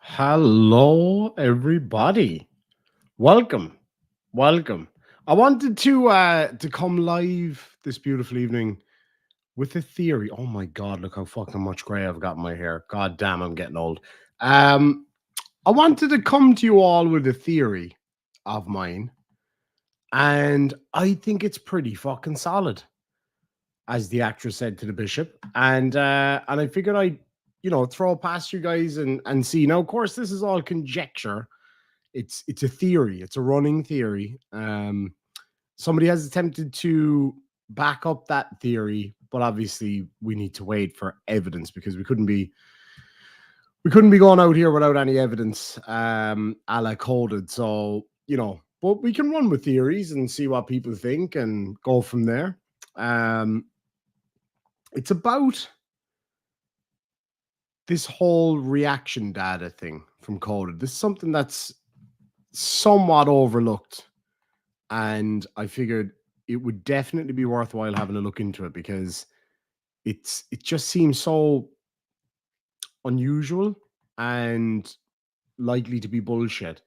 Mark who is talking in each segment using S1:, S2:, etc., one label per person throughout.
S1: Hello, everybody. Welcome, welcome. I wanted to come live this beautiful evening with a theory. Oh my god, look how fucking much gray I've got in my hair. God damn, I'm getting old. Um, I wanted to come to you all with a theory of mine, and I think it's pretty fucking solid, as the actress said to the bishop. And I figured I'd throw it past you guys and see. Now, of course, this is all conjecture. It's a theory. It's a running theory. Somebody has attempted to back up that theory, but obviously we need to wait for evidence because we couldn't be going out here without any evidence, a la coded. So but we can run with theories and see what people think and go from there. Um, it's about this whole reaction data thing from coded. This is something that's somewhat overlooked, and I figured it would definitely be worthwhile having a look into it because it just seems so unusual and likely to be bullshit.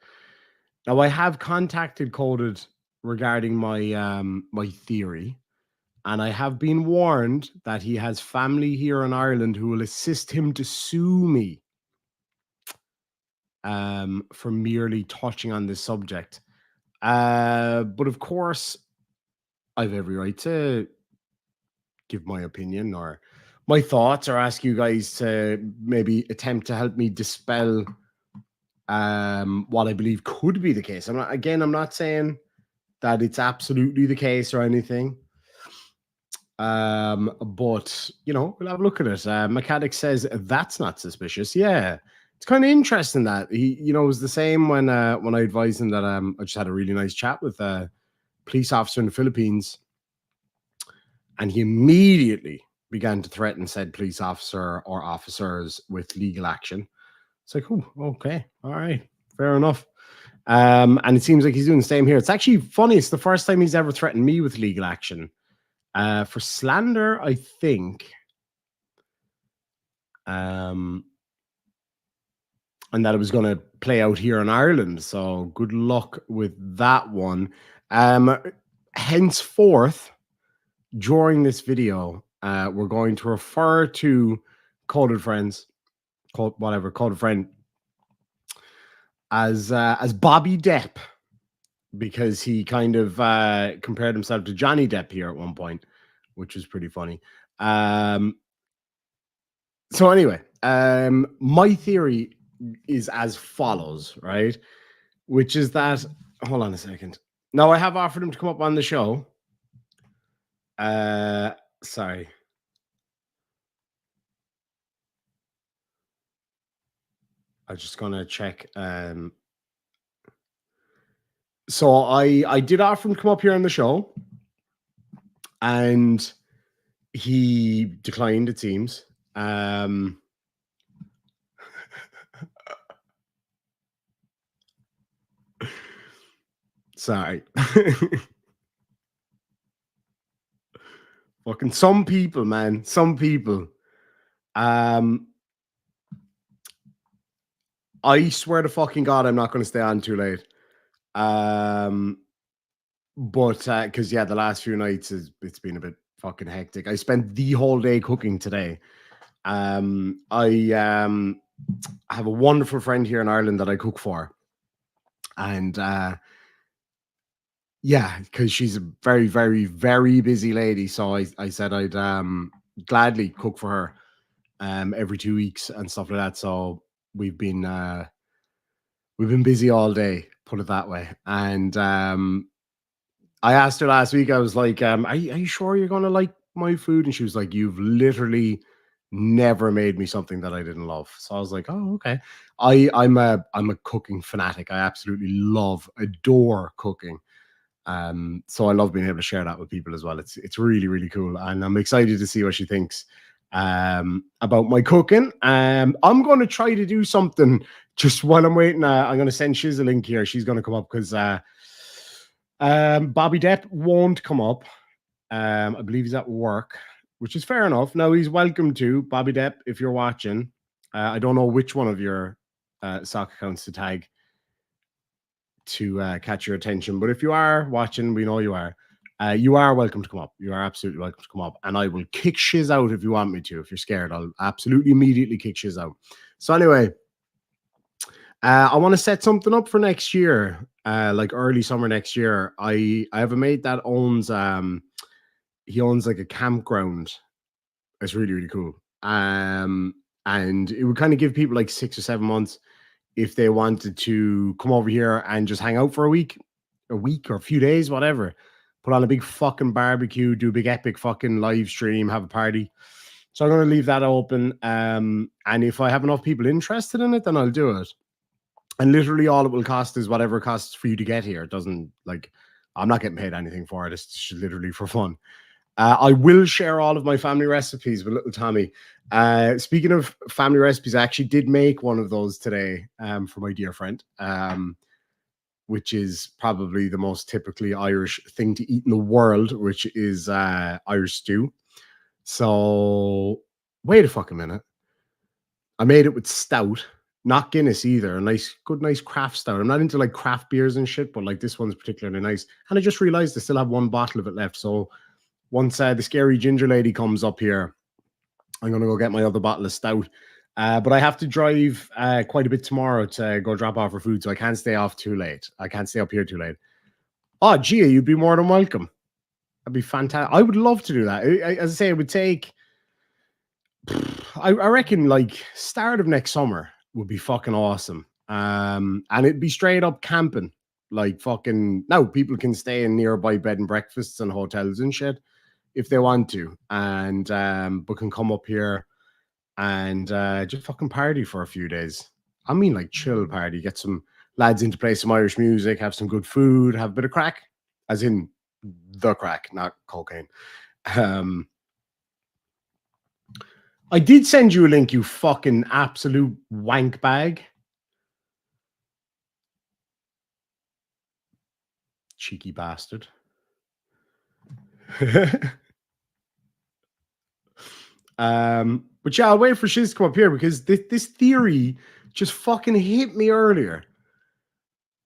S1: Now, I have contacted Coded regarding my theory, and I have been warned that he has family here in Ireland who will assist him to sue me for merely touching on this subject. But of course, I have every right to give my opinion or my thoughts or ask you guys to maybe attempt to help me dispel what I believe could be the case. I'm not saying that it's absolutely the case or anything. But we'll have a look at it. Mechanic says that's not suspicious. Yeah, it's kind of interesting that it was the same when I advised him that I just had a really nice chat with a police officer in the Philippines, and he immediately began to threaten said police officer or officers with legal action. It's like, oh, okay, all right, fair enough. And it seems like he's doing the same here. It's actually funny. It's the first time he's ever threatened me with legal action. For slander, I think. And that it was going to play out here in Ireland. So good luck with that one. Henceforth, during this video, we're going to refer to coded friends, coded friend, as Bobby Depp, because he kind of compared himself to Johnny Depp here at one point, which was pretty funny. So anyway, my theory is as follows, right? Which is that, hold on a second. Now, I have offered him to come up on the show. Sorry. I'm just gonna check. So I did offer him to come up here on the show, and he declined, it seems. Sorry. Fucking some people, man. Some people. I swear to fucking God, I'm not going to stay on too late. But because the last few nights it's been a bit fucking hectic. I spent the whole day cooking today. I have a wonderful friend here in Ireland that I cook for, and because she's a very, very, very busy lady. So I said I'd gladly cook for her every 2 weeks and stuff like that. So we've been busy all day, put it that way. And I asked her last week, I was like, are you sure you're going to like my food? And she was like, you've literally never made me something that I didn't love. So I was like, oh, okay. I'm a cooking fanatic. I absolutely adore cooking. So I love being able to share that with people as well. It's really, really cool. And I'm excited to see what she thinks about my cooking. I'm going to try to do something just while I'm waiting. I'm going to send Shiz a link here. She's going to come up because Bobby Depp won't come up. I believe he's at work. which is fair enough. Now he's welcome to Bobby Depp if you're watching. I don't know which one of your sock accounts to tag to catch your attention, but if you are watching, we know you are. You are welcome to come up. You are absolutely welcome to come up, and I will kick shiz out if you want me to. If you're scared, I'll absolutely immediately kick shiz out. So anyway, I want to set something up for next year, like early summer next year. I have a mate that owns he owns like a campground. It's really, really cool. And it would kind of give people like 6 or 7 months if they wanted to come over here and just hang out for a week or a few days, whatever. Put on a big fucking barbecue, do a big epic fucking live stream, have a party. So I'm going to leave that open. And if I have enough people interested in it, then I'll do it. And literally all it will cost is whatever it costs for you to get here. It doesn't, like, I'm not getting paid anything for it. It's just literally for fun. I will share all of my family recipes with little Tommy. Speaking of family recipes, I actually did make one of those today for my dear friend, which is probably the most typically Irish thing to eat in the world, which is Irish stew. So wait a fucking minute. I made it with stout, not Guinness either. A nice craft stout. I'm not into like craft beers and shit, but like this one's particularly nice. And I just realized I still have one bottle of it left. So once the scary ginger lady comes up here, I'm going to go get my other bottle of stout. But I have to drive quite a bit tomorrow to go drop off her food, so I can't stay off too late. I can't stay up here too late. Oh, Gia, you'd be more than welcome. That'd be fantastic. I would love to do that. As I say, it would take, I reckon, like, start of next summer would be fucking awesome. And it'd be straight up camping. Like, fucking, now people can stay in nearby bed and breakfasts and hotels and shit if they want to, and but can come up here and just fucking party for a few days. I mean, like, chill party, get some lads in to play some Irish music, have some good food, have a bit of crack, as in the crack, not cocaine. I did send you a link, you fucking absolute wank bag. Cheeky bastard. But yeah, I'll wait for Shiz to come up here because this theory just fucking hit me earlier.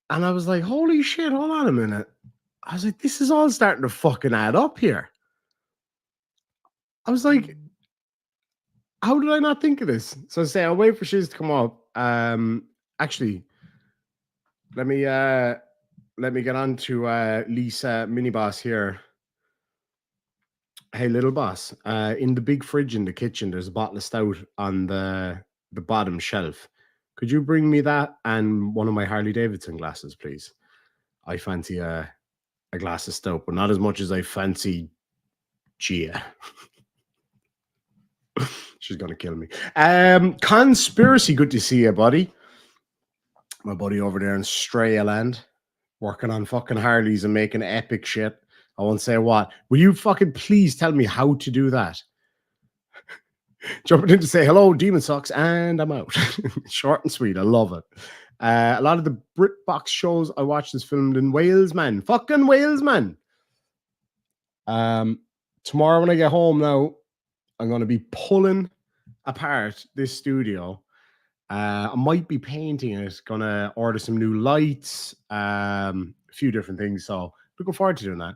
S1: And I was like, holy shit, hold on a minute. I was like, this is all starting to fucking add up here. I was like, how did I not think of this? So I say, I'll wait for Shiz to come up. Actually, let me get on to Lisa Mini Boss here. Hey, little boss, in the big fridge in the kitchen, there's a bottle of stout on the bottom shelf. Could you bring me that and one of my Harley Davidson glasses, please? I fancy a glass of stout, but not as much as I fancy Gia. She's going to kill me. Conspiracy, good to see you, buddy. My buddy over there in Straya Land, working on fucking Harleys and making epic shit. I won't say what. Will you fucking please tell me how to do that? Jumping in to say hello, Demon Sucks, and I'm out. Short and sweet. I love it. A lot of the BritBox shows I watched is filmed in Wales, man. Fucking Wales, man. Tomorrow when I get home now, I'm going to be pulling apart this studio. I might be painting it. Going to order some new lights, a few different things. So looking forward to doing that.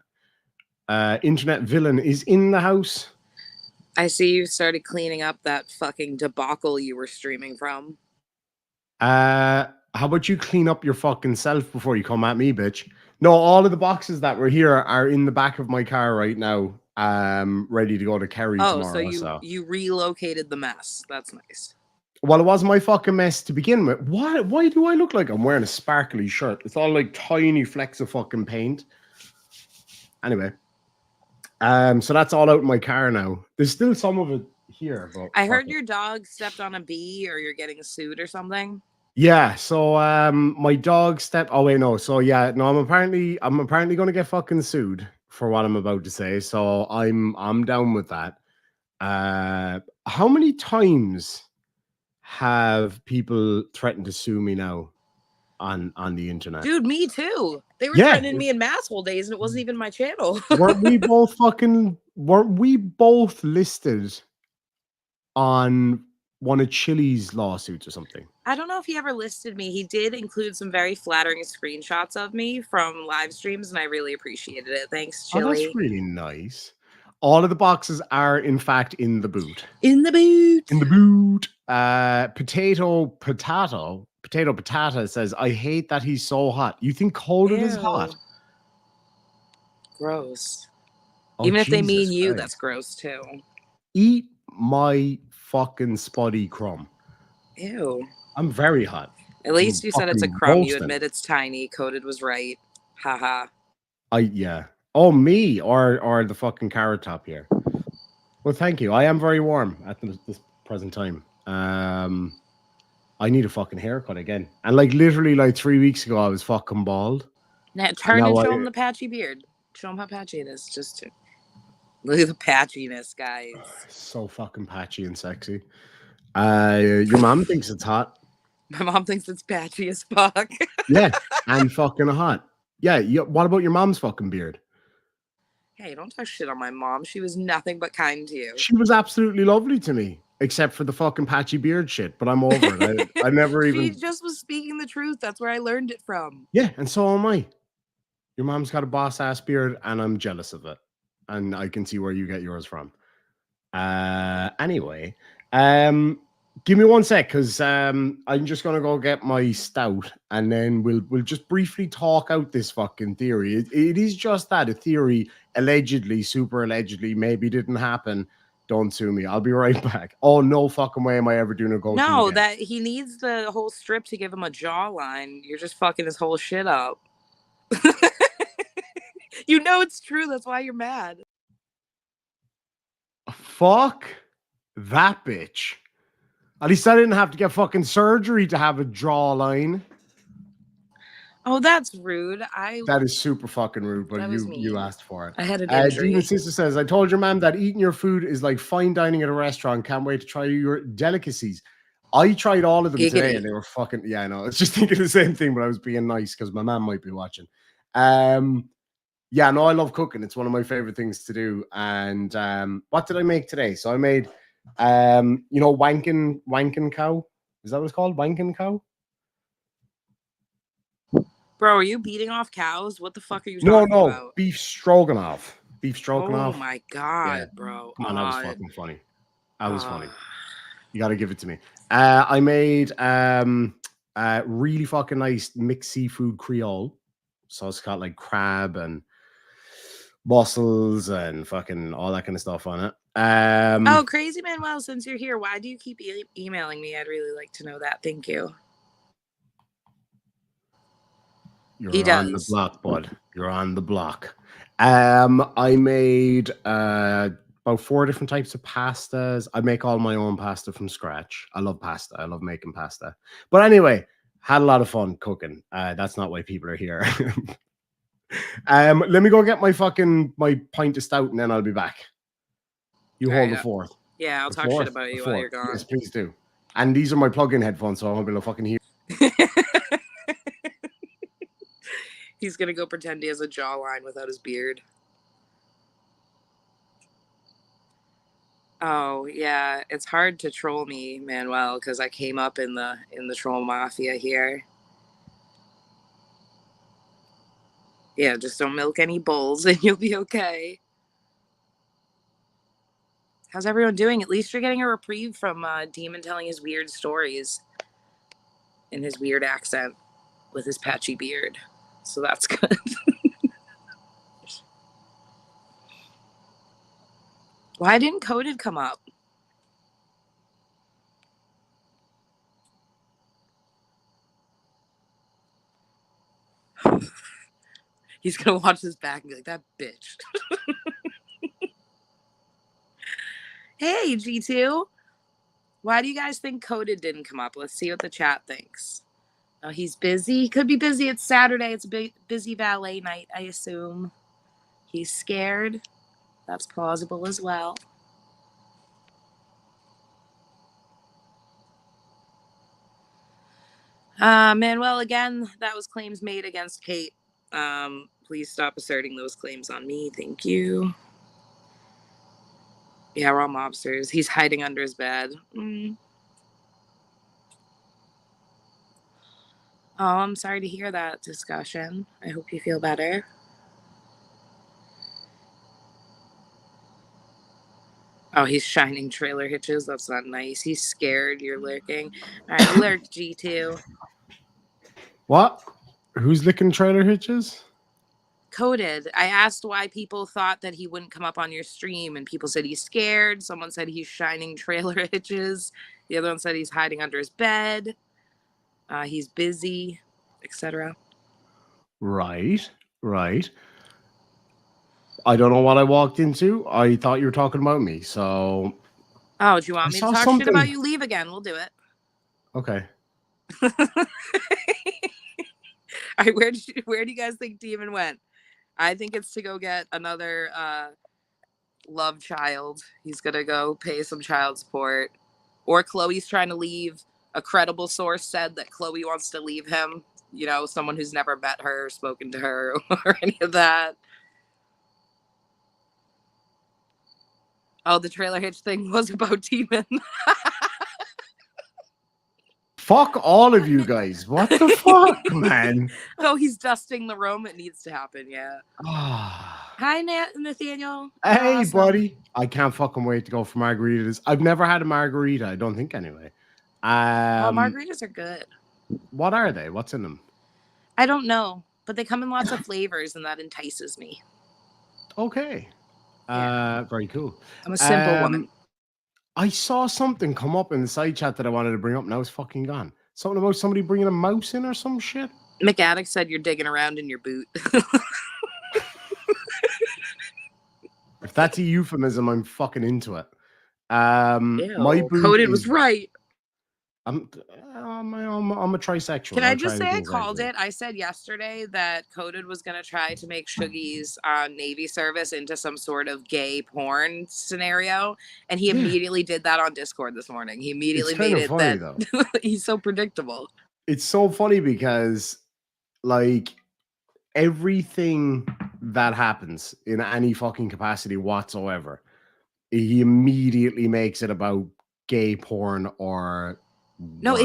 S1: Internet Villain is in the house.
S2: I see you started cleaning up that fucking debacle you were streaming from.
S1: How about you clean up your fucking self before you come at me, bitch? No, all of the boxes that were here are in the back of my car right now, ready to go to Kerry tomorrow.
S2: So you relocated the mess. That's nice.
S1: Well, it wasn't my fucking mess to begin with. Why do I look like I'm wearing a sparkly shirt? It's all like tiny flecks of fucking paint. Anyway. So that's all out in my car now. There's still some of it here. But
S2: I heard your dog stepped on a bee, or you're getting sued or something.
S1: Yeah. So my dog stepped. Oh wait, no. So yeah, no. I'm apparently going to get fucking sued for what I'm about to say. So I'm down with that. How many times have people threatened to sue me now on the internet?
S2: Dude, me too. They were threatening me in Masshole days, and it wasn't even my channel.
S1: Weren't we both fucking were we both listed on one of Chili's lawsuits or something?
S2: I don't know if he ever listed me. He did include some very flattering screenshots of me from live streams, and I really appreciated it. Thanks,
S1: Oh, that's
S2: Chili.
S1: really nice. All of the boxes are, in fact, in the boot.
S2: In the boot.
S1: In the boot. Potato Patata says, I hate that he's so hot. You think Coded is hot?
S2: Gross.
S1: Oh,
S2: Even if they mean
S1: Jesus
S2: you,
S1: Christ.
S2: that's gross too.
S1: Eat my fucking spuddy crumb.
S2: Ew.
S1: I'm very hot.
S2: At least you said it's a crumb. You
S1: roasting.
S2: admit it's tiny. Coded was right. Haha.
S1: Yeah. Oh, me or the fucking carrot top here. Well, thank you. I am very warm at this present time. I need a fucking haircut again. And like literally like 3 weeks ago, I was fucking bald.
S2: Now turn and show him the patchy beard. Show him how patchy it is. Just look at the patchiness, guys.
S1: So fucking patchy and sexy. Your mom thinks it's hot.
S2: My mom thinks it's patchy as fuck.
S1: Yeah, and fucking hot. Yeah, what about your mom's fucking beard?
S2: Hey, don't talk shit on my mom. She was nothing but kind to you.
S1: She was absolutely lovely to me, except for the fucking patchy beard shit. But I'm over it. I never even.
S2: She just was speaking the truth. That's where I learned it from.
S1: Yeah, and so am I. Your mom's got a boss ass beard, and I'm jealous of it. And I can see where you get yours from. Anyway, give me 1 sec, because I'm just gonna go get my stout, and then we'll just briefly talk out this fucking theory. It is just that, a theory, allegedly, super allegedly, maybe didn't happen. Don't sue me. I'll be right back. Oh, no fucking way am I ever doing a go-to.
S2: No,
S1: again.
S2: that he needs the whole strip to give him a jawline. You're just fucking his whole shit up. You know it's true. That's why you're mad.
S1: Fuck that bitch. At least I didn't have to get fucking surgery to have a jawline.
S2: Oh, that's rude.
S1: That is super fucking rude, but you asked for it.
S2: I had an injury.
S1: Demon Sister says, I told your mom that eating your food is like fine dining at a restaurant. Can't wait to try your delicacies. I tried all of them today and they were fucking, yeah, I know. It's just thinking the same thing, but I was being nice because my mom might be watching. Yeah, no, I love cooking. It's one of my favorite things to do. And what did I make today? So I made, you know, wankin cow. Is that what it's called? Wankin cow?
S2: Bro, are you beating off cows? What the fuck are you talking about?
S1: Beef stroganoff. Beef stroganoff.
S2: Oh my god, bro.
S1: Come on, that was fucking funny. That was funny. You got to give it to me. I made really fucking nice mixed seafood Creole. So it's got like crab and mussels and fucking all that kind of stuff on it.
S2: Oh, Crazy Manuel, since you're here, why do you keep emailing me? I'd really like to know that. Thank you.
S1: You're on the block, bud. You're on the block. I made about 4 different types of pastas. I make all my own pasta from scratch. I love pasta. I love making pasta. But anyway, had a lot of fun cooking. That's not why people are here. Let me go get my pint of stout and then I'll be back. You hold the fort.
S2: Yeah, I'll talk shit about you while you're gone.
S1: Yes, please do. And these are my plug-in headphones, so I won't be able to fucking hear.
S2: He's gonna go pretend he has a jawline without his beard. Oh yeah, it's hard to troll me, Manuel, because I came up in the troll mafia here. Yeah, just don't milk any bulls and you'll be okay. How's everyone doing? At least you're getting a reprieve from Demon telling his weird stories in his weird accent with his patchy beard. So that's good. Why didn't Coded come up? He's going to watch this back and be like, that bitch. Hey, G2. Why do you guys think Coded didn't come up? Let's see what the chat thinks. Oh, he's busy. He could be busy. It's Saturday. It's a busy valet night, I assume. He's scared. That's plausible as well. Manuel, again, that was claims made against Kate. Please stop asserting those claims on me. Thank you. Yeah, we're all mobsters. He's hiding under his bed. Mm. Oh, I'm sorry to hear that discussion. I hope you feel better. Oh, he's shining trailer hitches. That's not nice. He's scared. You're lurking. All right, lurk, G2.
S1: What? Who's licking trailer hitches?
S2: Coded. I asked why people thought that he wouldn't come up on your stream, and people said he's scared. Someone said he's shining trailer hitches. The other one said he's hiding under his bed. He's busy, etc.
S1: Right. I don't know what I walked into. I thought you were talking about me. So.
S2: Oh, do you want
S1: I
S2: me to
S1: saw
S2: talk
S1: something.
S2: shit about you? Leave again. We'll do it.
S1: Okay.
S2: All right, where do you guys think Demon went? I think it's to go get another love child. He's gonna go pay some child support. Or Chloe's trying to leave. A credible source said that Chloe wants to leave him. You know, someone who's never met her, or spoken to her, or any of that. Oh, the trailer hitch thing was about Demon.
S1: Fuck all of you guys. What the fuck, man?
S2: Oh, he's dusting the room. It needs to happen, yeah. Hi, Nathaniel.
S1: Hey,
S2: Awesome.
S1: buddy. I can't fucking wait to go for margaritas. I've never had a margarita. I don't think, anyway.
S2: Margaritas are good.
S1: What are they? What's in them?
S2: I don't know, but they come in lots of flavors, and that entices me.
S1: Okay.
S2: Yeah.
S1: Very cool.
S2: I'm a simple woman.
S1: I saw something come up in the side chat that I wanted to bring up. Now it's fucking gone. Something about somebody bringing a mouse in or some shit.
S2: McAddick said you're digging around in your boot.
S1: If that's a euphemism, I'm fucking into it. My boot
S2: Coded was right.
S1: I'm a trisexual.
S2: Can I just say I called it? I said yesterday that Coded was going to try to make Shuggy's Navy service into some sort of gay porn scenario, and he immediately did that on Discord this morning. He immediately made it funny, that he's so predictable.
S1: It's so funny because, like, everything that happens in any fucking capacity whatsoever, he immediately makes it about gay porn or
S2: no,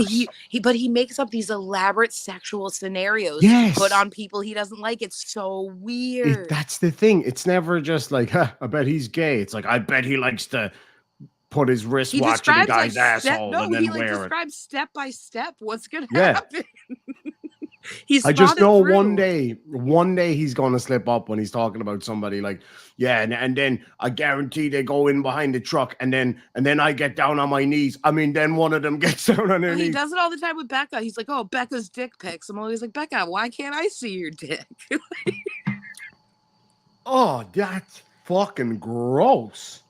S2: but he makes up these elaborate sexual scenarios to put on people he doesn't like. It's so weird.
S1: That's the thing. It's never just like, huh, I bet he's gay. It's like, I bet he likes to put his wristwatch in a guy's asshole and then wear it.
S2: Describes step by step what's gonna happen.
S1: I just know one day he's gonna slip up when he's talking about somebody, like, yeah, and then I guarantee they go in behind the truck, and then I get down on my knees. I mean, then one of them gets down on their knees.
S2: He does it all the time with Becca. He's like, oh, Becca's dick pics. I'm always like, Becca, why can't I see your dick?
S1: Oh, that's fucking gross.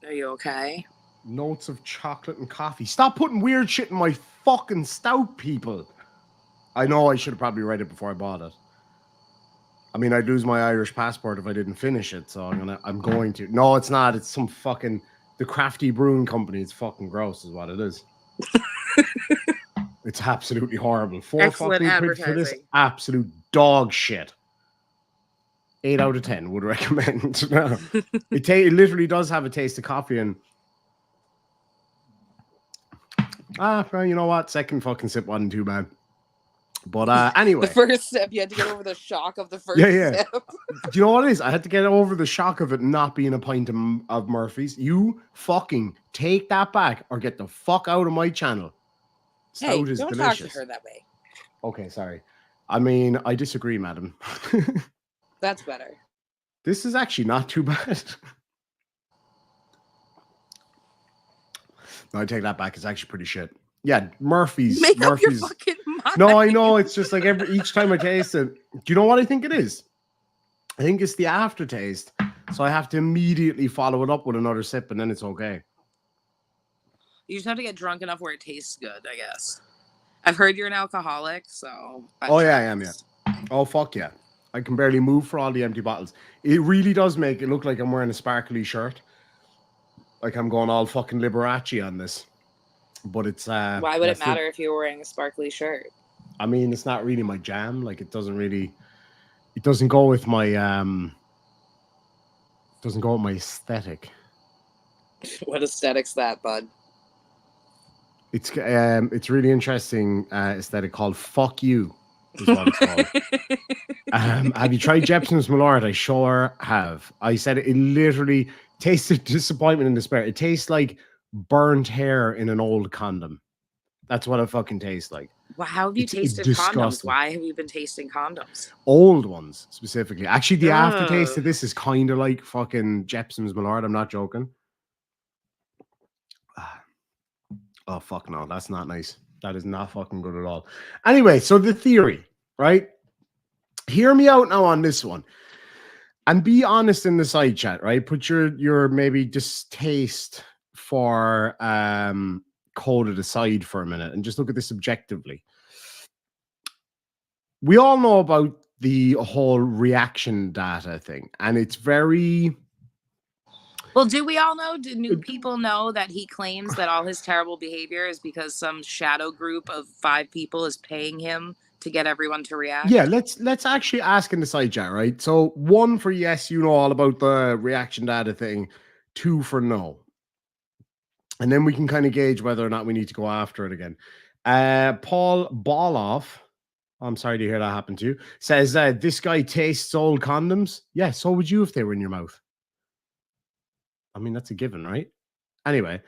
S2: Are you okay?
S1: Notes of chocolate and coffee. Stop putting weird shit in my fucking stout, people. I know I should have probably read it before I bought it. I mean, I'd lose my Irish passport if I didn't finish it, so I'm going to. No, it's not. It's some fucking the Crafty Brewing Company. It's fucking gross, is what it is. It's absolutely horrible. 4 fucking quid for this absolute dog shit. 8 out of 10 would recommend. No. It literally does have a taste of coffee, and well, you know what? Second fucking sip wasn't too bad. But anyway.
S2: The first sip, you had to get over the shock of the first sip.
S1: Do you know what it is? I had to get over the shock of it not being a pint of Murphy's. You fucking take that back or get the fuck out of my channel.
S2: Stout is delicious. Talk to her that way.
S1: Okay, sorry. I mean, I disagree, madam.
S2: That's better.
S1: This is actually not too bad. No, I take that back. It's actually pretty shit. Yeah, Murphy's.
S2: Make up your fucking mind.
S1: No, I know. It's just like each time I taste it. Do you know what I think it is? I think it's the aftertaste. So I have to immediately follow it up with another sip, and then it's okay.
S2: You just have to get drunk enough where it tastes good, I guess. I've heard you're an alcoholic, so.
S1: Oh, yeah, I am, yeah. Oh, fuck yeah. I can barely move for all the empty bottles. It really does make it look like I'm wearing a sparkly shirt. Like I'm going all fucking Liberace on this. But it's...
S2: Why would it matter if you were wearing a sparkly shirt?
S1: I mean, it's not really my jam. Like, it doesn't really... It doesn't go with my... Doesn't go with my aesthetic.
S2: What aesthetic's that, bud?
S1: It's really interesting aesthetic called "fuck you" is what it's called. Have you tried Jepson's Malort? I sure have. I said it literally tasted disappointment and despair. It tastes like burnt hair in an old condom. That's what it fucking tastes like.
S2: Well, how have you tasted condoms? Why have you been tasting condoms?
S1: Old ones, specifically. Actually, the aftertaste of this is kind of like fucking Jepson's Malort. I'm not joking. Oh, fuck no. That's not nice. That is not fucking good at all. Anyway, so the theory, right? Hear me out now on this one. And be honest in the side chat, right? Put your maybe distaste for coded aside for a minute and just look at this objectively. We all know about the whole reaction data thing, and it's very...
S2: Well, do we all know? Do new people know that he claims that all his terrible behavior is because some shadow group of 5 people is paying him to get everyone to react?
S1: Yeah, let's actually ask in the side chat, right? So 1 for yes, you know all about the reaction data thing. 2 for no. And then we can kind of gauge whether or not we need to go after it again. Paul Balloff, I'm sorry to hear that happen to you, says this guy tastes old condoms. Yeah, so would you if they were in your mouth. I mean, that's a given, right? Anyway,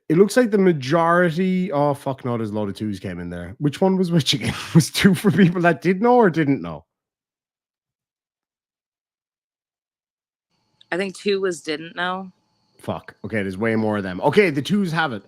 S1: it looks like the majority... Oh, fuck no, there's a load of 2s came in there. Which one was which again? Was 2 for people that did know or didn't know?
S2: I think 2 was didn't know.
S1: Fuck. Okay, there's way more of them. Okay, the 2s have it.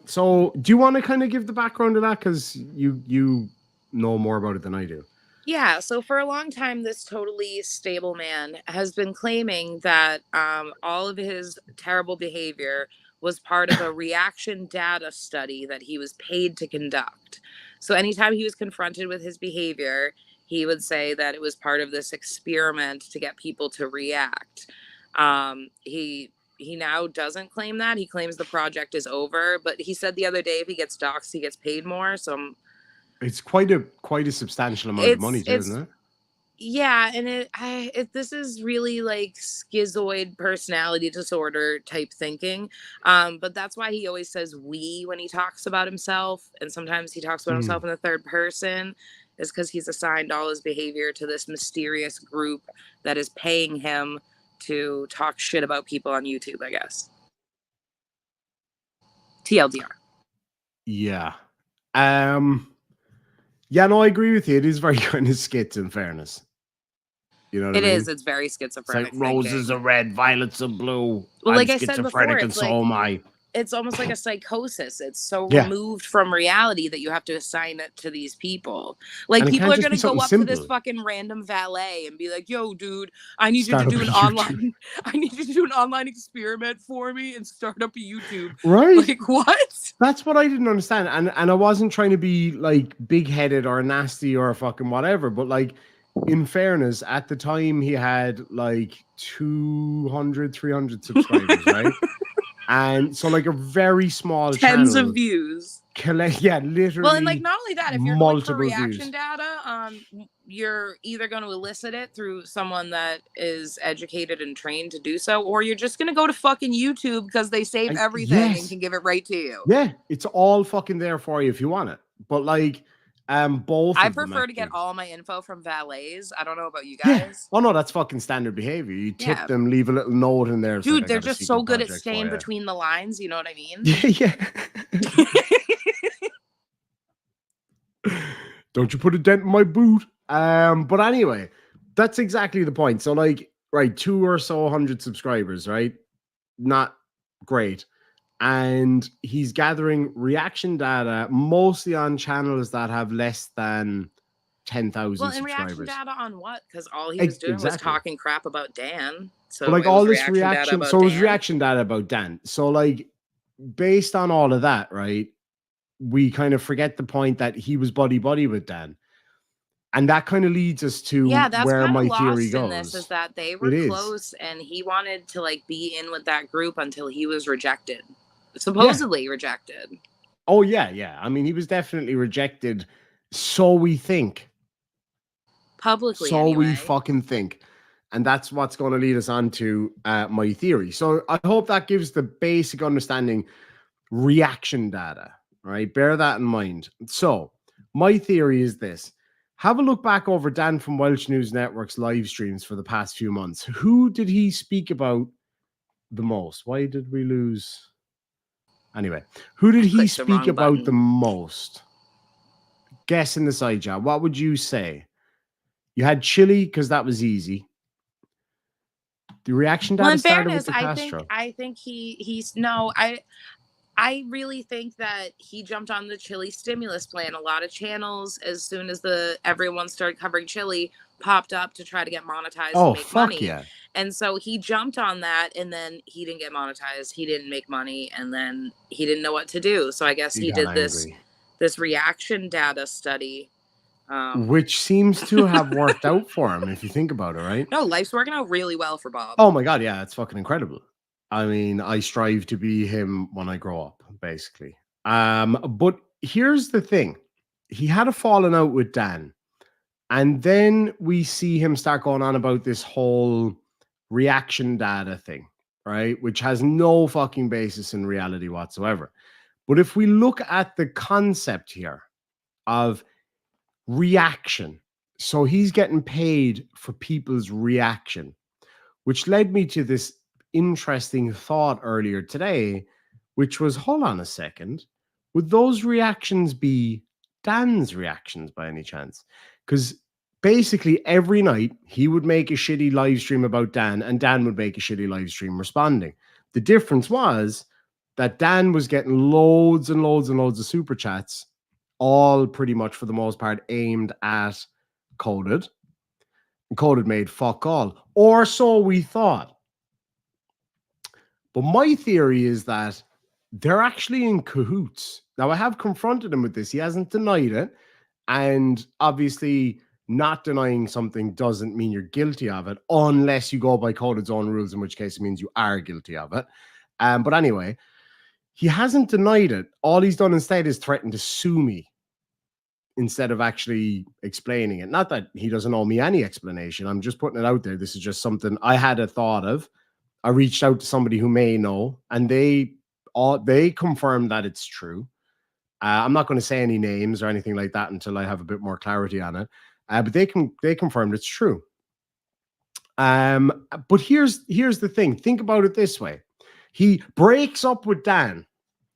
S1: So do you want to kind of give the background to that? Because you know more about it than I do.
S2: Yeah, so for a long time, this totally stable man has been claiming that all of his terrible behavior was part of a reaction data study that he was paid to conduct. So anytime he was confronted with his behavior, he would say that it was part of this experiment to get people to react. He now doesn't claim that. He claims the project is over, but he said the other day if he gets doxxed, he gets paid more. So
S1: it's quite a substantial amount of money, too, isn't it?
S2: Yeah, and this is really like schizoid personality disorder type thinking. But that's why he always says we when he talks about himself, and sometimes he talks about himself in the third person, is because he's assigned all his behavior to this mysterious group that is paying him to talk shit about people on YouTube, I guess. TLDR.
S1: Yeah. Yeah, no, I agree with you. It is very kind of schiz, in fairness. You know what I mean?
S2: It is. It's very schizophrenic.
S1: It's like roses are red, violets are blue.
S2: Well, like I said before,
S1: and so am I.
S2: It's almost like a psychosis. It's so removed from reality that you have to assign it to these people. Like, people are going to go up to this fucking random valet and be like, yo, dude, I need you to do an online experiment for me and start up a YouTube.
S1: Right.
S2: Like, what?
S1: That's what I didn't understand. And I wasn't trying to be like big-headed or nasty or fucking whatever, but like, in fairness, at the time he had like 200, 300 subscribers, right? And so like a very small
S2: tens of views.
S1: Yeah, literally.
S2: Well, and like not only that, if you're going for reaction data, you're either going to elicit it through someone that is educated and trained to do so, or you're just going to go to fucking YouTube because they save everything and can give it right to you.
S1: Yeah, it's all fucking there for you if you want it. But like, both.
S2: I prefer to get all my info from valets. I don't know about you guys.
S1: Yeah. Oh no, that's fucking standard behavior. You tip them, leave a little note in there.
S2: Dude, they're just so good at staying between the lines. You know what I mean?
S1: Yeah. Don't you put a dent in my boot? But anyway, that's exactly the point. So like, right, 2 or so 100 subscribers, right? Not great. And he's gathering reaction data mostly on channels that have less than 10,000 subscribers.
S2: Well, and reaction data on what? Because all he was doing was talking crap about Dan. So
S1: but like all this reaction, so it was reaction data about Dan. So like, based on all of that, right, we kind of forget the point that he was buddy with Dan. And that kind of leads us to where my theory goes.
S2: This is that they were close and he wanted to like be in with that group until he was rejected. Supposedly rejected.
S1: Oh, yeah. I mean, he was definitely rejected. So we think.
S2: Publicly,
S1: So we fucking think. And that's what's going to lead us on to my theory. So I hope that gives the basic understanding. Reaction data, right? Bear that in mind. So my theory is this. Have a look back over Dan from Welsh News Network's live streams for the past few months. Who did he speak about the most? Why did we lose? Anyway, who did he speak about the most? Guess in the side chat. What would you say? You had Chile because that was easy. The reaction data started with the Castro.
S2: I think I really think that he jumped on the Chile stimulus plan. A lot of channels, as soon as everyone started covering Chile, popped up to try to get monetized and make money.
S1: Yeah.
S2: And so he jumped on that, and then he didn't get monetized. He didn't make money, and then he didn't know what to do. So I guess he did this reaction data study.
S1: Which seems to have worked out for him, if you think about it, right?
S2: No, life's working out really well for Bob.
S1: Oh my God, yeah, it's fucking incredible. I mean, I strive to be him when I grow up, basically. But here's the thing. He had a falling out with Dan. And then we see him start going on about this whole reaction data thing, right? Which has no fucking basis in reality whatsoever. But if we look at the concept here of reaction, so he's getting paid for people's reaction, which led me to this interesting thought earlier today, which was, hold on a second, would those reactions be Dan's reactions by any chance? Because basically every night he would make a shitty live stream about Dan, and Dan would make a shitty live stream responding. The difference was that Dan was getting loads and loads and loads of super chats, all pretty much for the most part aimed at Coded. And Coded made fuck all, or so we thought. But my theory is that they're actually in cahoots. Now, I have confronted him with this. He hasn't denied it. And obviously, not denying something doesn't mean you're guilty of it, unless you go by Coded's own rules, in which case it means you are guilty of it. But anyway, he hasn't denied it. All he's done instead is threaten to sue me instead of actually explaining it. Not that he doesn't owe me any explanation. I'm just putting it out there. This is just something I had a thought of. I reached out to somebody who may know, and they confirmed that it's true. I'm not going to say any names or anything like that until I have a bit more clarity on it. But they confirmed it's true. But here's the thing. Think about it this way. He breaks up with Dan,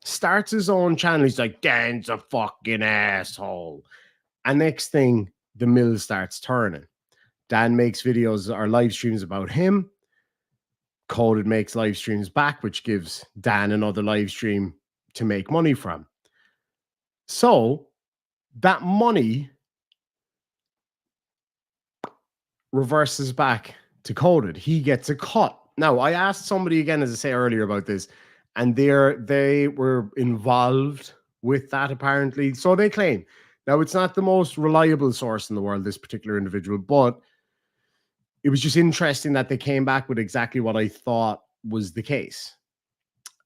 S1: starts his own channel. He's like, Dan's a fucking asshole. And next thing, the mill starts turning. Dan makes videos or live streams about him. Coded makes live streams back, which gives Dan another live stream to make money from. So that money reverses back to Coded. He gets a cut. Now, I asked somebody again, as I say earlier, about this, and they were involved with that apparently. So they claim. Now, it's not the most reliable source in the world, this particular individual, but it was just interesting that they came back with exactly what I thought was the case.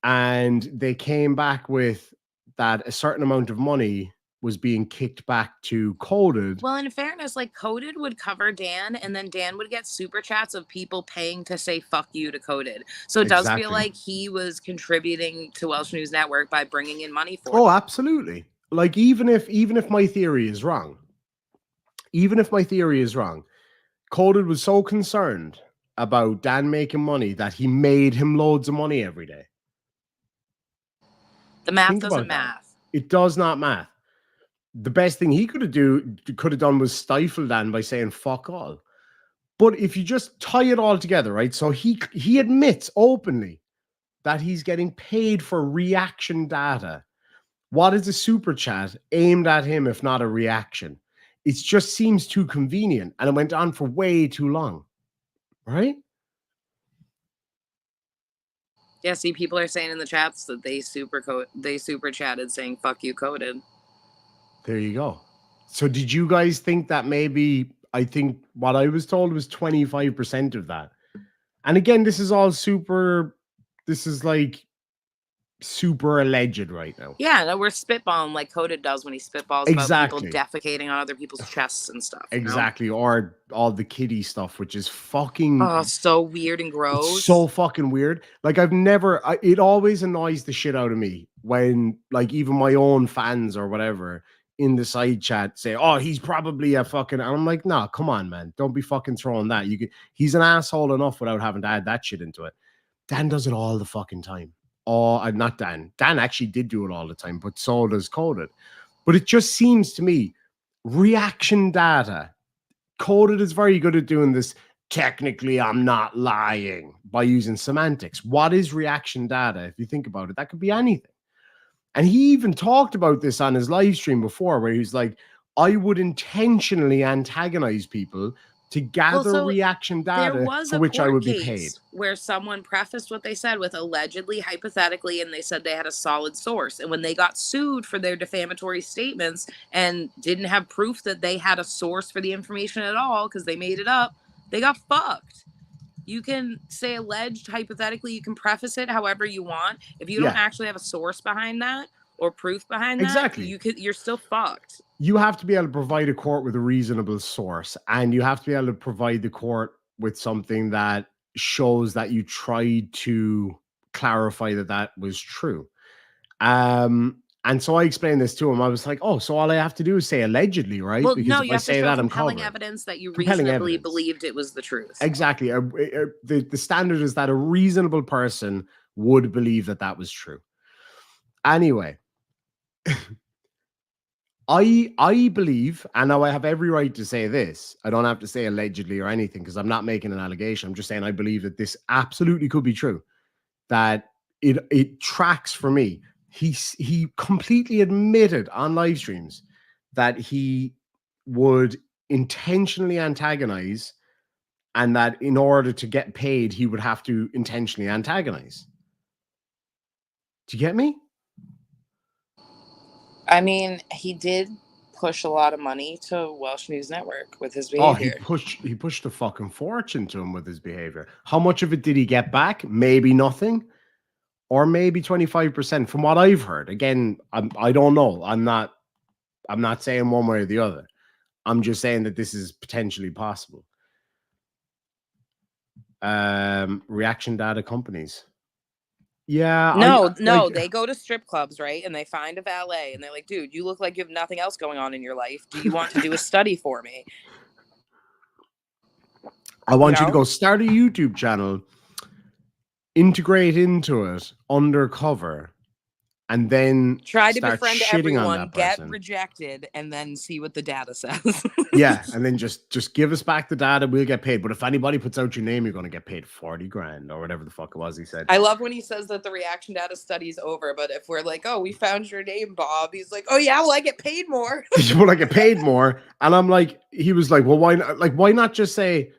S1: And they came back with that a certain amount of money was being kicked back to Coded.
S2: Well, in fairness, like Coded would cover Dan, and then Dan would get super chats of people paying to say fuck you to Coded. So it does feel like he was contributing to Welsh News Network by bringing in money for
S1: them. Absolutely. Like even if my theory is wrong, Coded was so concerned about Dan making money that he made him loads of money every day.
S2: The math doesn't math.
S1: It does not math. The best thing he could have done was stifle Dan by saying fuck all. But if you just tie it all together, right? So he admits openly that he's getting paid for reaction data. What is a super chat aimed at him if not a reaction? It just seems too convenient, and it went on for way too long, right?
S2: Yeah, see, people are saying in the chats that they super chatted saying "fuck you, Coded."
S1: There you go. So, did you guys think that maybe? I think what I was told was 25% of that. And again, this is all super. This is like super alleged right now.
S2: Yeah, no, we're spitballing like Coded does when he spitballs about people defecating on other people's chests and stuff.
S1: Exactly. Or all the kiddie stuff, which is fucking...
S2: Oh, so weird and gross.
S1: It's so fucking weird. Like, it always annoys the shit out of me when, like, even my own fans or whatever in the side chat say, oh, he's probably a fucking... And I'm like, nah, come on, man. Don't be fucking throwing that. He's an asshole enough without having to add that shit into it. Dan does it all the fucking time. Oh, not Dan. Dan actually did do it all the time, but so does Coded. But it just seems to me, reaction data. Coded is very good at doing this. Technically, I'm not lying by using semantics. What is reaction data? If you think about it, that could be anything. And he even talked about this on his live stream before, where he's like, I would intentionally antagonize people to gather reaction data for which I would be paid.
S2: Where someone prefaced what they said with allegedly, hypothetically, and they said they had a solid source. And when they got sued for their defamatory statements and didn't have proof that they had a source for the information at all because they made it up, they got fucked. You can say alleged, hypothetically, you can preface it however you want. If you don't actually have a source behind that or proof behind that, you're still fucked.
S1: You have to be able to provide a court with a reasonable source, and you have to be able to provide the court with something that shows that you tried to clarify that was true. And so I explained this to him. I was like, oh, so all I have to do is say allegedly, right?
S2: Well, because no, you have to show compelling evidence that you reasonably believed it was the truth.
S1: Exactly. The standard is that a reasonable person would believe that was true. Anyway, I believe, and now I have every right to say this. I don't have to say allegedly or anything because I'm not making an allegation. I'm just saying I believe that this absolutely could be true. That it tracks for me. He completely admitted on live streams that he would intentionally antagonize, and that in order to get paid, he would have to intentionally antagonize. Do you get me?
S2: I mean, he did push a lot of money to Welsh News Network with his behavior.
S1: Oh, he pushed a fucking fortune to him with his behavior. How much of it did he get back? Maybe nothing, or maybe 25% from what I've heard. Again, I don't know. I'm not saying one way or the other. I'm just saying that this is potentially possible. Reaction data companies. Yeah.
S2: No, they go to strip clubs, right? And they find a valet and they're like, dude, you look like you have nothing else going on in your life. Do you want to do a study for me?
S1: I want you to go start a YouTube channel, integrate into it undercover, and then
S2: try to befriend everyone, get rejected, and then see what the data says.
S1: Yeah, and then just give us back the data, we'll get paid. But if anybody puts out your name, you're going to get paid 40 grand or whatever the fuck it was he said.
S2: I love when he says that the reaction data study's over, but if we're like, oh, we found your name, Bob, he's like, oh yeah, well, I get paid more.
S1: Well, I get paid more. And I'm like, he was like, well, why not just say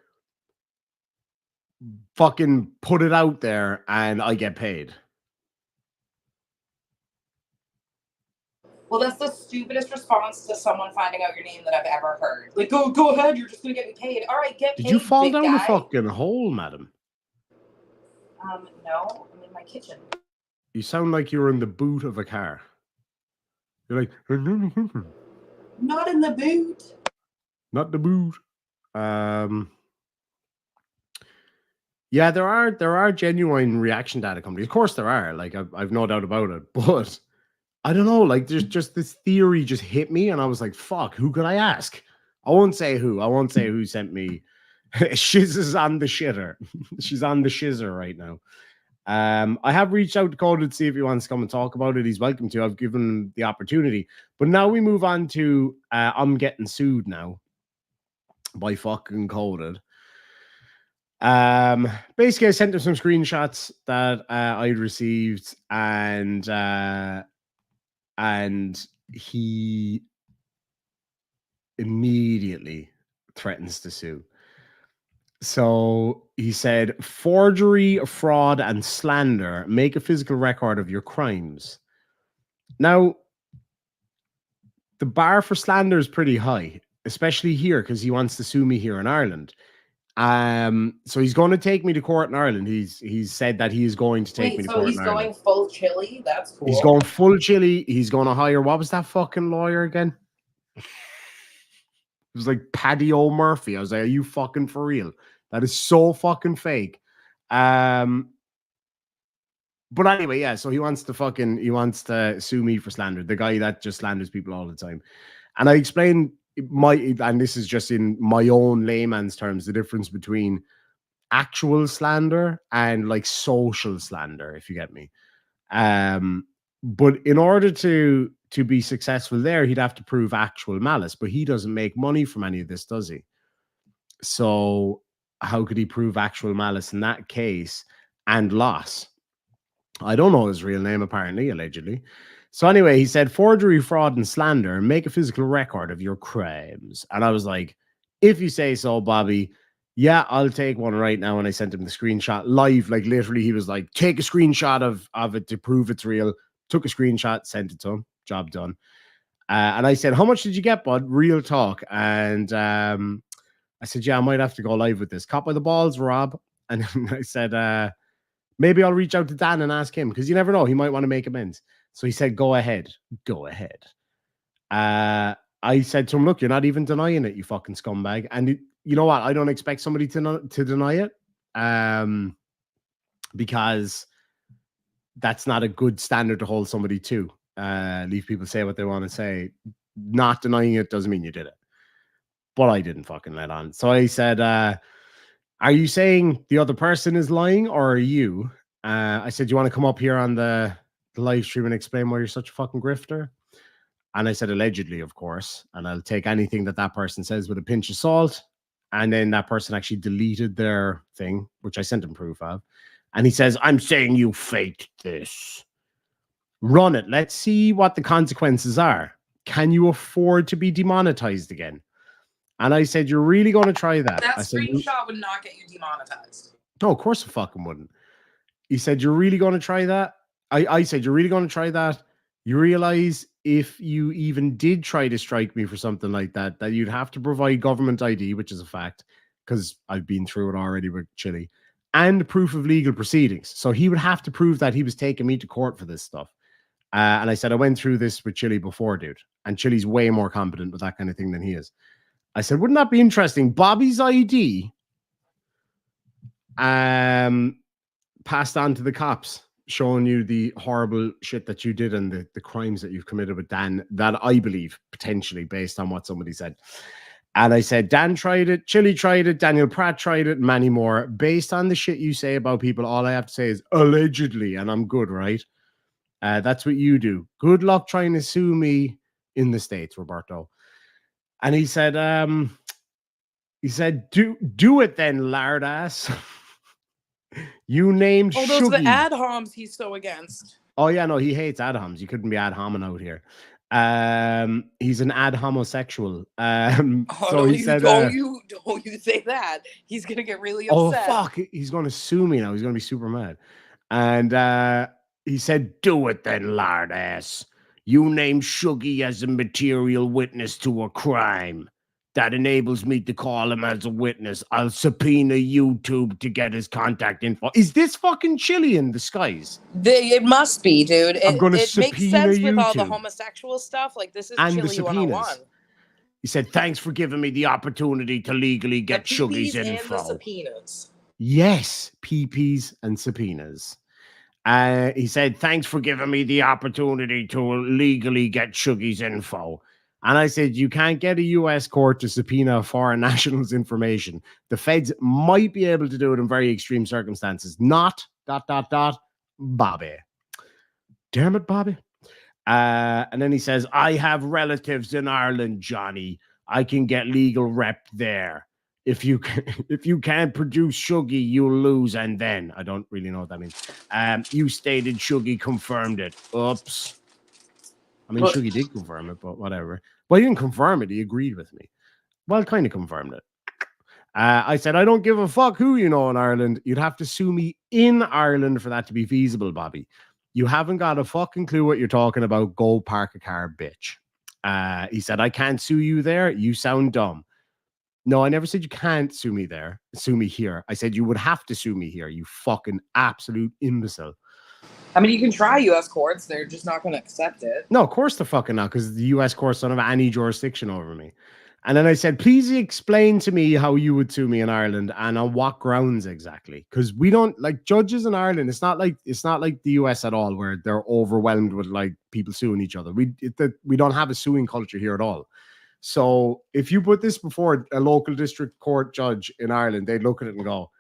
S1: fucking put it out there and I get paid?
S2: Well, that's the stupidest response to someone finding out your name that I've ever heard. Like, go ahead, you're just gonna get me paid. All right, get paid.
S1: Did you fall down the fucking hole, madam?
S2: No, I'm in my kitchen.
S1: You sound like you were in the boot of a car. You're like,
S2: not in the boot.
S1: Not the boot. Yeah, there are genuine reaction data companies. Of course there are. Like, I've no doubt about it. But I don't know, like there's just this theory just hit me and I was like, fuck, who could I ask? I won't say who. I won't say who sent me. Shiz is on the shitter. She's on the shizzer right now. I have reached out to Coded to see if he wants to come and talk about it. He's welcome to. I've given him the opportunity. But now we move on to I'm getting sued now by fucking Coded. Basically I sent him some screenshots that I'd received, and he immediately threatens to sue. So he said, forgery, fraud, and slander. Make a physical record of your crimes. Now, the bar for slander is pretty high, especially here because he wants to sue me here in Ireland. So he's going to take me to court in Ireland. He's said that he is going to take me to court in Ireland.
S2: He's going full Chile? That's cool.
S1: He's going full Chile. He's going to hire, what was that fucking lawyer again? It was like Paddy O'Murphy. I was like, are you fucking for real? That is so fucking fake. But anyway, yeah, so he wants to sue me for slander, the guy that just slanders people all the time. And I explained and this is just in my own layman's terms, the difference between actual slander and like social slander, if you get me. But in order to be successful there, he'd have to prove actual malice, but he doesn't make money from any of this, does he? So how could he prove actual malice in that case and loss? I don't know his real name, apparently, allegedly. So anyway, he said, forgery, fraud, and slander, make a physical record of your crimes. And I was like, if you say so, Bobby, yeah, I'll take one right now. And I sent him the screenshot live. Like literally, he was like, take a screenshot of it to prove it's real. Took a screenshot, sent it to him. Job done. And I said, how much did you get, bud? Real talk. And I said, yeah, I might have to go live with this. Caught by the balls, Rob. And I said, maybe I'll reach out to Dan and ask him, because you never know. He might want to make amends. So he said, go ahead. Go ahead. I said to him, look, you're not even denying it, you fucking scumbag. And you know what? I don't expect somebody to deny it, because that's not a good standard to hold somebody to. Leave people say what they want to say. Not denying it doesn't mean you did it. But I didn't fucking let on. So I said, are you saying the other person is lying, or are you? I said, you want to come up here on the live stream and explain why you're such a fucking grifter? And I said, allegedly, of course. And I'll take anything that person says with a pinch of salt. And then that person actually deleted their thing, which I sent him proof of. And he says, I'm saying you faked this. Run it. Let's see what the consequences are. Can you afford to be demonetized again? And I said, you're really going to try that?
S2: That
S1: screenshot
S2: would not get you demonetized.
S1: No, of course it fucking wouldn't. He said, you're really going to try that? I said, you're really going to try that? You realize if you even did try to strike me for something like that, that you'd have to provide government ID, which is a fact, because I've been through it already with Chile, and proof of legal proceedings. So he would have to prove that he was taking me to court for this stuff. And I said, I went through this with Chile before, dude. And Chile's way more competent with that kind of thing than he is. I said, wouldn't that be interesting? Bobby's ID passed on to the cops, showing you the horrible shit that you did and the crimes that you've committed with Dan, that I believe, potentially, based on what somebody said. And I said, Dan tried it, Chile tried it, Daniel Pratt tried it, many more. Based on the shit you say about people, all I have to say is allegedly, and I'm good, right? That's what you do. Good luck trying to sue me in the States, Roberto. And he said, do it then, lard ass. You named
S2: those
S1: Shuggy.
S2: are the ad homs he's so against.
S1: Oh yeah, no, he hates ad homs. You couldn't be ad homing out here. He's an ad homosexual. So he said,
S2: don't you say that. He's gonna get really upset.
S1: Oh fuck, he's gonna sue me now. He's gonna be super mad. And he said, do it then, lard ass. You named Shuggy as a material witness to a crime. That enables me to call him as a witness. I'll subpoena YouTube to get his contact info. Is this fucking Chile in disguise?
S2: It must be, dude.
S1: I'm going to
S2: it makes
S1: subpoena
S2: sense
S1: YouTube.
S2: with all the homosexual stuff. Like, this is
S1: And
S2: Chile 101.
S1: He said, thanks for giving me the opportunity to legally get Shuggy's info.
S2: And the subpoenas.
S1: Yes, PPs and subpoenas. He said, thanks for giving me the opportunity to legally get Shuggy's info. And I said, you can't get a U.S. court to subpoena a foreign national's information. The feds might be able to do it in very extreme circumstances. Not, ... Bobby. Damn it, Bobby. And then he says, I have relatives in Ireland, Johnny. I can get legal rep there. If you can't produce Shuggy, you'll lose. And then, I don't really know what that means. You stated Shuggy confirmed it. Oops. I mean, Shuggy did confirm it, but whatever. Well, he didn't confirm it. He agreed with me. Well, kind of confirmed it. I said, I don't give a fuck who you know in Ireland. You'd have to sue me in Ireland for that to be feasible, Bobby. You haven't got a fucking clue what you're talking about. Go park a car, bitch. He said, I can't sue you there. You sound dumb. No, I never said you can't sue me there. Sue me here. I said you would have to sue me here. You fucking absolute imbecile.
S2: I mean, you can try U.S. courts. They're just not going to accept it.
S1: No, of course they're fucking not, because the U.S. courts don't have any jurisdiction over me. And then I said, please explain to me how you would sue me in Ireland and on what grounds exactly. Because we don't, like, judges in Ireland, it's not like the US at all, where they're overwhelmed with like people suing each other. We don't have a suing culture here at all. So if you put this before a local district court judge in Ireland, they'd look at it and go,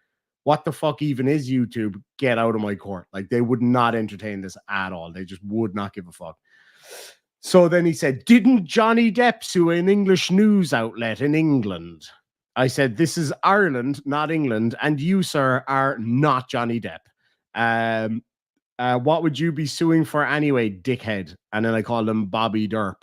S1: what the fuck even is YouTube? Get out of my court. Like, they would not entertain this at all. They just would not give a fuck. So then he said, didn't Johnny Depp sue an English news outlet in England? I said, this is Ireland, not England. And you, sir, are not Johnny Depp. What would you be suing for anyway, dickhead? And then I called him Bobby Derp.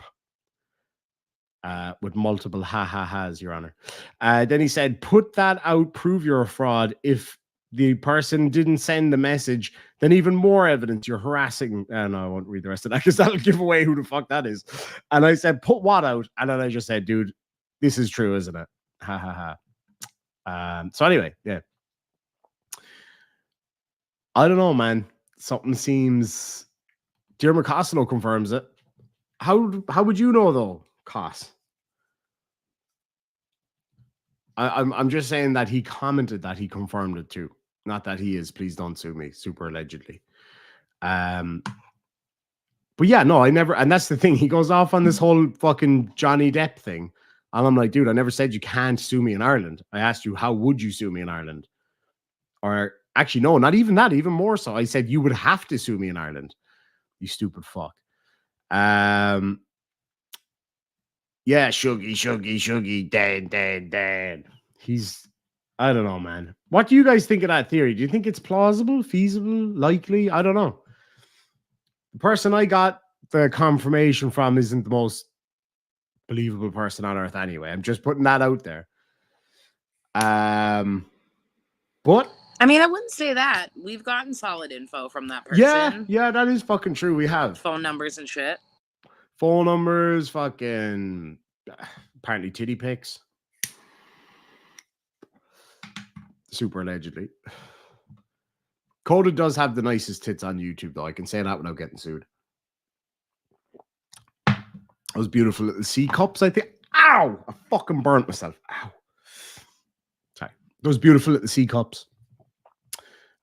S1: With multiple ha-ha-has, Your Honor. Then he said, put that out, prove you're a fraud. If the person didn't send the message, then even more evidence you're harassing. No, I won't read the rest of that because that'll give away who the fuck that is. And I said, put what out? And then I just said, dude, this is true, isn't it? Ha ha ha. So anyway, yeah. I don't know, man. Something seems... Diarmuid Costello confirms it. How would you know, though, Cos? I'm just saying that he commented that he confirmed it too. Not that he is. Please don't sue me. Super allegedly. But yeah, no, I never. And that's the thing. He goes off on this whole fucking Johnny Depp thing. And I'm like, dude, I never said you can't sue me in Ireland. I asked you, how would you sue me in Ireland? Or actually, no, not even that. Even more so. I said you would have to sue me in Ireland. You stupid fuck. Yeah, Shuggy, dead. He's, I don't know, man. What do you guys think of that theory? Do you think it's plausible, feasible, likely? I don't know. The person I got the confirmation from isn't the most believable person on earth anyway. I'm just putting that out there. But
S2: I mean, I wouldn't say that. We've gotten solid info from that person.
S1: Yeah, that is fucking true. We have
S2: phone numbers and shit.
S1: Phone numbers, fucking apparently titty pics. Super allegedly. Coda does have the nicest tits on YouTube, though. I can say that without getting sued. Those beautiful little C cups, I think. Ow! I fucking burnt myself. Ow. Sorry. Those beautiful little C cups.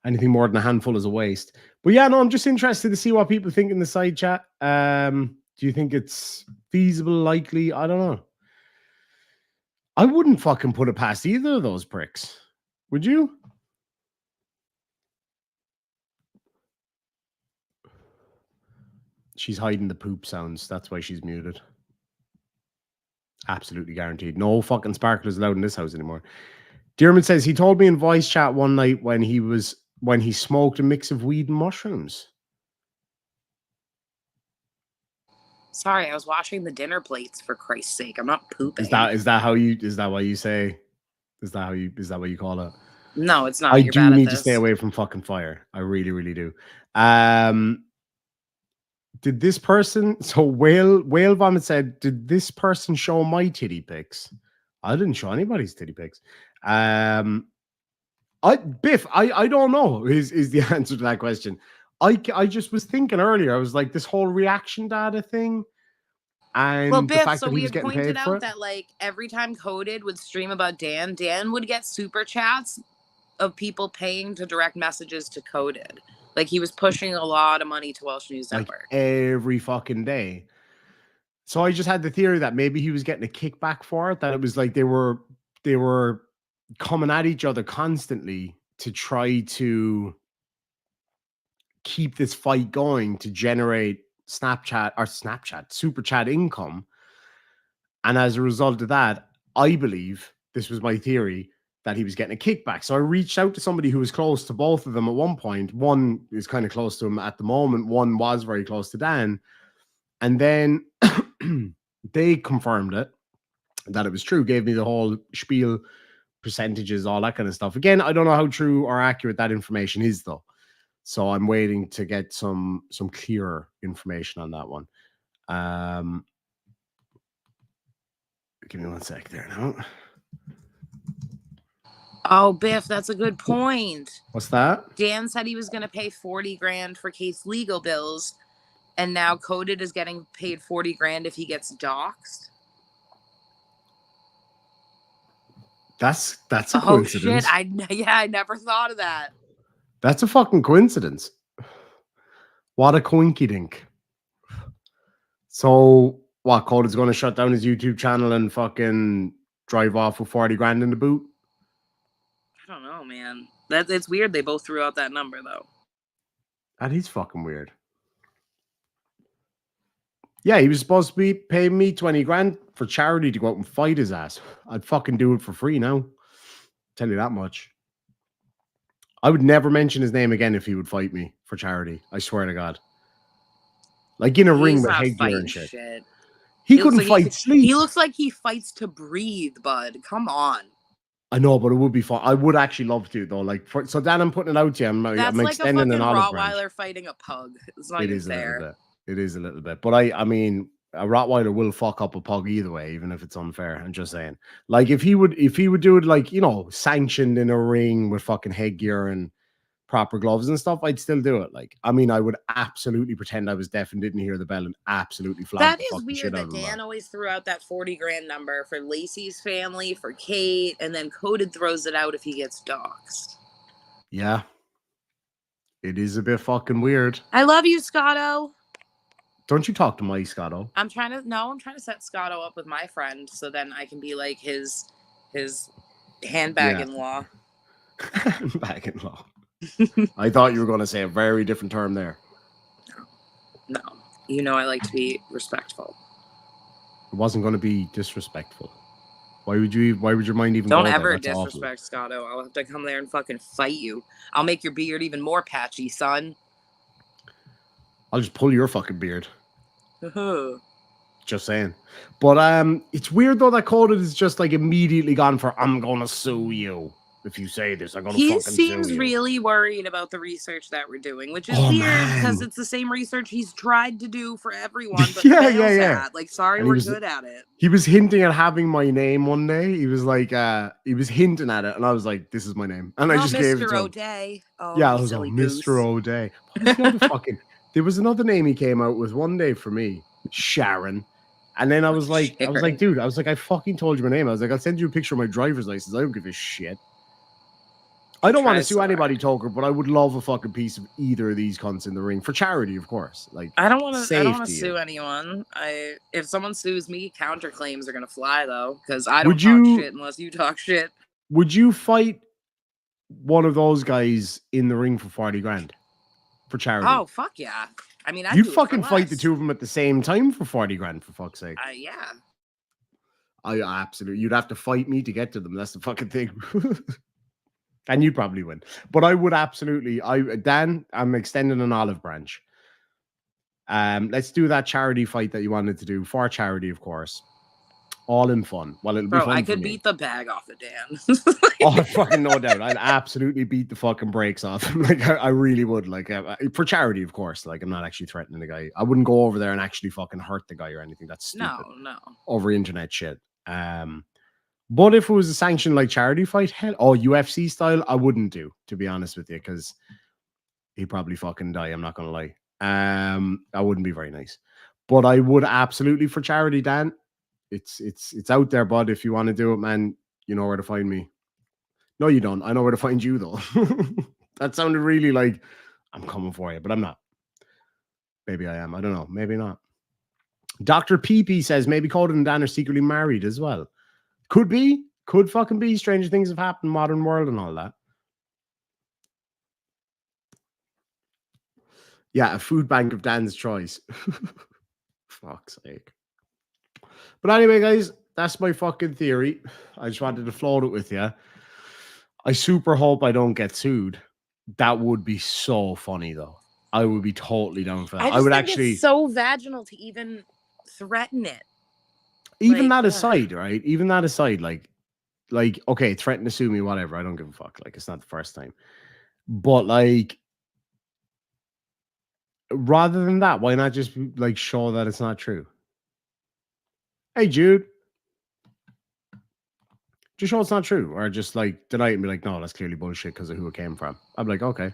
S1: Anything more than a handful is a waste. But yeah, no, I'm just interested to see what people think in the side chat. Do you think it's feasible, likely? I don't know. I wouldn't fucking put it past either of those pricks. Would you? She's hiding the poop sounds. That's why she's muted. Absolutely guaranteed. No fucking sparklers allowed in this house anymore. Diarmuid says he told me in voice chat one night when he smoked a mix of weed and mushrooms.
S2: Sorry, I was washing the dinner plates, for Christ's sake. I'm not pooping.
S1: Is that what you say? Is that what you call it?
S2: No, it's not.
S1: I do need to stay away from fucking fire. I really, really do. Did this person, so Whale Vomit said, did this person show my titty pics? I didn't show anybody's titty pics. Biff, I don't know is the answer to that question. I just was thinking earlier, I was like, this whole reaction data thing, and
S2: well, Biff,
S1: the fact
S2: so
S1: that he
S2: we
S1: was
S2: had
S1: getting
S2: pointed
S1: paid for
S2: out
S1: it.
S2: that like every time Coded would stream about Dan would get super chats of people paying to direct messages to Coded. Like he was pushing a lot of money to Welsh News Network
S1: every fucking day. So I just had the theory that maybe he was getting a kickback for it, that it was like they were coming at each other constantly to try to keep this fight going to generate super chat income. And as a result of that, I believe, this was my theory, that he was getting a kickback. So I reached out to somebody who was close to both of them at one point. One is kind of close to him at the moment. One was very close to Dan. And then they confirmed it, that it was true, gave me the whole spiel, percentages, all that kind of stuff. Again, I don't know how true or accurate that information is, though. So I'm waiting to get some clearer information on that one. Give me one sec there now.
S2: Oh, Biff, that's a good point.
S1: What's that?
S2: Dan said he was going to pay 40 grand for Kate's legal bills, and now Coded is getting paid 40 grand if he gets doxxed.
S1: That's a coincidence.
S2: Oh shit! I never thought of that.
S1: That's a fucking coincidence. What a coinky dink. So what? Coded's going to shut down his YouTube channel and fucking drive off with 40 grand in the boot?
S2: I don't know, man. It's weird. They both threw out that number though.
S1: That is fucking weird. Yeah, he was supposed to be paying me 20 grand for charity to go out and fight his ass. I'd fucking do it for free now. Tell you that much. I would never mention his name again if he would fight me for charity. I swear to God. Like in a ring with headgear and shit. He couldn't fight sleep.
S2: He looks like he fights to breathe, bud. Come on.
S1: I know, but it would be fun. I would actually love to, though. Like, so Dan, I'm putting it out to you. I'm
S2: like
S1: extending an olive branch.
S2: Rottweiler fighting a pug. It's not even fair.
S1: It is a little bit. But I mean, a Rottweiler will fuck up a pug either way, even if it's unfair. I'm just saying. Like, if he would do it, like, you know, sanctioned in a ring with fucking headgear and proper gloves and stuff, I'd still do it. Like, I mean, I would absolutely pretend I was deaf and didn't hear the bell and absolutely flag.
S2: That is weird that Dan always threw out that 40 grand number for Lacey's family, for Kate, and then Coded throws it out if he gets doxxed.
S1: Yeah. It is a bit fucking weird.
S2: I love you, Scotto.
S1: Don't you talk to my Scotto.
S2: I'm trying to set Scotto up with my friend so then I can be like his handbag-in-law.
S1: Handbag-in-law. I thought you were going to say a very different term there.
S2: No. You know I like to be respectful.
S1: It wasn't going to be disrespectful. Why would your mind even
S2: Don't
S1: go
S2: ever
S1: there?
S2: disrespect Scotto. I'll have to come there and fucking fight you. I'll make your beard even more patchy, son.
S1: I'll just pull your fucking beard. Just saying. But it's weird though that Coded is just like immediately gone for I'm gonna sue you. If you say this, I'm gonna fucking sue you.
S2: He seems really worried about the research that we're doing, which is weird because it's the same research he's tried to do for everyone, but fails at. Like, sorry, we're good at it.
S1: He was hinting at having my name one day. He was like, he was hinting at it, and I was like, "This is my name," and I just gave it to him.
S2: O'Day. Oh,
S1: yeah, I was like, Mr. O'Day. There was another name he came out with one day for me, Sharon. And then I was like, dude, I fucking told you my name. I was like, I'll send you a picture of my driver's license. I don't give a shit. I don't want to sue anybody, Toker, but I would love a fucking piece of either of these cunts in the ring for charity, of course. Like,
S2: I don't want to sue anyone. If someone sues me, counterclaims are gonna fly though, because I don't talk shit unless you talk shit.
S1: Would you fight one of those guys in the ring for 40 grand for charity?
S2: Oh fuck yeah! I mean,
S1: you'd fucking fight the two of them at the same time for 40 grand, for fuck's sake.
S2: Yeah.
S1: I absolutely. You'd have to fight me to get to them. That's the fucking thing. And you'd probably win. But I would absolutely. Dan, I'm extending an olive branch. Let's do that charity fight that you wanted to do for charity, of course. All in fun. Well, it'll be fun.
S2: I could beat the bag off of Dan.
S1: Oh, fucking no doubt. I'd absolutely beat the fucking brakes off him. Like, I really would. Like, for charity, of course. Like, I'm not actually threatening the guy. I wouldn't go over there and actually fucking hurt the guy or anything. That's stupid.
S2: No.
S1: Over internet shit. But if it was a sanctioned like charity fight, UFC style, I wouldn't do, to be honest with you, because he'd probably fucking die. I'm not gonna lie. I wouldn't be very nice. But I would absolutely for charity, Dan. It's out there, bud. If you want to do it, man, you know where to find me. No, you don't. I know where to find you, though. That sounded really like I'm coming for you, but I'm not. Maybe I am. I don't know. Maybe not. Dr. PP says maybe Coded and Dan are secretly married as well. Could be. Could fucking be. Stranger things have happened, modern world and all that. Yeah, a food bank of Dan's choice. Fuck's sake. But anyway, guys, that's my fucking theory. I just wanted to float it with you. I super hope I don't get sued. That would be so funny, though. I would be totally down for that. I would actually.
S2: It's so vaginal to even threaten it.
S1: Even that aside, right? Even that aside, like, okay, threaten to sue me, whatever. I don't give a fuck. Like, it's not the first time. But like, rather than that, why not just like show that it's not true? Hey, Jude. Just show it's not true, or just like deny it and be like, no, that's clearly bullshit because of who it came from. I'm like, okay,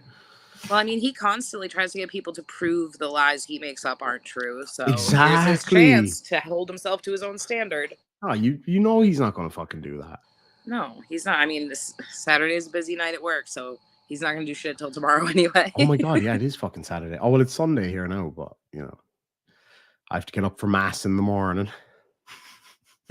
S2: Well, I mean, he constantly tries to get people to prove the lies he makes up aren't true. So here's his
S1: exactly.
S2: chance to hold himself to his own standard.
S1: Oh, you know he's not gonna fucking do that.
S2: No, he's not. I mean, this Saturday is a busy night at work, so he's not going to do shit till tomorrow anyway.
S1: Oh my god, yeah, it is fucking Saturday. Oh well, it's Sunday here now, but you know, I have to get up for mass in the morning.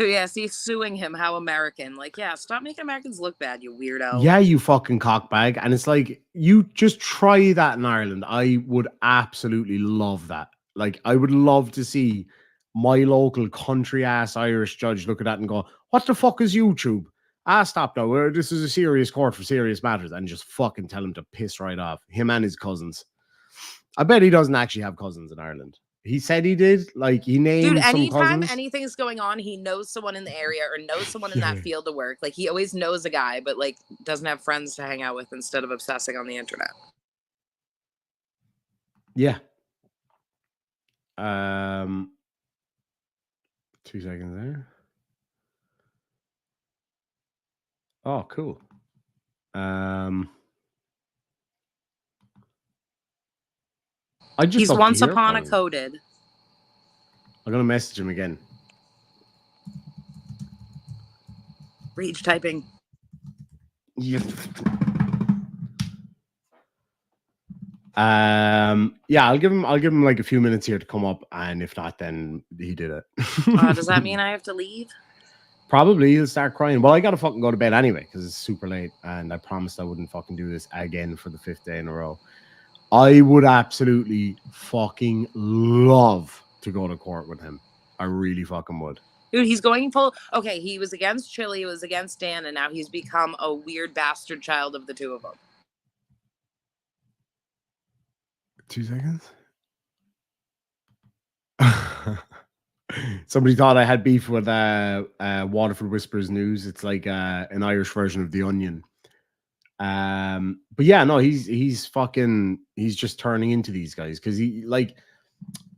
S2: So yeah, see, suing him, how American. Like, yeah, stop making Americans look bad, you weirdo.
S1: Yeah, you fucking cockbag. And it's like, you just try that in Ireland. I would absolutely love that. Like, I would love to see my local country ass Irish judge look at that and go, what the fuck is YouTube? Stop now. This is a serious court for serious matters. And just fucking tell him to piss right off. Him and his cousins. I bet he doesn't actually have cousins in Ireland. He said he did. Like, he named some
S2: anytime
S1: cousins.
S2: anything's going on, he knows someone in the area or knows someone in that field of work. Like, he always knows a guy, but like doesn't have friends to hang out with instead of obsessing on the internet.
S1: Yeah. 2 seconds there. Oh, cool.
S2: He's once upon a coded.
S1: I'm gonna message him again.
S2: Rage typing.
S1: Yeah. I'll give him like a few minutes here to come up, and if not, then he did it.
S2: Does that mean I have to leave?
S1: Probably. He'll start crying. Well, I gotta fucking go to bed anyway because it's super late, and I promised I wouldn't fucking do this again for the 5th day in a row. I would absolutely fucking love to go to court with him. I really fucking would.
S2: Dude, he's going full. Okay, he was against Chili, he was against Dan, and now he's become a weird bastard child of the two of them.
S1: 2 seconds. Somebody thought I had beef with Waterford Whispers News. It's like an Irish version of The Onion. But yeah, no, he's just turning into these guys because he like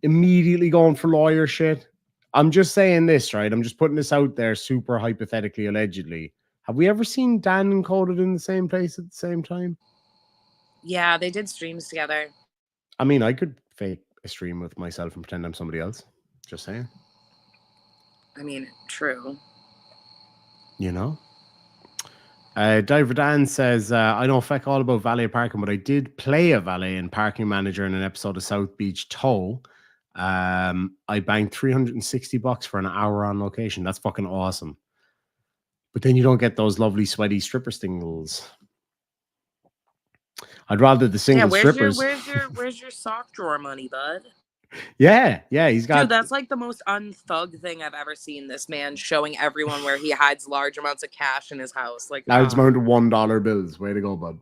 S1: immediately going for lawyer shit. I'm just saying this, right? I'm just putting this out there super hypothetically, allegedly. Have we ever seen Dan and Coded in the same place at the same time?
S2: Yeah, they did streams together.
S1: I mean, I could fake a stream with myself and pretend I'm somebody else. Just saying.
S2: I mean, true.
S1: You know? Diver Dan says, I know feck all about valet parking, but I did play a valet and parking manager in an episode of South Beach Toll. I banged $360 for an hour on location. That's fucking awesome. But then you don't get those lovely sweaty stripper singles. I'd rather the single strippers.
S2: Where's your sock drawer money, bud?
S1: Yeah, he's got.
S2: Dude, that's like the most unthug thing I've ever seen. This man showing everyone where he hides large amounts of cash in his house. Like
S1: large amount of $1 bills. Way to go, bud.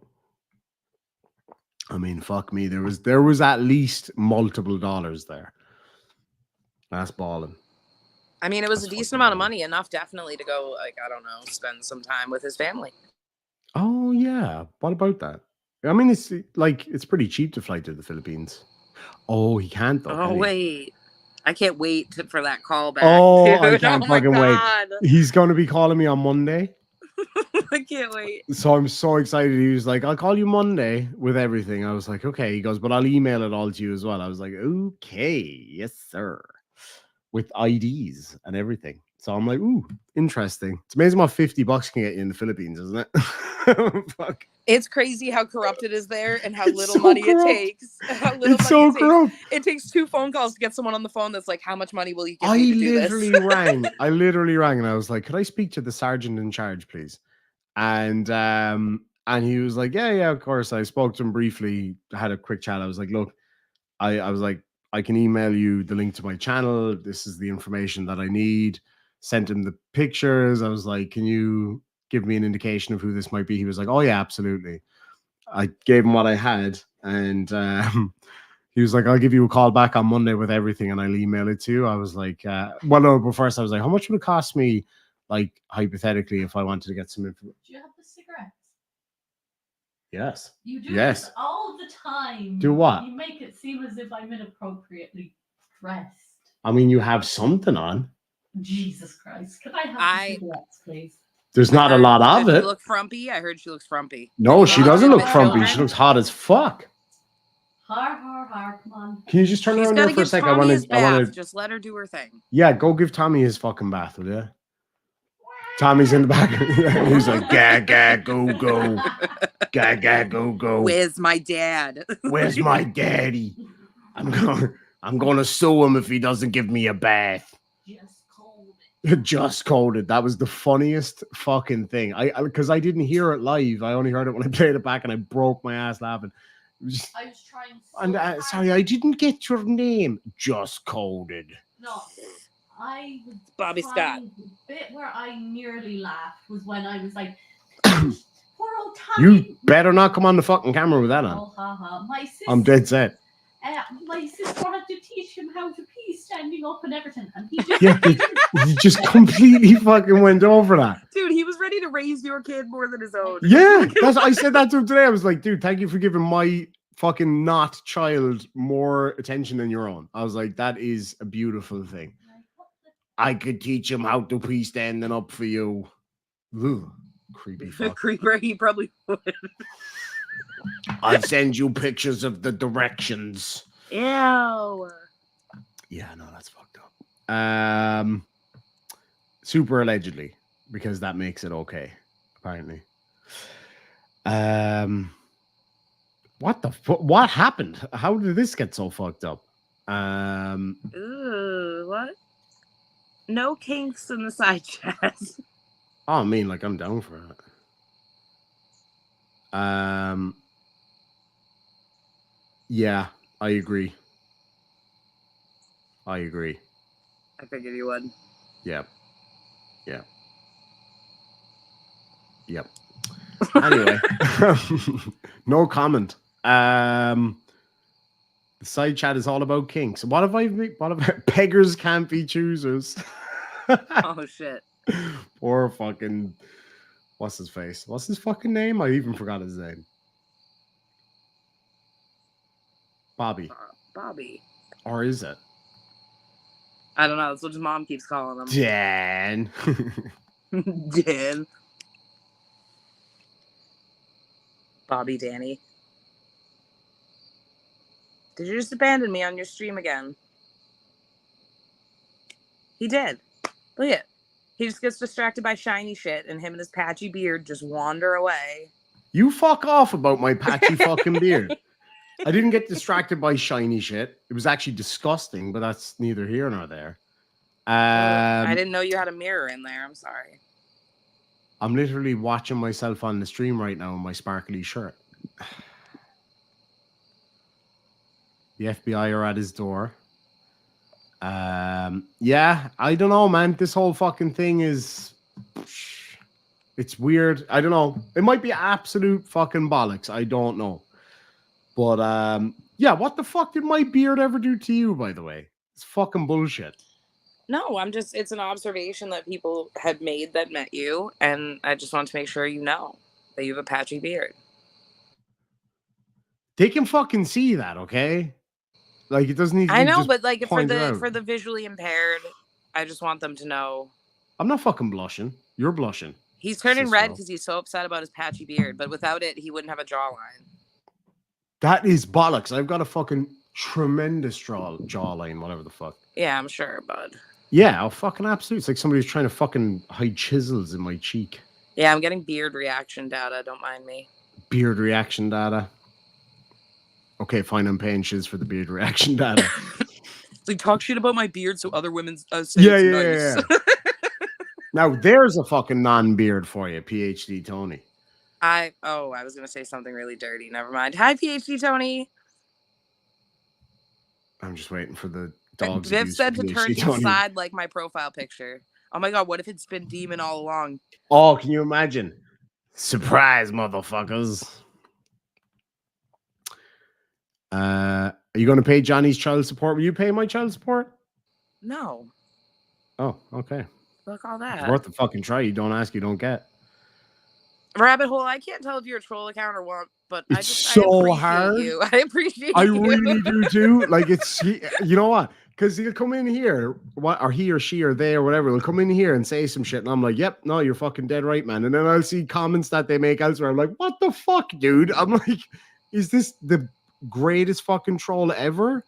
S1: I mean, fuck me. There was at least multiple dollars there. That's balling.
S2: I mean, it was a decent amount of money, enough definitely to go, like, I don't know, spend some time with his family.
S1: Oh yeah, what about that? I mean, it's pretty cheap to fly to the Philippines. Oh, he can't though.
S2: Oh wait, I can't wait for that call back.
S1: Oh,
S2: dude.
S1: I can't fucking wait. He's going to be calling me on Monday.
S2: I can't wait.
S1: So I'm so excited. He was like, I'll call you Monday with everything. I was like, okay. He goes, but I'll email it all to you as well. I was like, okay, yes, sir. With IDs and everything. So I'm like, ooh, interesting. It's amazing what $50 can get you in the Philippines, isn't it? Fuck.
S2: It's crazy how corrupt it is there and how little money it takes. It takes 2 phone calls to get someone on the phone that's like, how much money will you give me to do this?
S1: I literally rang and I was like, could I speak to the sergeant in charge, please? And he was like, yeah, of course. I spoke to him briefly, had a quick chat. I was like, look, I was like, I can email you the link to my channel. This is the information that I need. Sent him the pictures. I was like, can you give me an indication of who this might be? He was like, oh yeah, absolutely. I gave him what I had, and he was like, I'll give you a call back on Monday with everything and I'll email it to you. I was like, well, no, but first I was like, how much would it cost me, like, hypothetically, if I wanted to get some information?
S3: Do you have the cigarettes?
S1: Yes.
S3: You do
S1: this
S3: all the time.
S1: Do what?
S3: You make it seem as if I'm inappropriately dressed.
S1: I mean, you have something on.
S3: Jesus Christ. Could I have the cigarettes, please?
S1: There's not a lot of
S2: Does
S1: it.
S2: she look frumpy? I heard she looks frumpy.
S1: No, she doesn't look frumpy.
S2: children?
S1: She looks hot as fuck.
S3: Har, come on.
S1: Can you just turn
S2: She's
S1: around
S2: got
S1: there
S2: to
S1: for a
S2: give
S1: sec?
S2: Tommy his
S1: I want
S2: bath.
S1: to.
S2: Just let her do her thing.
S1: Yeah, go give Tommy his fucking bath, will you? Tommy's in the back. He's like, ga, go, go. Ga, go.
S2: Where's my dad?
S1: Where's my daddy? I'm gonna sue him if he doesn't give me a bath. Just coded. That was the funniest fucking thing. Because I didn't hear it live. I only heard it when I played it back, and I broke my ass laughing.
S3: I was trying so
S1: And
S3: hard.
S1: sorry, I didn't get your name. Just coded.
S3: No, I was
S2: Bobby Scott.
S3: The bit where I nearly laughed was when I was like, poor old Tommy.
S1: You better not come on the fucking camera with that on.
S3: Oh, haha. My sister,
S1: I'm dead set.
S3: my sister had to teach him how to pee standing up and everything, and he just
S1: Yeah, he just completely fucking went over that.
S2: Dude, he was ready to raise your kid more than his own.
S1: Yeah, I said that to him today. I was like, dude, thank you for giving my fucking not child more attention than your own. I was like, that is a beautiful thing. I could teach him how to pee standing up for you. Ugh, creepy fuck.
S2: Creeper, he probably would.
S1: I'll send you pictures of the directions.
S2: Ew.
S1: Yeah, no, that's fucked up. Super allegedly, because that makes it okay, apparently. What the fuck? What happened? How did this get so fucked up?
S2: Ooh, what? No kinks in the side chat.
S1: Oh, I mean, like, I'm down for it. Yeah, I agree.
S2: I figured you would.
S1: Yep. Anyway, no comment. The side chat is all about kinks. What have beggars can't be choosers?
S2: Oh shit.
S1: Poor fucking what's his face? What's his fucking name? I even forgot his name. Bobby.
S2: Bobby.
S1: Or is it?
S2: I don't know. That's what his mom keeps calling him.
S1: Dan.
S2: Dan. Bobby Danny. Did you just abandon me on your stream again? He did. Look at it. He just gets distracted by shiny shit, and him and his patchy beard just wander away.
S1: You fuck off about my patchy fucking beard. I didn't get distracted by shiny shit. It was actually disgusting, but that's neither here nor there.
S2: I didn't know you had a mirror in there. I'm sorry.
S1: I'm literally watching myself on the stream right now in my sparkly shirt. The FBI are at his door. Yeah, I don't know, man. This whole fucking thing is... It's weird. I don't know. It might be absolute fucking bollocks. I don't know. But, yeah, what the fuck did my beard ever do to you, by the way? It's fucking bullshit.
S2: No, it's an observation that people had made that met you, and I just want to make sure you know that you have a patchy beard.
S1: They can fucking see that, okay? Like, it doesn't need to be
S2: I know,
S1: just
S2: but like for
S1: pointed out.
S2: the visually impaired, I just want them to know.
S1: I'm not fucking blushing. You're blushing.
S2: He's turning
S1: Cisco.
S2: red because he's so upset about his patchy beard, but without it, he wouldn't have a jawline.
S1: That is bollocks. I've got a fucking tremendous jawline, whatever the fuck.
S2: Yeah, I'm sure, bud.
S1: Yeah, oh, fucking absolute. It's like somebody's trying to fucking hide chisels in my cheek.
S2: Yeah, I'm getting beard reaction data. Don't mind me.
S1: Beard reaction data. Okay, fine. I'm paying shiz for the beard reaction data.
S2: Like, talk shit about my beard so other women say
S1: Yeah.
S2: it's nice.
S1: Now, there's a fucking non-beard for you, PhD Tony.
S2: I was going to say something really dirty. Never mind. Hi, PhD Tony.
S1: I'm just waiting for the dogs.
S2: Viv said to turn
S1: Tony.
S2: inside like my profile picture. Oh my god, what if it's been Demon all along?
S1: Oh, can you imagine? Surprise, motherfuckers. Are you going to pay Johnny's child support? Will you pay my child support?
S2: No.
S1: Oh, okay.
S2: Fuck all that.
S1: It's worth the fucking try. You don't ask, you don't get.
S2: Rabbit hole, I can't tell if you're a troll account or what, but
S1: It's
S2: I
S1: so
S2: appreciate
S1: hard.
S2: you. I appreciate
S1: I
S2: you.
S1: really do too. Like, it's, you know what? Because he'll come in here, or he or she or they or whatever will come in here and say some shit, and I'm like, "Yep, no, you're fucking dead right, man." And then I'll see comments that they make elsewhere. I'm like, "What the fuck, dude?" I'm like, "Is this the greatest fucking troll ever?"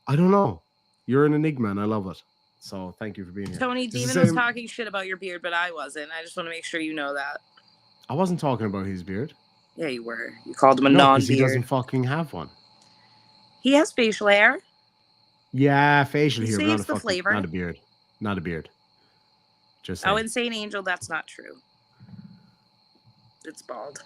S1: I don't know. You're an enigma, and I love it. So thank you for being here.
S2: Tony Demon was talking shit about your beard, but I wasn't. I just want to make sure you know that.
S1: I wasn't talking about his beard.
S2: Yeah, you were. You called him a non-beard.
S1: Because he doesn't fucking have one.
S2: He has facial hair.
S1: Yeah, facial hair,
S2: but not a fucking, flavor.
S1: Not a beard. Not a beard. Just
S2: saying. Insane Angel, that's not true. It's bald.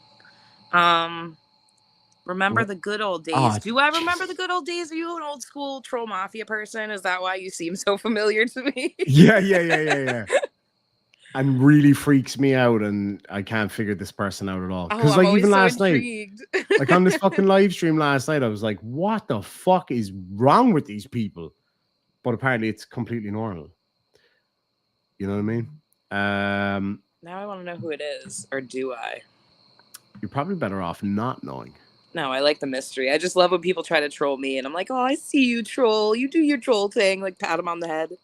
S2: Remember the good old days. Do I remember the good old days? Are you an old school troll mafia person? Is that why you seem so familiar to me?
S1: Yeah. And really freaks me out, and I can't figure this person out at all. Because like even last night, like on this fucking live stream last night, I was like, what the fuck is wrong with these people? But apparently it's completely normal. You know what I mean?
S2: Now I want to know who it is, or do I?
S1: You're probably better off not knowing.
S2: No, I like the mystery. I just love when people try to troll me, and I'm like, oh, I see you, troll. You do your troll thing. Like, pat him on the head.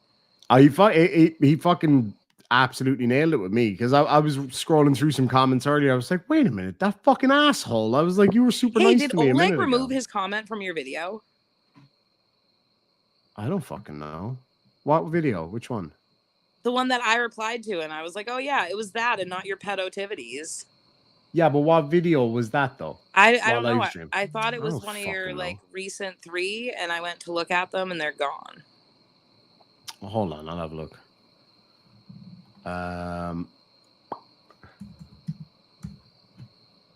S1: He fucking absolutely nailed it with me, because I was scrolling through some comments earlier. I was like, wait a minute, that fucking asshole. I was like, you were super nice to me.
S2: Did Oleg remove his comment from your video?
S1: I don't fucking know. What video? Which one?
S2: The one that I replied to, and I was like, oh, yeah, it was that and not your pedotivities.
S1: Yeah, but what video was that, though?
S2: I don't know. I thought it was one of your like recent 3, and I went to look at them, and they're gone.
S1: Well, hold on, I'll have a look.
S2: I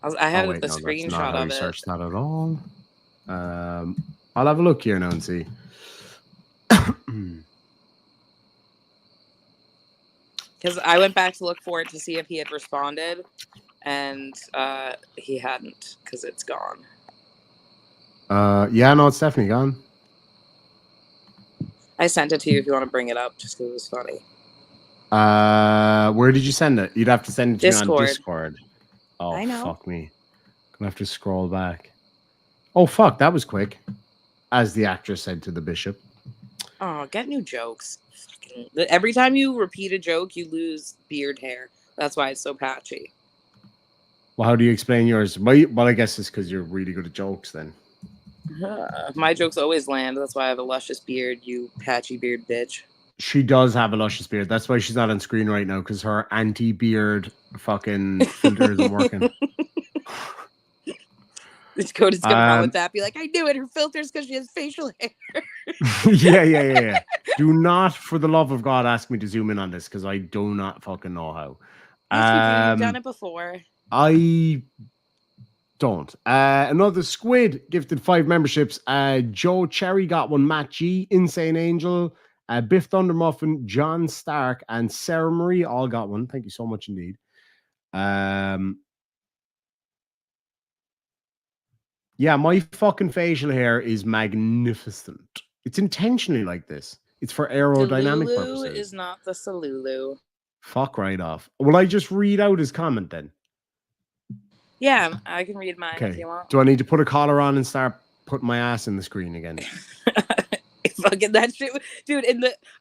S2: have the screenshot of it.
S1: Research that at all. I'll have a look here now and see.
S2: Because I went back to look for it to see if he had responded, and he hadn't, because it's gone.
S1: Yeah, no, it's definitely gone.
S2: I sent it to you if you want to bring it up, just because it was funny.
S1: Where did you send it? You'd have to send it to me on Discord. Oh,
S2: I know.
S1: Fuck me. Gonna have to scroll back. Oh, fuck, that was quick. As the actress said to the bishop.
S2: Oh, get new jokes. Every time you repeat a joke, you lose beard hair. That's why it's so patchy.
S1: Well, how do you explain yours? Well, I guess it's because you're really good at jokes then.
S2: My jokes always land. That's why I have a luscious beard, you patchy beard bitch.
S1: She does have a luscious beard. That's why she's not on screen right now, because her anti-beard fucking filter isn't working.
S2: This code is going to come with that. Be like, I knew it. Her filter's because she has facial hair.
S1: Yeah. Do not, for the love of God, ask me to zoom in on this, because I do not fucking know how.
S2: Yes, you've done it before.
S1: I don't. Another squid gifted 5 memberships. Joe Cherry got one. Matt G, Insane Angel, Biff Thundermuffin, John Stark, and Sarah Marie all got one. Thank you so much indeed. Yeah, my fucking facial hair is magnificent. It's intentionally like this. It's for aerodynamic purposes.
S2: Delulu is not the Salulu.
S1: Fuck right off. Will I just read out his comment then?
S2: Yeah, I can read mine if you want.
S1: Do I need to put a collar on and start putting my ass in the screen again?
S2: Fucking that shit, dude.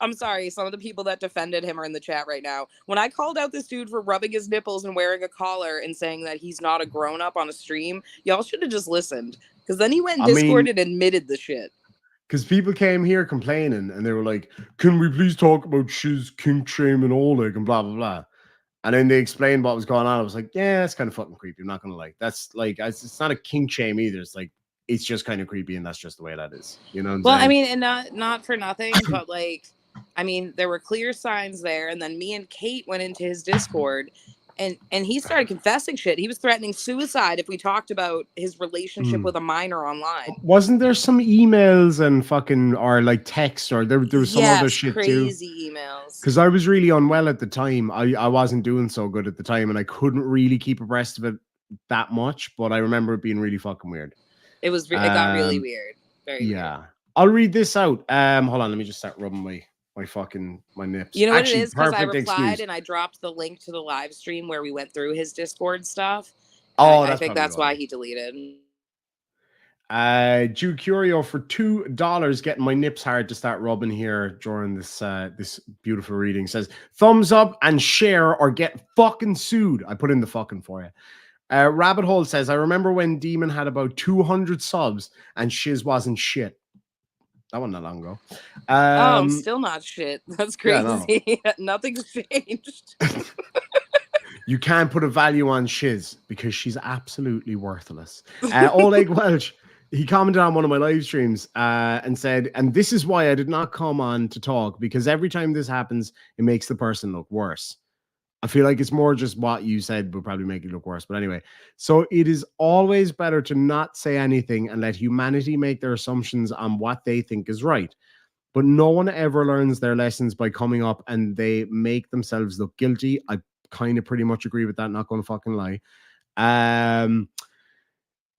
S2: I'm sorry, some of the people that defended him are in the chat right now. When I called out this dude for rubbing his nipples and wearing a collar and saying that he's not a grown-up on a stream, y'all should have just listened, because then he went in Discord and admitted the shit.
S1: Because people came here complaining and they were like, "Can we please talk about shiz, kink shame, and Oleg and blah blah blah?" And then they explained what was going on. I was like, "Yeah, that's kind of fucking creepy. I'm not gonna like. That's like, it's not a kink shame either. It's like." It's just kind of creepy, and that's just the way that is. You know what I'm saying?
S2: I mean, and not for nothing, but like, I mean, there were clear signs there, and then me and Kate went into his Discord, and he started confessing shit. He was threatening suicide if we talked about his relationship with a minor online.
S1: Wasn't there some emails and fucking, or like text, or there was some other shit
S2: crazy emails?
S1: Because I was really unwell at the time. I wasn't doing so good at the time, and I couldn't really keep abreast of it that much. But I remember it being really fucking weird.
S2: It got really weird. Very weird.
S1: I'll read this out. Hold on, let me just start rubbing my nips.
S2: You know what it is? Because I replied and I dropped the link to the live stream where we went through his Discord stuff.
S1: Oh,
S2: I think that's why he deleted.
S1: Jew Curio for $2 getting my nips hard to start rubbing here during this this beautiful reading. Says thumbs up and share or get fucking sued. I put in the fucking for you. Rabbit Hole says, I remember when Demon had about 200 subs and shiz wasn't shit. That wasn't that long ago.
S2: I'm still not shit. That's crazy.
S1: Yeah, no.
S2: Nothing's changed.
S1: You can't put a value on shiz because she's absolutely worthless. Oleg Welch, he commented on one of my live streams and said, and this is why I did not come on to talk, because every time this happens, it makes the person look worse. I feel like it's more just what you said would probably make it look worse. But anyway, so it is always better to not say anything and let humanity make their assumptions on what they think is right. But no one ever learns their lessons by coming up and they make themselves look guilty. I kind of pretty much agree with that, not going to fucking lie.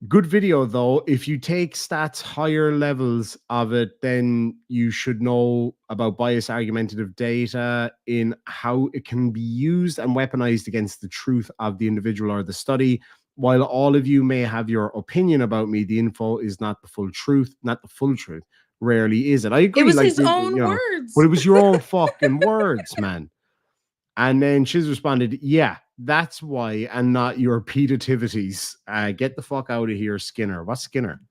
S1: Good video, though. If you take stats higher levels of it, then you should know about bias argumentative data in how it can be used and weaponized against the truth of the individual or the study. While all of you may have your opinion about me, the info is not the full truth. Not the full truth. Rarely is it. I agree.
S2: It was
S1: like,
S2: his own words.
S1: But it was your own fucking words, man. And then Shiz responded, yeah, that's why, and not your peditivities. Get the fuck out of here, Skinner. What's Skinner?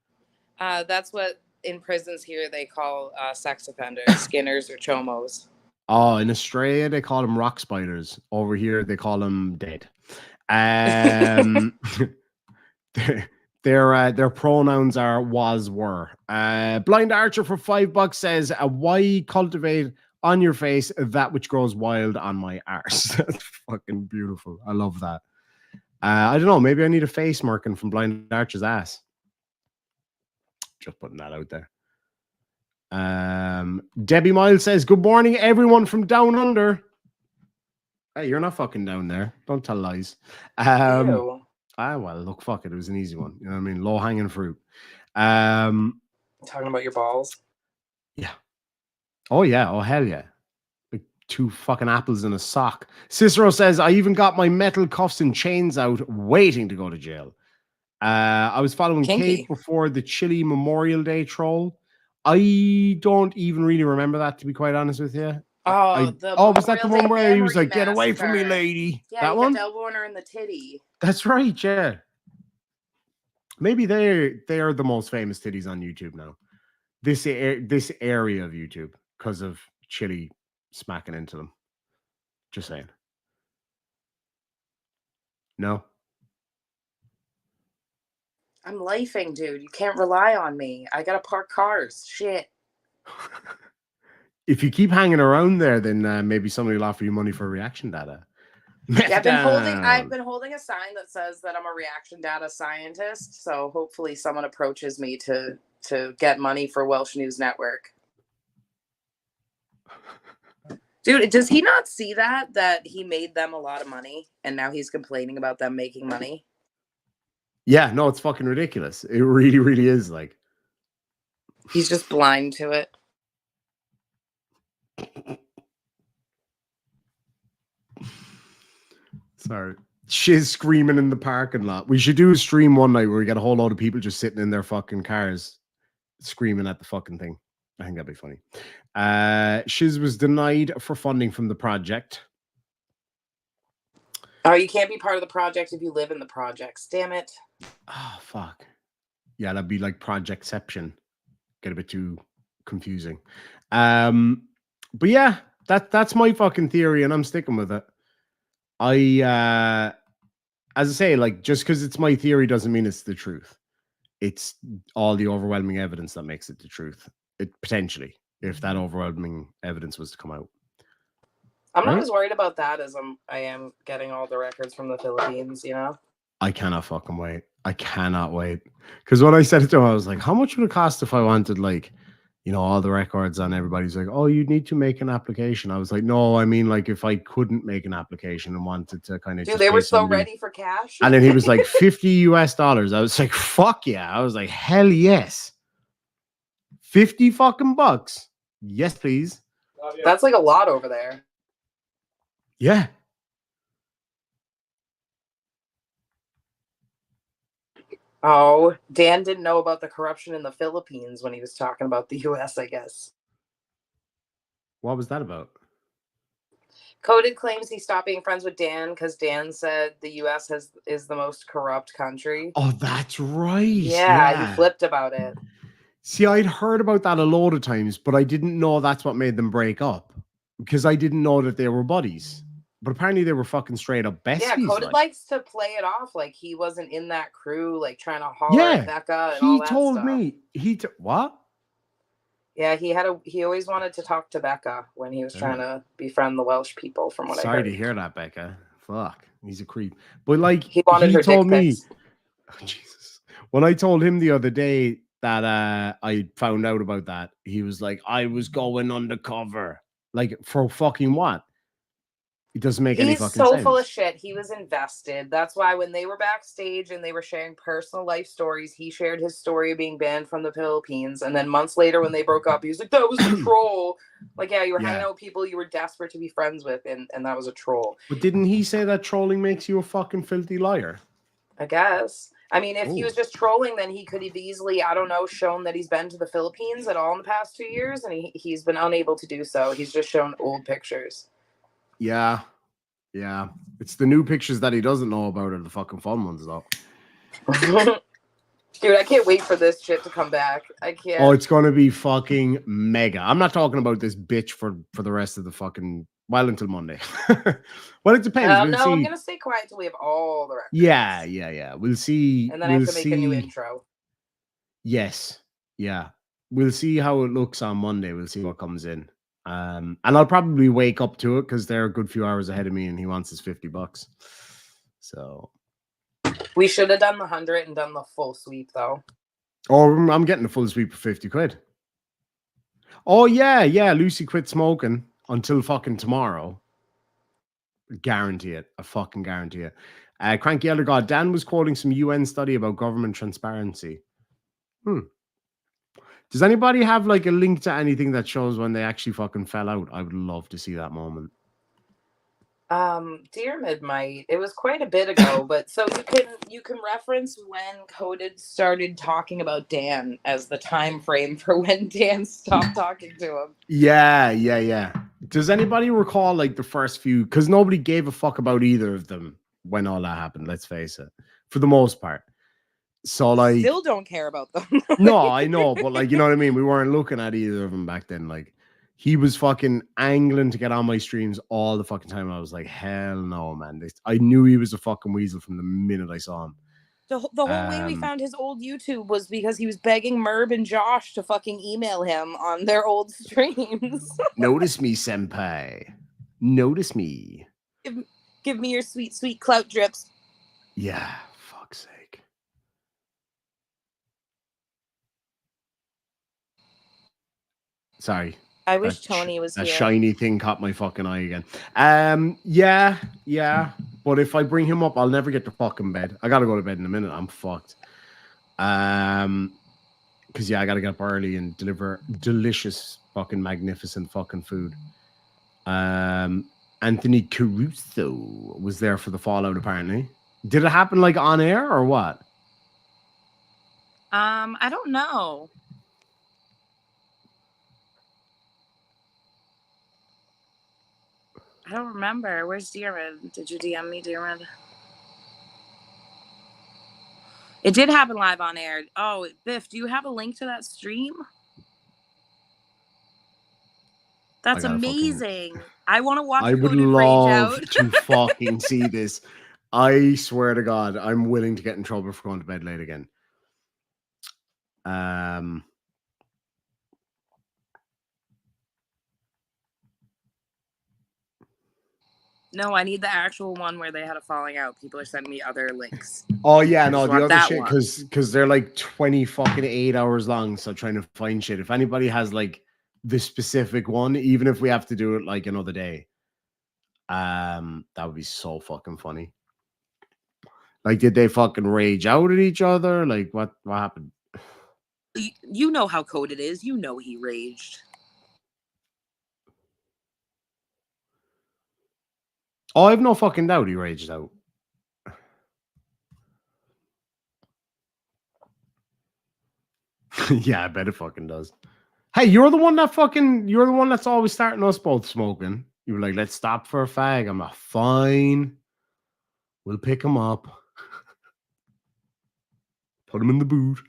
S2: That's what in prisons here they call sex offenders, Skinners or Chomos.
S1: Oh, in Australia they call them rock spiders. Over here they call them dead. Their pronouns are was, were. Blind Archer for $5 says, why cultivate on your face that which grows wild on my arse? That's fucking beautiful. I love that. I don't know. Maybe I need a face marking from Blind Archer's ass. Just putting that out there. Debbie Miles says, good morning, everyone from down under. Hey, you're not fucking down there. Don't tell lies.
S2: Ew.
S1: Well, look, fuck it. It was an easy one. You know what I mean? Low hanging fruit.
S2: Talking about your balls?
S1: Yeah. Oh, yeah. Oh, hell yeah. Like 2 fucking apples in a sock. Cicero says, I even got my metal cuffs and chains out waiting to go to jail. I was following Kate before the Chile Memorial Day troll. I don't even really remember that, to be quite honest with you. Was that the one where he was like, get away from me, lady?
S2: Yeah,
S1: that one?
S2: Kept elbowing her in the titty.
S1: That's right, yeah. Maybe they are the most famous titties on YouTube now. This area of YouTube, because of Chile smacking into them. Just saying. No?
S2: I'm lifing, dude. You can't rely on me. I gotta park cars. Shit.
S1: If you keep hanging around there, then maybe somebody will offer you money for reaction data.
S2: Yeah, I've been holding a sign that says that I'm a reaction data scientist. So hopefully someone approaches me to get money for Welsh News Network. Dude, does he not see that he made them a lot of money and now he's complaining about them making money?
S1: Yeah, no, it's fucking ridiculous. It really, really is. Like,
S2: he's just blind to it.
S1: Sorry. She's screaming in the parking lot. We should do a stream one night where we get a whole load of people just sitting in their fucking cars screaming at the fucking thing. I think that'd be funny. Shiz was denied for funding from the project.
S2: Oh, you can't be part of the project if you live in the projects. Damn it.
S1: Oh, fuck. Yeah, that'd be like Projectception. Get a bit too confusing. But yeah, that's my fucking theory, and I'm sticking with it. As I say, like, just because it's my theory doesn't mean it's the truth. It's all the overwhelming evidence that makes it the truth. It potentially, if that overwhelming evidence was to come out.
S2: I'm not as worried about that as I am getting all the records from the Philippines, you know?
S1: I cannot fucking wait. I cannot wait. Because when I said it to him, I was like, how much would it cost if I wanted, like, you know, all the records on everybody's like, oh, you need to make an application. I was like, no, I mean, like, if I couldn't make an application and wanted to kind of.
S2: Dude, they were so ready for cash.
S1: And then he was like, $50. I was like, fuck yeah. I was like, hell yes. 50 fucking bucks. Yes, please.
S2: That's like a lot over there.
S1: Yeah.
S2: Oh, Dan didn't know about the corruption in the Philippines when he was talking about the U.S., I guess.
S1: What was that about?
S2: Coded claims he stopped being friends with Dan because Dan said the U.S. is the most corrupt country.
S1: Oh, that's right.
S2: Yeah, he flipped about it.
S1: See, I'd heard about that a load of times, but I didn't know that's what made them break up because I didn't know that they were buddies. But apparently they were fucking straight up besties.
S2: Yeah, Coded likes to play it off like he wasn't in that crew, like trying to holler at Becca and all that
S1: told
S2: stuff.
S1: me. What?
S2: Yeah, he always wanted to talk to Becca when he was trying to befriend the Welsh people, from what I heard.
S1: Sorry to hear that, Becca. Fuck. He's a creep. But like
S2: he wanted her
S1: told
S2: dick
S1: me
S2: pics.
S1: Oh, Jesus. When I told him the other day that I found out about that, he was like, I was going undercover. Like, for fucking what? It doesn't make any
S2: He's
S1: fucking
S2: so
S1: sense.
S2: full of shit. He was invested. That's why when they were backstage and they were sharing personal life stories, he shared his story of being banned from the Philippines. And then months later, when they broke up, he was like, that was a troll. Like, yeah, you were hanging out with people you were desperate to be friends with, and that was a troll.
S1: But didn't he say that trolling makes you a fucking filthy liar?
S2: I guess. I mean, if he was just trolling, then he could have easily, I don't know, shown that he's been to the Philippines at all in the past 2 years, and he's been unable to do so. He's just shown old pictures.
S1: Yeah. Yeah. It's the new pictures that he doesn't know about are the fucking fun ones, though.
S2: Dude, I can't wait for this shit to come back. I can't.
S1: Oh, it's going to be fucking mega. I'm not talking about this bitch for the rest of the fucking, well, until Monday. Well, it depends. We'll see.
S2: I'm going to stay quiet till we have all the records.
S1: Yeah. We'll see.
S2: And then I have to make a new intro.
S1: Yes. Yeah. We'll see how it looks on Monday. We'll see what comes in. And I'll probably wake up to it because they're a good few hours ahead of me and he wants his $50. So
S2: we should have done the 100 and done the full sweep, though.
S1: Oh, I'm getting the full sweep for 50 quid. Oh, yeah. Lucy quit smoking until fucking tomorrow. Guarantee it. I fucking guarantee it. Cranky Elder God, Dan was quoting some UN study about government transparency. Does anybody have like a link to anything that shows when they actually fucking fell out? I would love to see that moment.
S2: Dearmid might. It was quite a bit ago, but so you can reference when Coded started talking about Dan as the time frame for when Dan stopped talking to him.
S1: Yeah. Does anybody recall like the first few? Because nobody gave a fuck about either of them when all that happened. Let's face it, for the most part. So like,
S2: still don't care about them.
S1: No, I know, but like, you know what I mean. We weren't looking at either of them back then. Like, he was fucking angling to get on my streams all the fucking time. I was like, hell no, man. I knew he was a fucking weasel from the minute I saw him.
S2: The whole way we found his old YouTube was because he was begging Merb and Josh to fucking email him on their old streams.
S1: Notice me, senpai. Notice me.
S2: Give me your sweet, sweet clout drips.
S1: Yeah, fuck's sake. Sorry.
S2: I wish Tony was here.
S1: A shiny thing caught my fucking eye again. Yeah. But if I bring him up, I'll never get to fucking bed. I gotta go to bed in a minute. I'm fucked. Because yeah, I gotta get up early and deliver delicious, fucking magnificent fucking food. Anthony Caruso was there for the fallout, apparently. Did it happen like on air or what?
S2: I don't know. I don't remember. Where's Dearmid? Did you DM me, Dearmid? It did happen live on air. Oh, Biff, do you have a link to that stream? That's amazing. I want to watch.
S1: I would love to fucking see this. I swear to God, I'm willing to get in trouble for going to bed late again.
S2: No, I need the actual one where they had a falling out. People are sending me other links.
S1: Oh yeah, no, the other shit because they're like 20 fucking 8 hours long. So trying to find shit. If anybody has like the specific one, even if we have to do it like another day, that would be so fucking funny. Like, did they fucking rage out at each other? Like, what happened?
S2: You know how Coded is. You know he raged.
S1: Oh, I have no fucking doubt he raged out. Yeah, I bet it fucking does. Hey, you're the one that's always starting us both smoking. You were like, let's stop for a fag. I'm like, fine. We'll pick him up. Put him in the boot.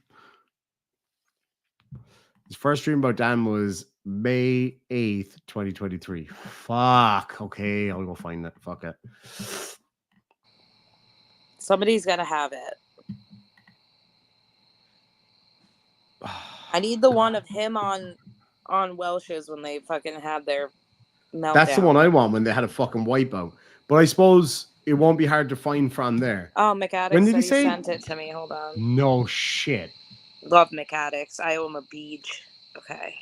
S1: His first dream about Dan was May 8th, 2023. Fuck. Okay, I'll go find that. Fuck it.
S2: Somebody's got to have it. I need the one of him on Welsh's when they fucking had their meltdown.
S1: That's the one I want when they had a fucking wipeout. But I suppose it won't be hard to find from there.
S2: Oh, McAddick
S1: When did
S2: said
S1: he
S2: he
S1: say?
S2: sent it to me. Hold on.
S1: No shit.
S2: Love McAddicks. I owe him a beach. Okay.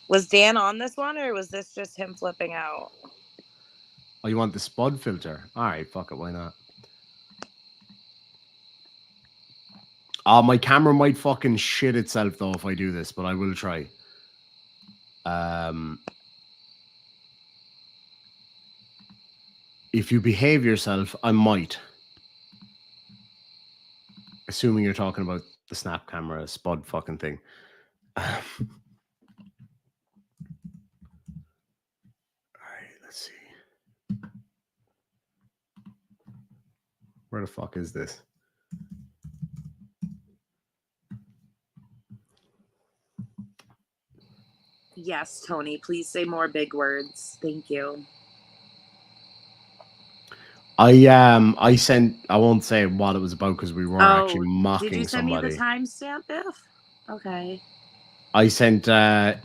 S2: Was Dan on this one, or was this just him flipping out?
S1: Oh, you want the spud filter? All right, fuck it. Why not? Oh, my camera might fucking shit itself though if I do this, but I will try. If you behave yourself, I might. Assuming you're talking about the snap camera spud fucking thing. All right, let's see. Where the fuck is this?
S2: Yes, Tony. Please say more big words. Thank you.
S1: I sent. I won't say what it was about because we weren't actually mocking somebody.
S2: Did you send me the timestamp, Biff? Okay.
S1: I sent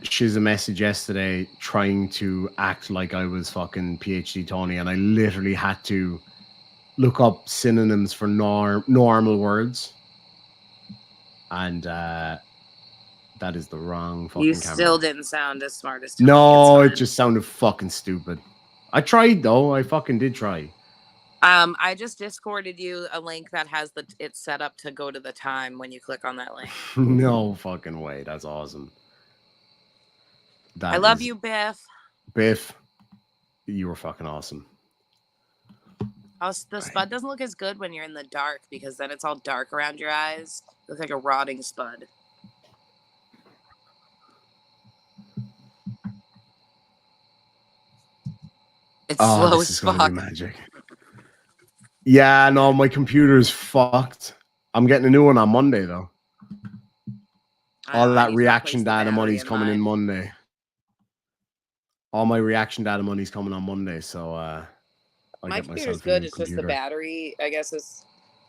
S1: Shiz a message yesterday trying to act like I was fucking PhD Tony, and I literally had to look up synonyms for normal words, and that is the wrong fucking camera.
S2: Still didn't sound as smart as Tony.
S1: No, it just sounded fucking stupid. I tried though. I fucking did try.
S2: I just Discorded you a link that has it's set up to go to the time when you click on that link.
S1: No fucking way. That's awesome.
S2: I love you, Biff.
S1: Biff, you were fucking awesome.
S2: The spud doesn't look as good when you're in the dark because then it's all dark around your eyes. It looks like a rotting spud. It's slow as fuck.
S1: Magic. Yeah, no, my computer's fucked. I'm getting a new one on Monday though. All that reaction data money's coming in Monday. All my reaction data money's coming on Monday, so
S2: my computer's good. It's just the battery, I guess, is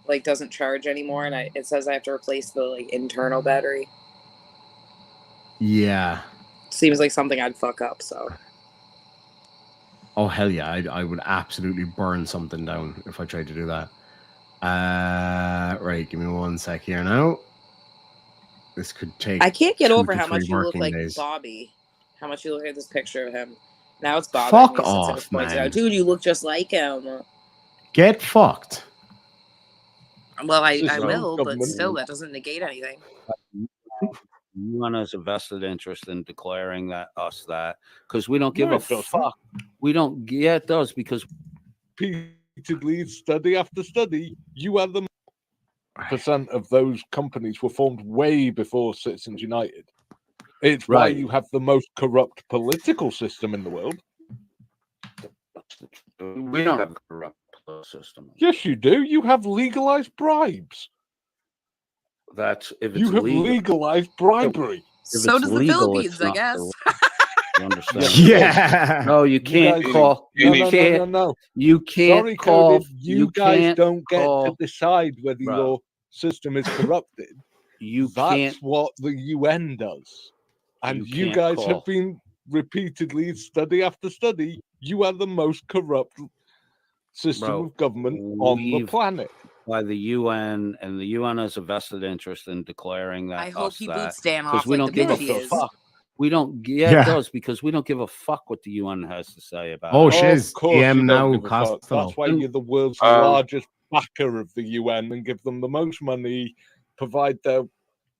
S2: like doesn't charge anymore, and it says I have to replace the like internal battery.
S1: Yeah.
S2: Seems like something I'd fuck up. So.
S1: Oh hell yeah! I would absolutely burn something down if I tried to do that. Right, give me 1 sec here now. This could take.
S2: I can't get over how much you look like Bobby. How much you look at this picture of him. Now it's Bobby.
S1: Fuck off, man.
S2: Dude, you look just like him.
S1: Get fucked.
S2: Well, I will, but still, that doesn't negate anything.
S4: UN has a vested interest in declaring that because we don't give a fuck. We don't. Yeah, it does because
S5: repeatedly, study after study, you are the percent of those companies were formed way before Citizens United. It's why you have the most corrupt political system in the world.
S4: We don't have a corrupt system.
S5: Yes, you do. You have legalized bribes.
S4: That's if it's
S5: you have legalized bribery.
S2: So does the Philippines, I guess.
S4: You understand?
S1: Yeah.
S4: No, you can't call.
S5: No.
S4: You can't
S5: Sorry,
S4: call.
S5: Cody, you guys don't get to decide whether your system is corrupted. That's what the UN does. And you guys have been repeatedly, study after study, you are the most corrupt system of government on the planet.
S4: By the UN, and the UN has a vested interest in declaring that.
S2: I hope he boots Dan off
S4: we don't give a fuck. We don't. Yeah, it does because we don't give a fuck what the UN has to say about.
S1: Oh, shiz.
S5: Now, that's why you're the world's largest backer of the UN and give them the most money, provide their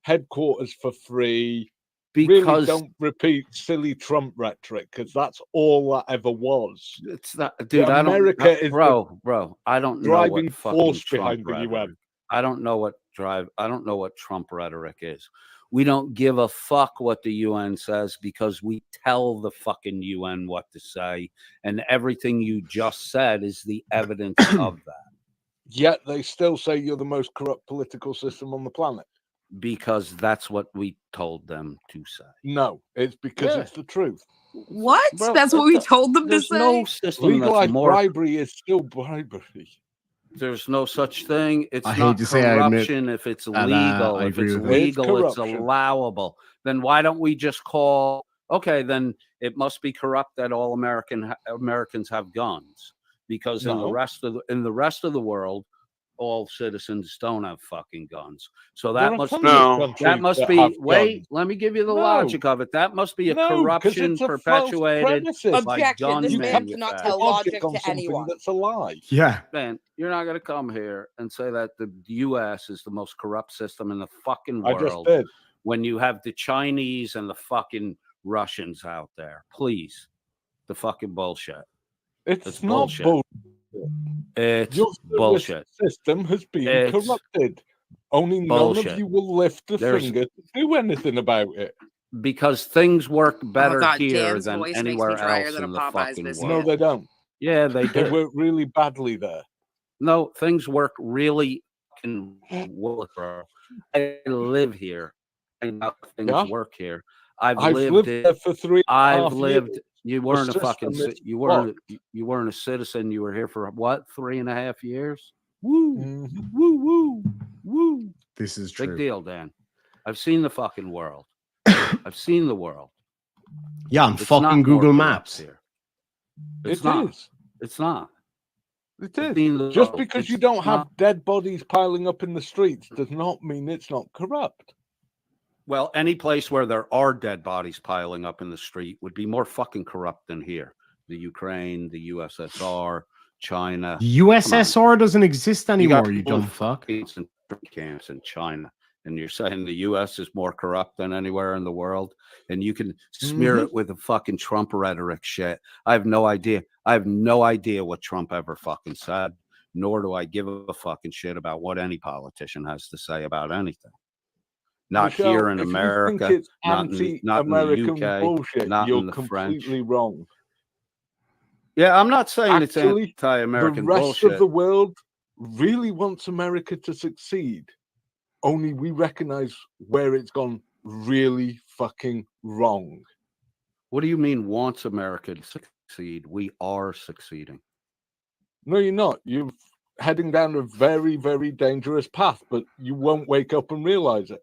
S5: headquarters for free. Because really don't repeat silly Trump rhetoric because that's all that ever was.
S4: It's not, dude. America is
S5: bro.
S4: I don't know
S5: driving force behind the UN.
S4: I don't know what Trump rhetoric is. We don't give a fuck what the UN says because we tell the fucking UN what to say, and everything you just said is the evidence of that.
S5: Yet they still say you're the most corrupt political system on the planet.
S4: Because that's what we told them to say.
S5: No, it's because it's the truth.
S2: What?
S4: Bro,
S2: that's what we told them to say?
S4: There's no system
S5: Legalized
S4: that's more...
S5: bribery is still bribery.
S4: There's no such thing. It's
S1: I
S4: not
S1: hate to say
S4: corruption if it's legal. If it's legal, it's allowable. Then why don't we just call, okay, then it must be corrupt that all Americans have guns. Because in the rest of the world, all citizens don't have fucking guns. So that must be wait, let me give you the logic of it. That must be a corruption perpetuated by gun
S2: this man cannot tell logic to anyone.
S5: That's a lie.
S1: Yeah.
S4: Man, you're not going to come here and say that the US is the most corrupt system in the fucking world.
S5: I just did.
S4: When you have the Chinese and the fucking Russians out there. Please. The fucking bullshit.
S5: It's not bullshit.
S4: It's bullshit.
S5: System has been corrupted. Only none of you will lift the finger to do anything about it.
S4: Because things work better here than anywhere else in the fucking world.
S5: No, they don't.
S4: Yeah, they do.
S5: They work really badly there.
S4: No, things work really fucking well. I live here. I know things work here. I've lived
S5: there for 3.5 years.
S4: You weren't a fucking. You weren't a citizen. You were here for what? 3.5 years. Woo, woo, woo, woo.
S1: This is true.
S4: Big deal, Dan. I've seen the fucking world. I've seen the world.
S1: Yeah, on fucking Google Maps
S4: here.
S5: It's not.
S4: It's not.
S5: It is. Just because you don't have dead bodies piling up in the streets does not mean it's not corrupt.
S4: Well, any place where there are dead bodies piling up in the street would be more fucking corrupt than here. The Ukraine, the USSR, China.
S1: USSR doesn't exist anymore, you dumb fuck.
S4: Camps in China. And you're saying the US is more corrupt than anywhere in the world? And you can smear it with a fucking Trump rhetoric shit. I have no idea. I have no idea what Trump ever fucking said, nor do I give a fucking shit about what any politician has to say about anything. Not Michelle, here in America, not in the UK,
S5: bullshit,
S4: not
S5: you're
S4: in the
S5: completely
S4: French.
S5: Wrong.
S4: Yeah, I'm not saying
S5: Actually,
S4: it's anti-American
S5: bullshit. The rest of the
S4: bullshit.
S5: world really wants America to succeed. Only we recognize where it's gone really fucking wrong.
S4: What do you mean wants America to succeed? We are succeeding.
S5: No, you're not. You're heading down a very, very dangerous path, but you won't wake up and realize it.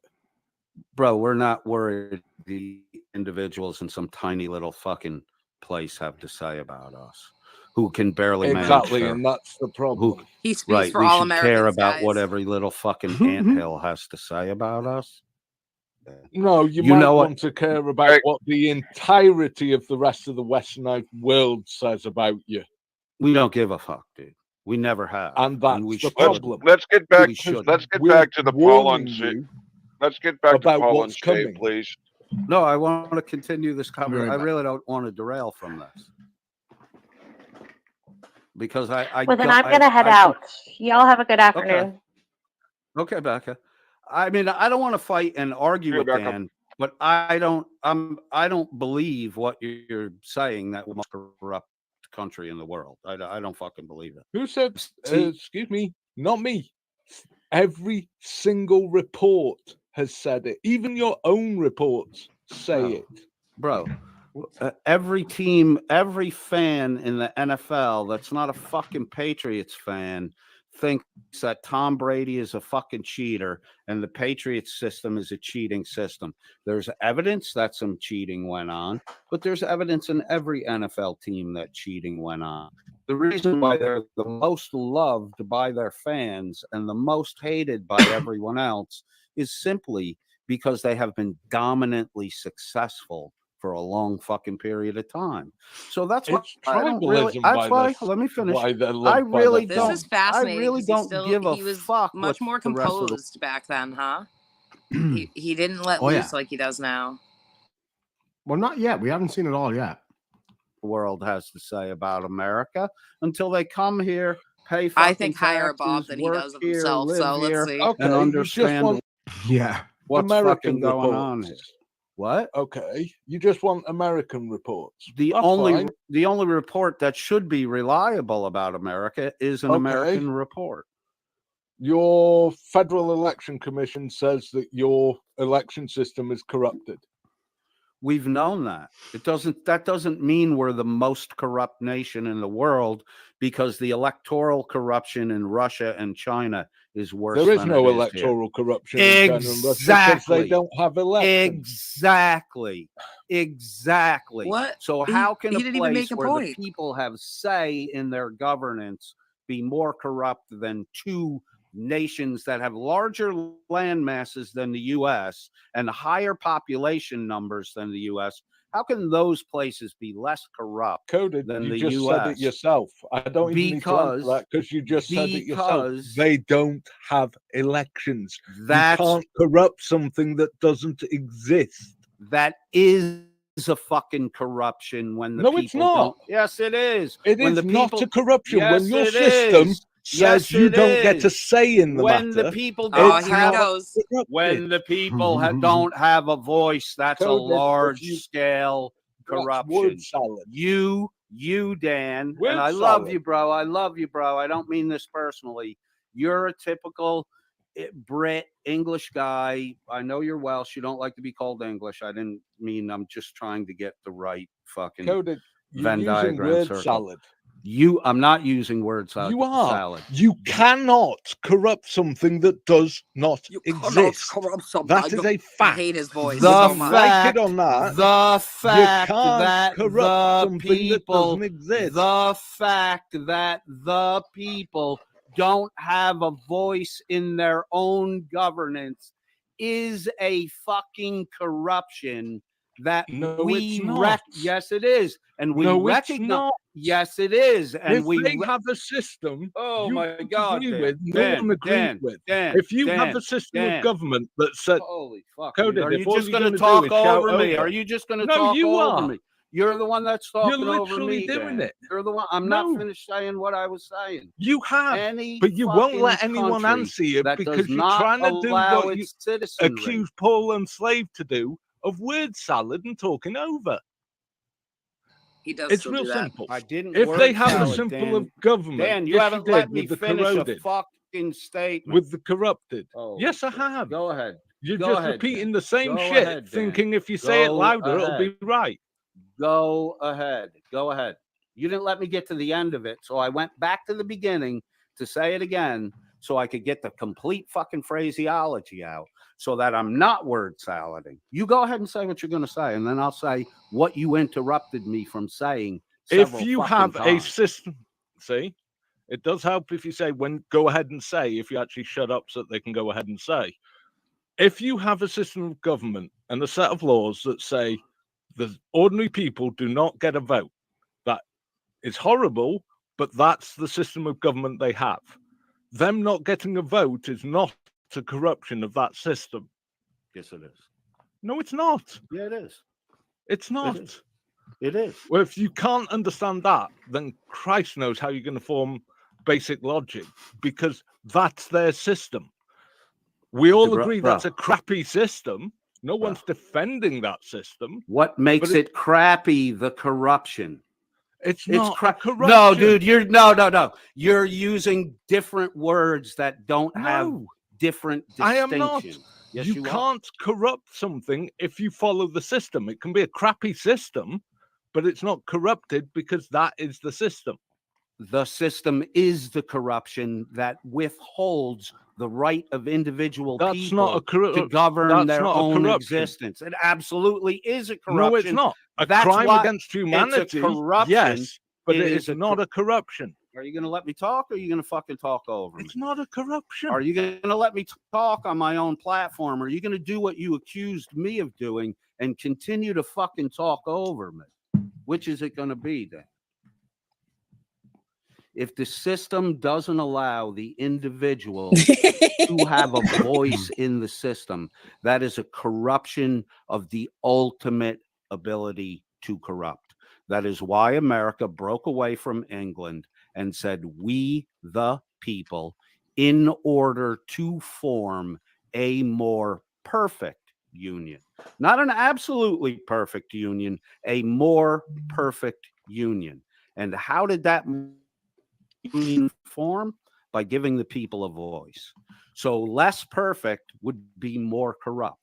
S4: Bro, we're not worried the individuals in some tiny little fucking place have to say about us, who can barely
S5: exactly, and that's the problem.
S2: He speaks for all Americans.
S4: Care about
S2: guys.
S4: what every little fucking anthill has to say about us.
S5: No, you might want to care about what the entirety of the rest of the westernized world says about you.
S4: We don't give a fuck, dude. We never have,
S5: and that's the problem.
S6: Let's get back. Let's get back to the Poland. Let's get back to Poland, please.
S4: No, I want to continue this conversation. I really don't want to derail from this because
S7: Well, then I'm gonna head out. Y'all have a good afternoon.
S4: Okay, Becca. I mean, I don't want to fight and argue with Dan, but I don't believe what you're saying that will corrupt the country in the world. I don't fucking believe it.
S5: Who said? Excuse me, not me. Every single report has said it. Even your own reports say it.
S4: Bro, every team, every fan in the NFL that's not a fucking Patriots fan thinks that Tom Brady is a fucking cheater and the Patriots system is a cheating system. There's evidence that some cheating went on, but there's evidence in every NFL team that cheating went on. The reason why they're the most loved by their fans and the most hated by everyone else is simply because they have been dominantly successful for a long fucking period of time. So that's why I don't really. That's why. Let me finish. I really don't.
S2: This is fascinating.
S4: I really don't give a fuck.
S2: Much more composed back then, huh? he didn't let loose like he does now.
S1: Well, not yet. We haven't seen it all yet.
S4: The world has to say about America until they come here pay.
S2: I think
S4: taxes,
S2: higher above than he
S4: work
S2: does of
S4: here,
S2: himself.
S4: live
S2: So let's
S4: here,
S2: see.
S5: Okay,
S4: and
S5: you just
S4: understand
S5: want
S1: Yeah.
S4: what's
S5: American
S4: fucking going on
S5: reports.
S4: here. What?
S5: Okay, you just want American reports.
S4: The
S5: That's
S4: only
S5: fine.
S4: the only report that should be reliable about America is an American report.
S5: Your Federal Election Commission says that your election system is corrupted.
S4: We've known that. That doesn't mean we're the most corrupt nation in the world, because the electoral corruption in Russia and China is worse.
S5: There is
S4: than
S5: no
S4: it is
S5: electoral corruption
S4: here.
S5: in China and Russia because they don't have elections.
S4: Exactly.
S2: What?
S4: So how can
S2: he
S4: a
S2: didn't even
S4: place
S2: make a
S4: where
S2: point.
S4: the people have say in their governance be more corrupt than two nations that have larger land masses than the U.S. and higher population numbers than the U.S.? How can those places be less corrupt than
S5: You
S4: the
S5: just
S4: U.S.?
S5: said it yourself. I don't even need to answer that because you just said it yourself. They don't have elections. You can't corrupt something that doesn't exist.
S4: That is a fucking corruption when the people
S5: it's not.
S4: Don't. Yes, it is.
S5: It
S4: when
S5: is
S4: the
S5: not
S4: people,
S5: a corruption.
S4: Yes,
S5: when your
S4: it
S5: system
S4: is.
S5: says
S4: Yes,
S5: you don't
S4: is.
S5: get to say in the
S4: when
S5: matter.
S4: The people
S2: Oh,
S4: don't
S2: here
S4: have
S2: he goes.
S4: When the people don't have a voice, that's a large-scale corruption.
S5: Word salad.
S4: You, Dan,
S5: Word
S4: and I
S5: salad.
S4: love you, bro. I love you, bro. I don't mean this personally. You're a typical Brit English guy. I know you're Welsh. You don't like to be called English. I didn't mean. I'm just trying to get the right fucking
S5: Coded.
S4: Venn
S5: You're using
S4: diagram
S5: word
S4: circle.
S5: salad.
S4: I'm not using word salad.
S5: You are.
S4: Salad.
S5: You cannot corrupt something that does not exist. That is a fact.
S2: I hate his voice
S4: The
S2: so
S4: fact,
S2: much.
S5: Like it or not,
S4: the fact
S5: you can't
S4: that
S5: corrupt
S4: the
S5: something that
S4: people,
S5: doesn't exist.
S4: the fact that the people don't have a voice in their own governance is a fucking corruption that
S5: it's not.
S4: Yes, it is. And we
S5: recognize.
S4: Not. Yes, it is. And
S5: if they have a system,
S4: oh
S5: you
S4: my God,
S5: agree
S4: Dan,
S5: with, no
S4: Dan,
S5: one agrees
S4: Dan,
S5: with.
S4: Dan,
S5: if you
S4: Dan,
S5: have a system
S4: Dan,
S5: of government that said,
S4: holy fuck,
S5: Coded,
S4: are you
S5: if all
S4: just
S5: you're
S4: going to
S5: gonna
S4: talk
S5: do is shout
S4: over me?
S5: over.
S4: Are you just going to
S5: No,
S4: talk
S5: you
S4: over
S5: are.
S4: me? You're the one that's talking
S5: You're
S4: over me.
S5: literally doing
S4: Dan.
S5: it.
S4: You're the one. I'm not finished saying what I was saying.
S5: You have,
S4: Any
S5: but you won't let
S4: fucking
S5: anyone
S4: country
S5: answer you
S4: that
S5: because
S4: does
S5: you're
S4: not
S5: trying to do
S4: allow
S5: what you
S4: its citizenry.
S5: accuse Paul and Slave to do of word salad and talking over.
S2: He does
S5: It's
S2: still
S5: real
S2: do that.
S5: simple.
S4: I didn't.
S5: If they
S4: word
S5: have
S4: salad,
S5: a simple
S4: Dan.
S5: of government,
S4: Dan, you
S5: yes,
S4: haven't
S5: you
S4: let
S5: did,
S4: me
S5: with the
S4: finish
S5: corroded,
S4: a fucking statement.
S5: with the corrupted.
S4: Oh,
S5: yes, I have.
S4: Go ahead.
S5: You're
S4: Go
S5: just
S4: ahead,
S5: repeating
S4: Dan.
S5: the same
S4: Go
S5: shit,
S4: ahead, Dan.
S5: thinking if you say it
S4: Go
S5: louder,
S4: ahead.
S5: it'll be right.
S4: Go ahead. Go ahead. You didn't let me get to the end of it, so I went back to the beginning to say it again so I could get the complete fucking phraseology out so that I'm not word salading. You go ahead and say what you're going to say, and then I'll say what you interrupted me from saying.
S5: If you have
S4: times.
S5: a system, see, it does help if you say go ahead and say, if you actually shut up so that they can go ahead and say. If you have a system of government and a set of laws that say the ordinary people do not get a vote, that is horrible, but that's the system of government they have. Them not getting a vote is not a corruption of that system.
S4: Yes, it is.
S5: No, it's not.
S4: Yeah, it is.
S5: It's not.
S4: It is.
S5: Well, if you can't understand that, then Christ knows how you're going to form basic logic, because that's their system. We all agree that's a crappy system. No one's defending that system.
S4: What makes it crappy? The corruption.
S5: It's not corruption.
S4: No, dude, no. You're using different words that don't have different distinctions.
S5: I am not.
S4: Yes,
S5: you can't corrupt something if you follow the system. It can be a crappy system, but it's not corrupted because that is the system.
S4: The system is the corruption that withholds the right of individual people to govern their own existence. It absolutely is a corruption.
S5: No, it's not. A crime against humanity,
S4: it's a corruption.
S5: Yes, but it is not a corruption.
S4: Are you going to let me talk, or are you going to fucking talk over me?
S5: It's not a corruption.
S4: Are you going to let me talk on my own platform, or are you going to do what you accused me of doing and continue to fucking talk over me? Which is it going to be then? If the system doesn't allow the individual to have a voice in the system, that is a corruption of the ultimate ability to corrupt. That is why America broke away from England and said, "We the people," in order to form a more perfect union. Not an absolutely perfect union, a more perfect union. And how did that union form? By giving the people a voice. So less perfect would be more corrupt.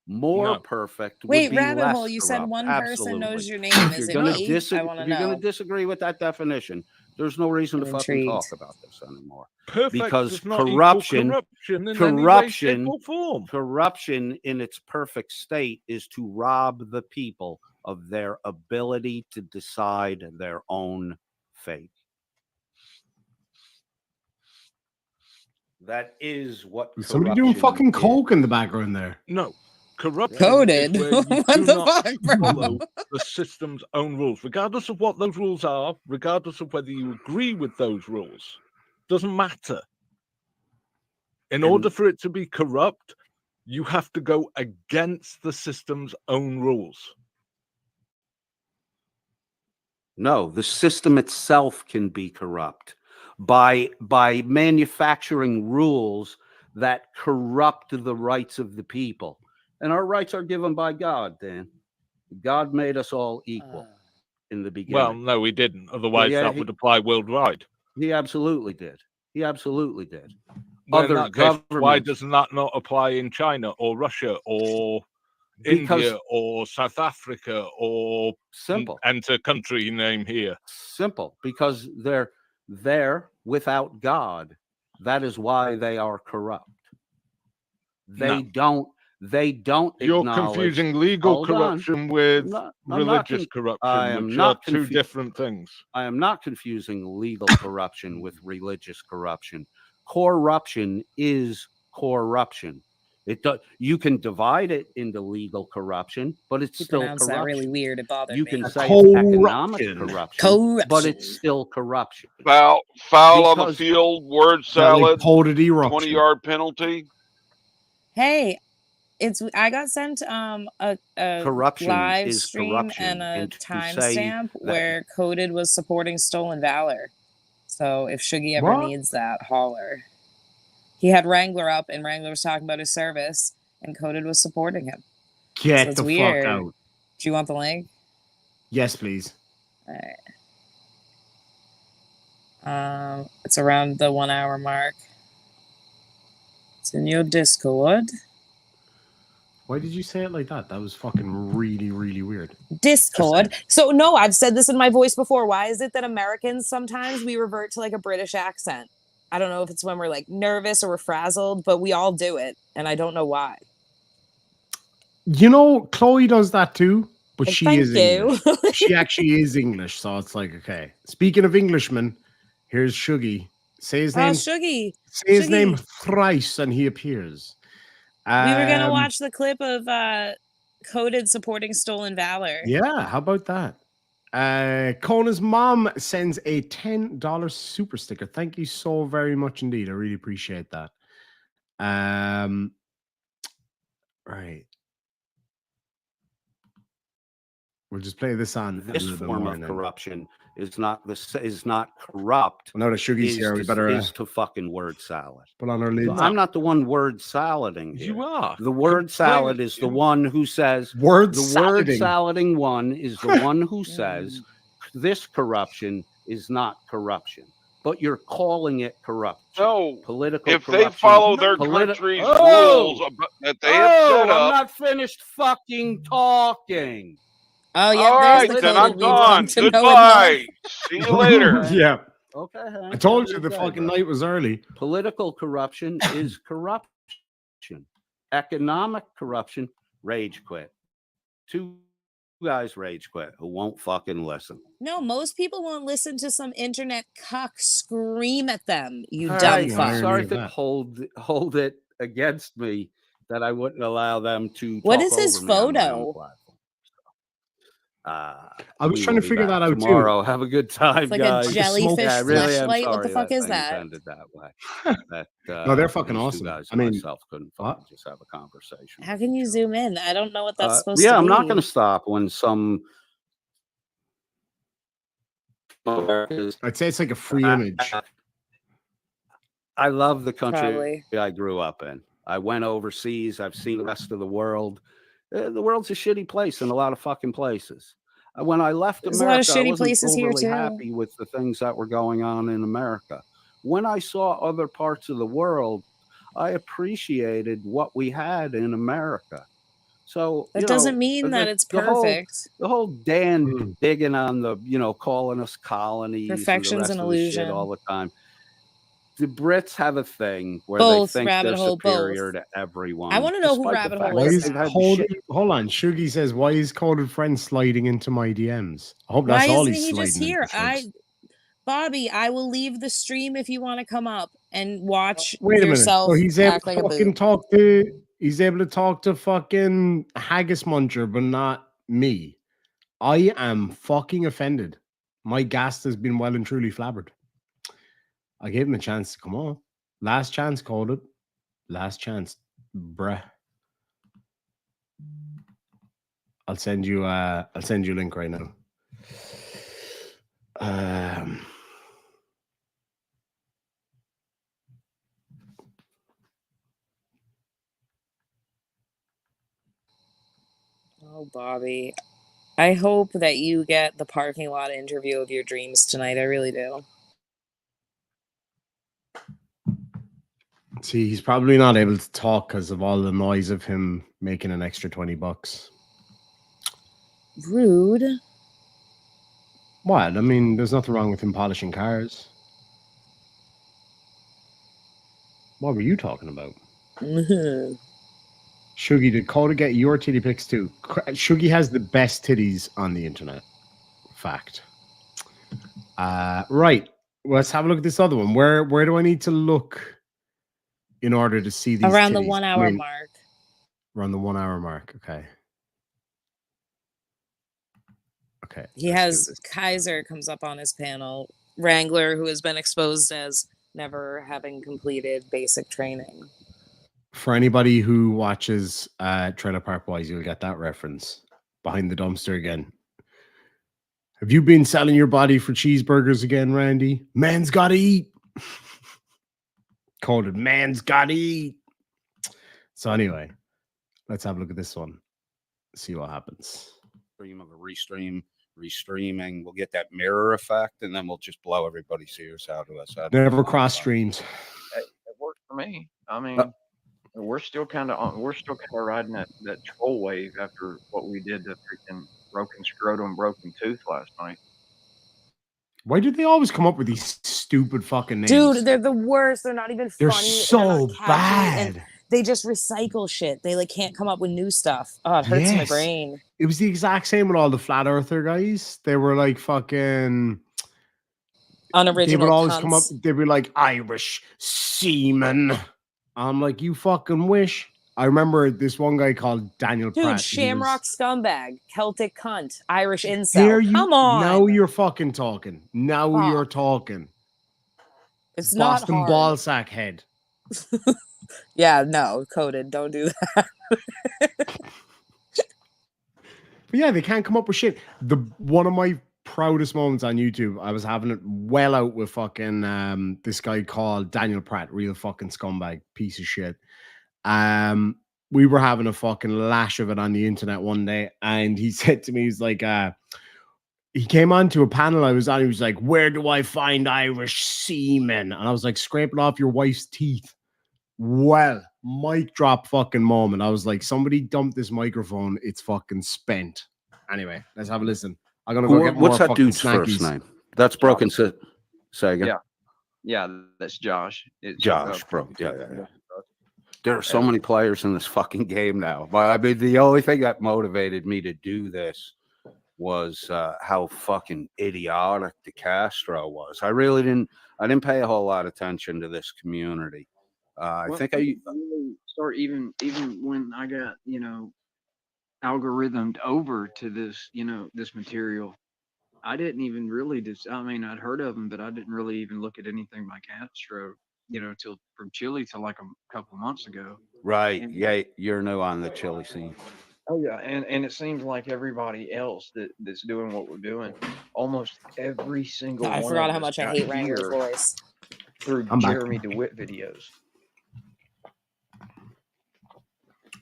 S4: More perfect would be
S2: rabbit
S4: less
S2: hole. You said
S4: corrupt.
S2: one person knows
S4: Absolutely.
S2: your name.
S4: If
S2: Is
S4: you're
S2: it
S4: gonna
S2: me? I want to
S4: if you're
S2: know.
S4: going to disagree with that definition, there's no reason to fucking
S2: intrigued.
S4: talk about this anymore.
S5: Perfect
S4: Because
S5: does not
S4: corruption
S5: in any way, shape, or form.
S4: Corruption in its perfect state is to rob the people of their ability to decide their own fate. That is what
S1: Is somebody doing fucking
S4: is.
S1: coke in the background there?
S5: No. Corruption
S2: Coded.
S5: is where you
S2: What
S5: do
S2: the
S5: not
S2: fuck, bro?
S5: follow the system's own rules, regardless of what those rules are, regardless of whether you agree with those rules. Doesn't matter. In order for it to be corrupt, you have to go against the system's own rules.
S4: No, the system itself can be corrupt by manufacturing rules that corrupt the rights of the people. And our rights are given by God, Dan. God made us all equal in the beginning.
S5: Well, no, he didn't. Otherwise, that would apply worldwide.
S4: He absolutely did. He absolutely did.
S5: Well, other case, why does that not apply in China or Russia or India or South Africa or
S4: simple
S5: enter country name here?
S4: Simple, because they're there without God. That is why they are corrupt. They don't.
S5: You're confusing legal corruption with religious corruption, which are two different things.
S4: I am not confusing legal corruption with religious corruption. Corruption is corruption. You can divide it into legal corruption, but it's still corruption.
S2: That really weird. It bothered me.
S4: You can say it's economic corruption, but it's still corruption.
S6: Foul on the field, word salad, 20-yard penalty.
S2: Hey, I got sent a
S4: corruption
S2: live stream and a timestamp where Coded was supporting stolen valor. So if Shuggy ever needs that, holler. He had Wrangler up, and Wrangler was talking about his service, and Coded was supporting him.
S1: Get the fuck out.
S2: Do you want the link?
S1: Yes, please.
S2: All right. It's around the 1 hour mark. It's in your Discord.
S1: Why did you say it like that? That was fucking really, really weird.
S2: Discord. So no, I've said this in my voice before. Why is it that Americans sometimes we revert to like a British accent? I don't know if it's when we're like nervous or we're frazzled, but we all do it, and I don't know why.
S1: You know, Chloe does that too, but she is
S2: English.
S1: She actually is English, so it's like, okay. Speaking of Englishmen, here's Shuggy. Say his name.
S2: Shuggy.
S1: Say his name thrice, and he appears.
S2: We were gonna watch the clip of Coded supporting stolen valor.
S1: Yeah, how about that? Kona's mom sends a $10 super sticker. Thank you so very much indeed. I really appreciate that. Right. We'll just play this on.
S4: This form of corruption is not corrupt.
S1: Well, now that Shuggy's here, we better
S4: is to fucking word salad.
S1: Put on our lids.
S4: I'm not the one word salading here.
S5: You are.
S4: The word salad is the one who says
S1: word
S4: salading one is the one who says this corruption is not corruption. But you're calling it corruption.
S6: No,
S4: political.
S6: If they follow their country's rules that they have set up,
S4: I'm not finished fucking talking.
S2: Oh yeah,
S6: all right, then I'm gone. Goodbye. See you later.
S1: Yeah.
S4: Okay.
S1: I told you the fucking night was early.
S4: Political corruption is corruption. Economic corruption, rage quit. Two guys rage quit who won't fucking listen.
S2: No, most people won't listen to some internet cuck scream at them. You dumb fuck.
S4: Sorry to hold it against me that I wouldn't allow them to.
S2: What is his photo?
S1: I was trying to figure that out
S4: tomorrow.
S1: too.
S4: Have a good time,
S2: it's like
S4: guys.
S2: a jellyfish flashlight.
S4: Really
S2: what the fuck is that?
S1: No, they're fucking awesome.
S4: I mean, myself couldn't just have a conversation.
S2: How can you zoom in? I don't know what that's supposed to be.
S4: Yeah, I'm not going to stop when some
S1: I'd say it's like a free image.
S4: I love the country
S2: Probably.
S4: I grew up in. I went overseas. I've seen the rest of the world. The world's a shitty place in a lot of fucking places. When I left
S2: There's
S4: America,
S2: a lot of
S4: I
S2: shitty
S4: wasn't
S2: places here
S4: overly
S2: too.
S4: happy with the things that were going on in America. When I saw other parts of the world, I appreciated what we had in America. So
S2: that doesn't mean that it's perfect.
S4: The whole Dan digging on the, calling us colonies,
S2: Perfection's
S4: and the rest
S2: an
S4: of the shit
S2: illusion
S4: all the time. The Brits have a thing where
S2: both,
S4: they think
S2: rabbit
S4: they're
S2: hole,
S4: superior
S2: both.
S4: to everyone.
S2: I want to know who rabbit hole is now.
S1: Hold on, Shuggy says, why is Coded Friend sliding into my DMs? I hope that's all he's sliding
S2: just here?
S1: into.
S2: Bobby, I will leave the stream if you want to come up and watch
S1: Wait a minute.
S2: yourself
S1: So he's able
S2: act
S1: to
S2: like a
S1: fucking
S2: boob.
S1: he's able to talk to fucking Haggis Muncher, but not me. I am fucking offended. My gas has been well and truly flabbered. I gave him a chance to come on. Last chance, called it. Last chance, bruh. I'll send you a link right now.
S2: Oh, Bobby. I hope that you get the parking lot interview of your dreams tonight. I really do.
S1: See, he's probably not able to talk because of all the noise of him making an extra $20.
S2: Rude.
S1: What? I mean, there's nothing wrong with him polishing cars. What were you talking about? Shuggy, did Coda get your titty pics too? Shuggy has the best titties on the internet. Fact. Right. Let's have a look at this other one. Where do I need to look in order to see these
S2: around
S1: titties?
S2: the 1 hour mark?
S1: Around the 1 hour mark. Okay. Okay.
S2: He has Kaiser comes up on his panel. Wrangler, who has been exposed as never having completed basic training.
S1: For anybody who watches Trailer Park Boys, you'll get that reference. Behind the dumpster again. Have you been selling your body for cheeseburgers again, Randy? Man's gotta eat. Called it man's gotta eat. So anyway, let's have a look at this one. See what happens.
S4: Stream of a restreaming. We'll get that mirror effect, and then we'll just blow everybody's ears out of us.
S1: Never cross streams.
S8: It worked for me. I mean, we're still kind of riding that troll wave after what we did to freaking broken scrotum, broken tooth last night.
S1: Why do they always come up with these stupid fucking names?
S2: Dude, they're the worst. They're not even funny.
S1: They're so bad.
S2: And they just recycle shit. They can't come up with new stuff. Oh, it hurts my brain.
S1: It was the exact same with all the flat earther guys. They were like fucking
S2: unoriginal.
S1: They would always
S2: cunts.
S1: come up. They'd be like Irish seaman. I'm like, you fucking wish. I remember this one guy called Daniel Pratt.
S2: Shamrock scumbag, Celtic cunt, Irish incel. Come on.
S1: Now you're fucking talking. Now you're talking.
S2: It's
S1: Boston
S2: not
S1: ball sack head.
S2: Yeah, no, coded. Don't do that.
S1: But yeah, they can't come up with shit. One of my proudest moments on YouTube, I was having it well out with fucking this guy called Daniel Pratt, real fucking scumbag, piece of shit. We were having a fucking lash of it on the internet one day, and he said to me, he's like, he came on to a panel I was on, he was like, where do I find Irish semen? And I was like, scraping off your wife's teeth. Well, mic drop fucking moment. I was like, somebody dumped this microphone, it's fucking spent. Anyway, let's have a listen. I'm gonna go get more.
S4: What's that dude's first name? That's Broken. Say again.
S8: Yeah, that's Josh. It's
S4: Josh, bro. Yeah. There are so many players in this fucking game now. But I mean, the only thing that motivated me to do this was how fucking idiotic De Castro was. I didn't pay a whole lot of attention to this community. I think I
S8: really start even when I got algorithmed over to this this material. I didn't even really I'd heard of him, but I didn't really even look at anything by Castro, till from Chile till like a couple months ago.
S4: Right. Yeah, you're new on the Chile scene.
S8: Oh yeah, and it seems like everybody else that's doing what we're doing, almost every single
S2: I
S8: one
S2: forgot
S8: of
S2: how
S8: us
S2: much I
S8: got
S2: hate Ranger's
S8: here
S2: voice.
S8: through
S1: I'm back.
S8: Jeremy DeWitt videos.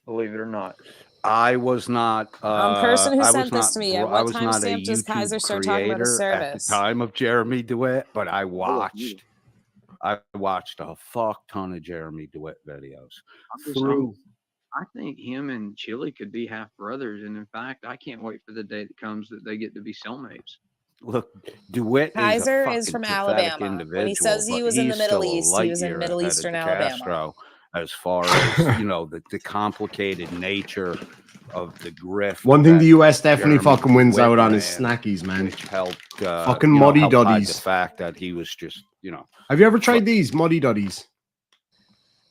S8: Believe it or not.
S4: I was not.
S2: Person who
S4: I
S2: sent
S4: was
S2: this
S4: not.
S2: to me, at
S4: I
S2: what
S4: was not a
S2: timestamp does Kaiser
S4: YouTube
S2: start talking about his
S4: creator at the
S2: service?
S4: time of Jeremy DeWitt, but I watched a fuck ton of Jeremy DeWitt videos
S8: I think him and Chili could be half brothers, and in fact, I can't wait for the day that comes that they get to be cellmates.
S4: Look, DeWitt
S2: Kaiser
S4: is
S2: is
S4: a
S2: from
S4: pathetic
S2: Alabama.
S4: individual,
S2: When he says he was in the Middle East, he was in Middle Eastern Alabama.
S4: Castro, as far as the complicated nature of the grift.
S1: One thing the US definitely
S4: Jeremy
S1: fucking wins
S4: DeWitt
S1: out on is
S4: ran,
S1: snackies, man.
S4: which helped
S1: fucking muddy
S4: helped hide
S1: duddies.
S4: the fact that he was just
S1: Have you ever tried these muddy duddies?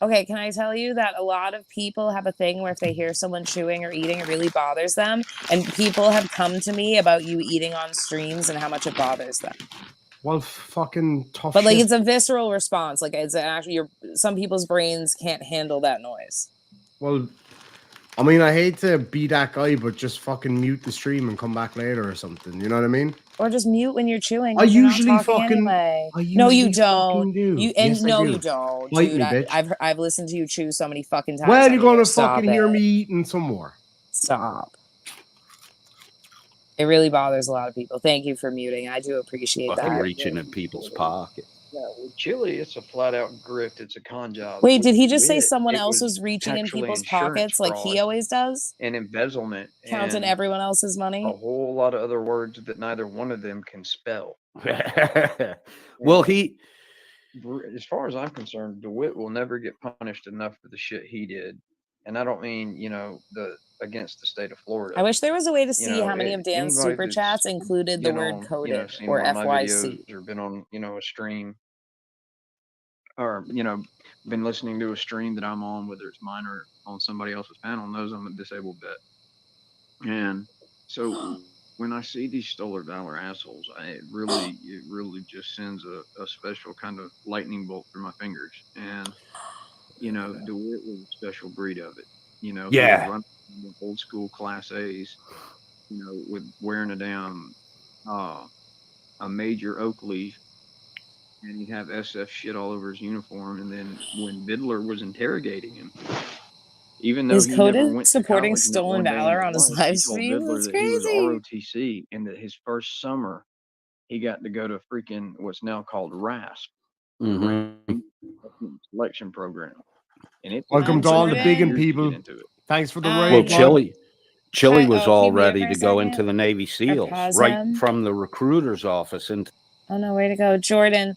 S2: Okay, can I tell you that a lot of people have a thing where if they hear someone chewing or eating, it really bothers them. And people have come to me about you eating on streams and how much it bothers them.
S1: Well, fucking tough.
S2: But like,
S1: shit.
S2: it's a visceral response. Like, it's actually some people's brains can't handle that noise.
S1: Well, I mean, I hate to be that guy, but just fucking mute the stream and come back later or something. You know what I mean?
S2: Or just mute when you're chewing.
S1: I usually
S2: you're not
S1: fucking.
S2: anyway.
S1: I usually
S2: no, you don't.
S1: Do.
S2: You and
S1: yes,
S2: no,
S1: I do.
S2: you don't,
S1: Bite
S2: dude.
S1: me, bitch.
S2: I've listened to you chew so many fucking times.
S1: Well, you're gonna
S2: Stop
S1: fucking hear me eating some more.
S2: Stop. It really bothers a lot of people. Thank you for muting. I do appreciate that.
S4: Reaching in people's pocket.
S8: Yeah, with Chili, it's a flat out grift. It's a con job.
S2: Wait,
S8: With
S2: did he just say
S8: DeWitt,
S2: someone
S8: it
S2: else was reaching in
S8: actually
S2: people's
S8: insurance
S2: pockets like he
S8: fraud
S2: always does?
S8: and embezzlement
S2: Counting
S8: and
S2: everyone else's money?
S8: a whole lot of other words that neither one of them can spell.
S4: Well,
S8: as far as I'm concerned, DeWitt will never get punished enough for the shit he did. And I don't mean, against the state of Florida.
S2: I wish there was a way to see how many of Dan's super chats included the word coded or FYC.
S8: Or been on, a stream or, been listening to a stream that I'm on, whether it's mine or on somebody else's panel, knows I'm a disabled vet. And so when I see these Stoller Valor assholes, it really just sends a special kind of lightning bolt through my fingers. And, DeWitt was a special breed of it.
S4: Yeah.
S8: Run old school Class A's, with wearing a damn a major oak leaf, and he'd have SF shit all over his uniform. And then when Vidler was interrogating him, even though he never went
S2: supporting
S8: to
S2: Stolen Valor on his live stream, that's crazy.
S8: He was ROTC, and that his first summer he got to go to freaking what's now called RASP, selection program. And
S1: welcome to all the big and people. Thanks for the raid.
S4: Well, Chili was all ready to go into the Navy SEALs right from the recruiter's office.
S2: Oh no, way to go, Jordan.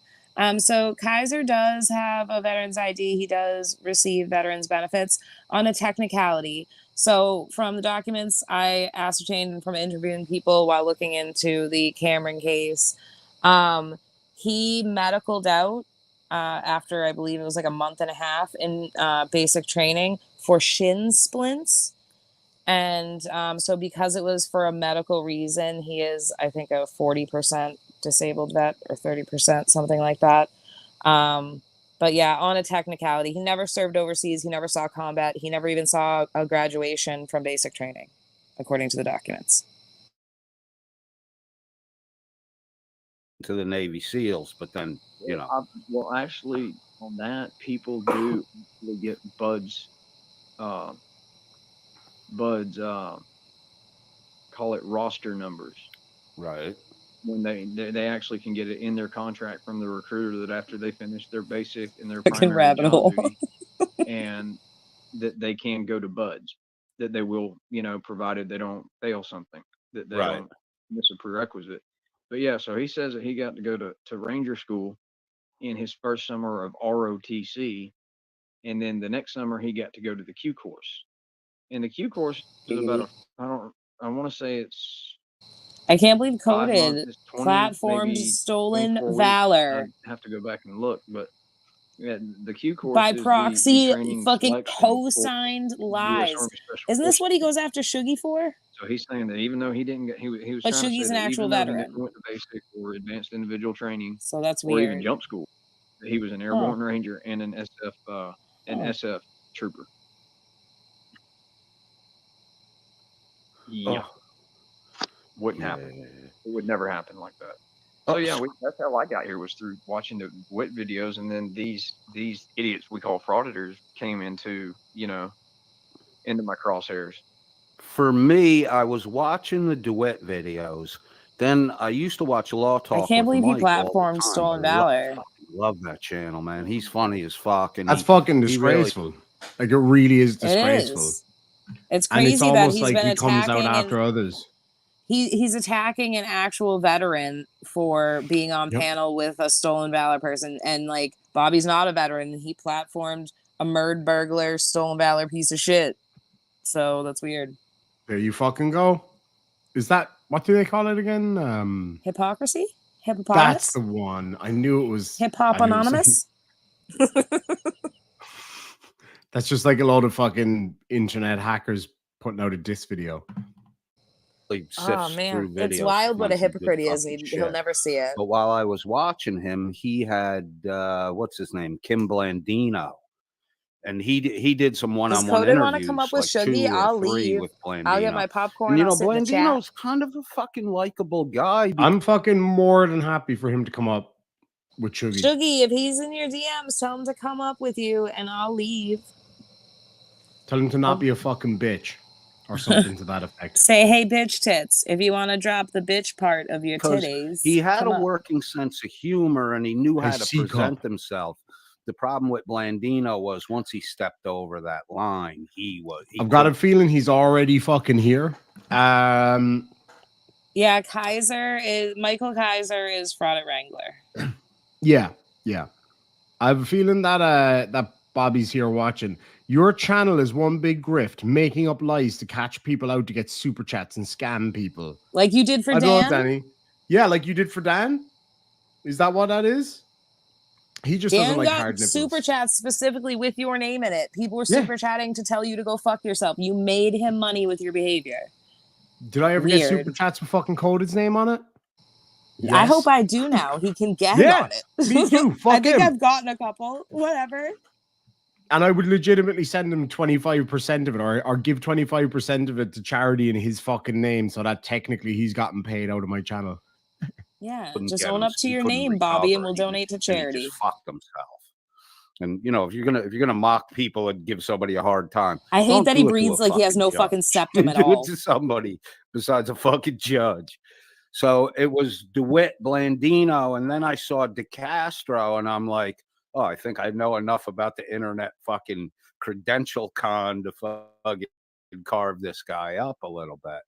S2: So Kaiser does have a veteran's ID. He does receive veterans benefits on a technicality. So from the documents I ascertained from interviewing people while looking into the Cameron case, he medicaled out after I believe it was like a month and a half in basic training for shin splints. And so because it was for a medical reason, he is, I think, a 40% disabled vet or 30%, something like that. But yeah, on a technicality, he never served overseas. He never saw combat. He never even saw a graduation from basic training, according to the documents.
S4: To the Navy SEALs, but then,
S8: well, actually, on that, people do get buds, call it roster numbers.
S4: Right.
S8: When they actually can get it in their contract from the recruiter that after they finish their basic and their primary job duty, and that they can go to buds, that they will, provided they don't fail something, that they don't miss a prerequisite. But yeah, so he says that he got to go to Ranger School in his first summer of ROTC, and then the next summer he got to go to the Q course. And the Q course is about I want to say it's.
S2: I can't believe coded platformed stolen valor.
S8: I have to go back and look, but yeah, the Q course
S2: by
S8: is
S2: proxy,
S8: the
S2: fucking co-signed lies. Isn't this what he goes after Shuggy for?
S8: So he's saying that even though he didn't get, he was.
S2: But
S8: trying
S2: Shuggy's
S8: to say
S2: an
S8: that
S2: actual
S8: even though
S2: veteran.
S8: He never went to basic or advanced individual training.
S2: So that's
S8: or
S2: weird.
S8: Even jump school. He was an airborne ranger and an SF SF trooper. Yeah. Wouldn't happen. It would never happen like that. So yeah, that's how I got here, was through watching the DeWitt videos, and then these idiots we call frauditors came into my crosshairs.
S4: For me, I was watching the DeWitt videos. Then I used to watch Law Talk.
S2: I can't believe he
S4: Mike
S2: platformed Stolen Valor.
S4: Love that channel, man. He's funny as fuck. And
S1: that's fucking disgraceful. Like, it really is disgraceful.
S2: It is. It's crazy, and it's
S1: almost
S2: that
S1: like he comes out after others.
S2: He's attacking an actual veteran for being on panel with a Stolen Valor person, and like Bobby's not a veteran. He platformed a murd burglar, Stolen Valor piece of shit. So that's weird.
S1: There you fucking go. Is that, what do they call it again?
S2: Hypocrisy? Hippopotamus?
S1: That's the one. I knew it was.
S2: Hip Hop Anonymous?
S1: That's just like a load of fucking internet hackers putting out a diss video.
S2: Oh man, it's wild what a hypocrite is. He'll never see it.
S4: But while I was watching him, he had what's his name, Kim Blandino, and he did some one-on-one interviews. Want to come up with Shuggy?
S2: I'll leave. I'll get my popcorn.
S4: And, Blandino's kind of a fucking likable guy.
S1: I'm fucking more than happy for him to come up with Shuggy.
S2: Shuggy, if he's in your DMs, tell him to come up with you, and I'll leave.
S1: Tell him to not be a fucking bitch. Or something to that effect.
S2: Say, hey, bitch tits, if you want to drop the bitch part of your titties.
S4: He had a working sense of humor, and he knew how to present himself. The problem with Blandino was once he stepped over that line, I've
S1: got a feeling he's already fucking here.
S2: Yeah, Michael Kaiser is Fraud Wrangler.
S1: Yeah. I have a feeling that that Bobby's here watching. Your channel is one big grift, making up lies to catch people out to get super chats and scam people.
S2: Like you did for Dan?
S1: Know, Danny. Yeah, like you did for Dan? Is that what that is? He just doesn't like hard nipples.
S2: Super chats specifically with your name in it. People were super chatting to tell you to go fuck yourself. You made him money with your behavior.
S1: Did I ever get super chats with fucking Coded's name on it?
S2: Yes. I hope I do now. He can get on it.
S1: Me too. Fuck
S2: I think I've gotten a couple. Whatever.
S1: And I would legitimately send him 25% of it, or give 25% of it to charity in his fucking name, so that technically he's gotten paid out of my channel.
S2: Yeah, just own up to your name, Bobby, and we'll donate to charity.
S4: He just fucked himself. And if you're gonna mock people and give somebody a hard time,
S2: I hate that he breathes like he has no fucking septum at all.
S4: Do it to somebody besides a fucking judge. So it was DeWitt, Blandino, and then I saw DeCastro, and I'm like, oh, I think I know enough about the internet fucking credential con to fucking carve this guy up a little bit.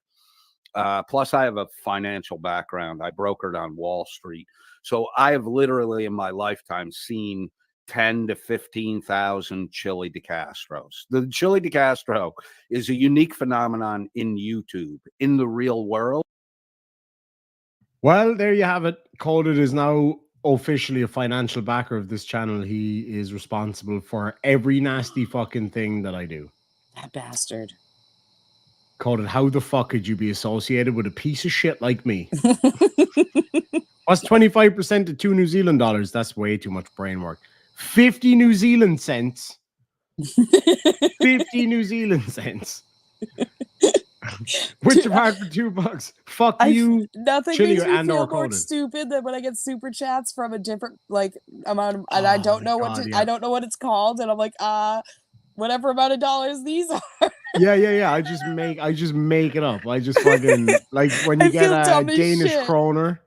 S4: Plus, I have a financial background. I brokered on Wall Street. So I have literally in my lifetime seen 10 to 15,000 Chili DeCastros. The Chili DeCastro is a unique phenomenon in YouTube. In the real world.
S1: Well, there you have it. Coded is now officially a financial backer of this channel. He is responsible for every nasty fucking thing that I do.
S2: That bastard.
S1: Coded, how the fuck could you be associated with a piece of shit like me? What's 25% to 2 New Zealand dollars? That's way too much brain work. 50 New Zealand cents. 50 New Zealand cents. Which apart for $2. Fuck you.
S2: Nothing makes me feel more stupid than when I get super chats from a different amount of, and I don't know I don't know what it's called, and I'm like, whatever amount of dollars these are.
S1: Yeah. I just make it up. I just fucking like when you get a Danish kroner,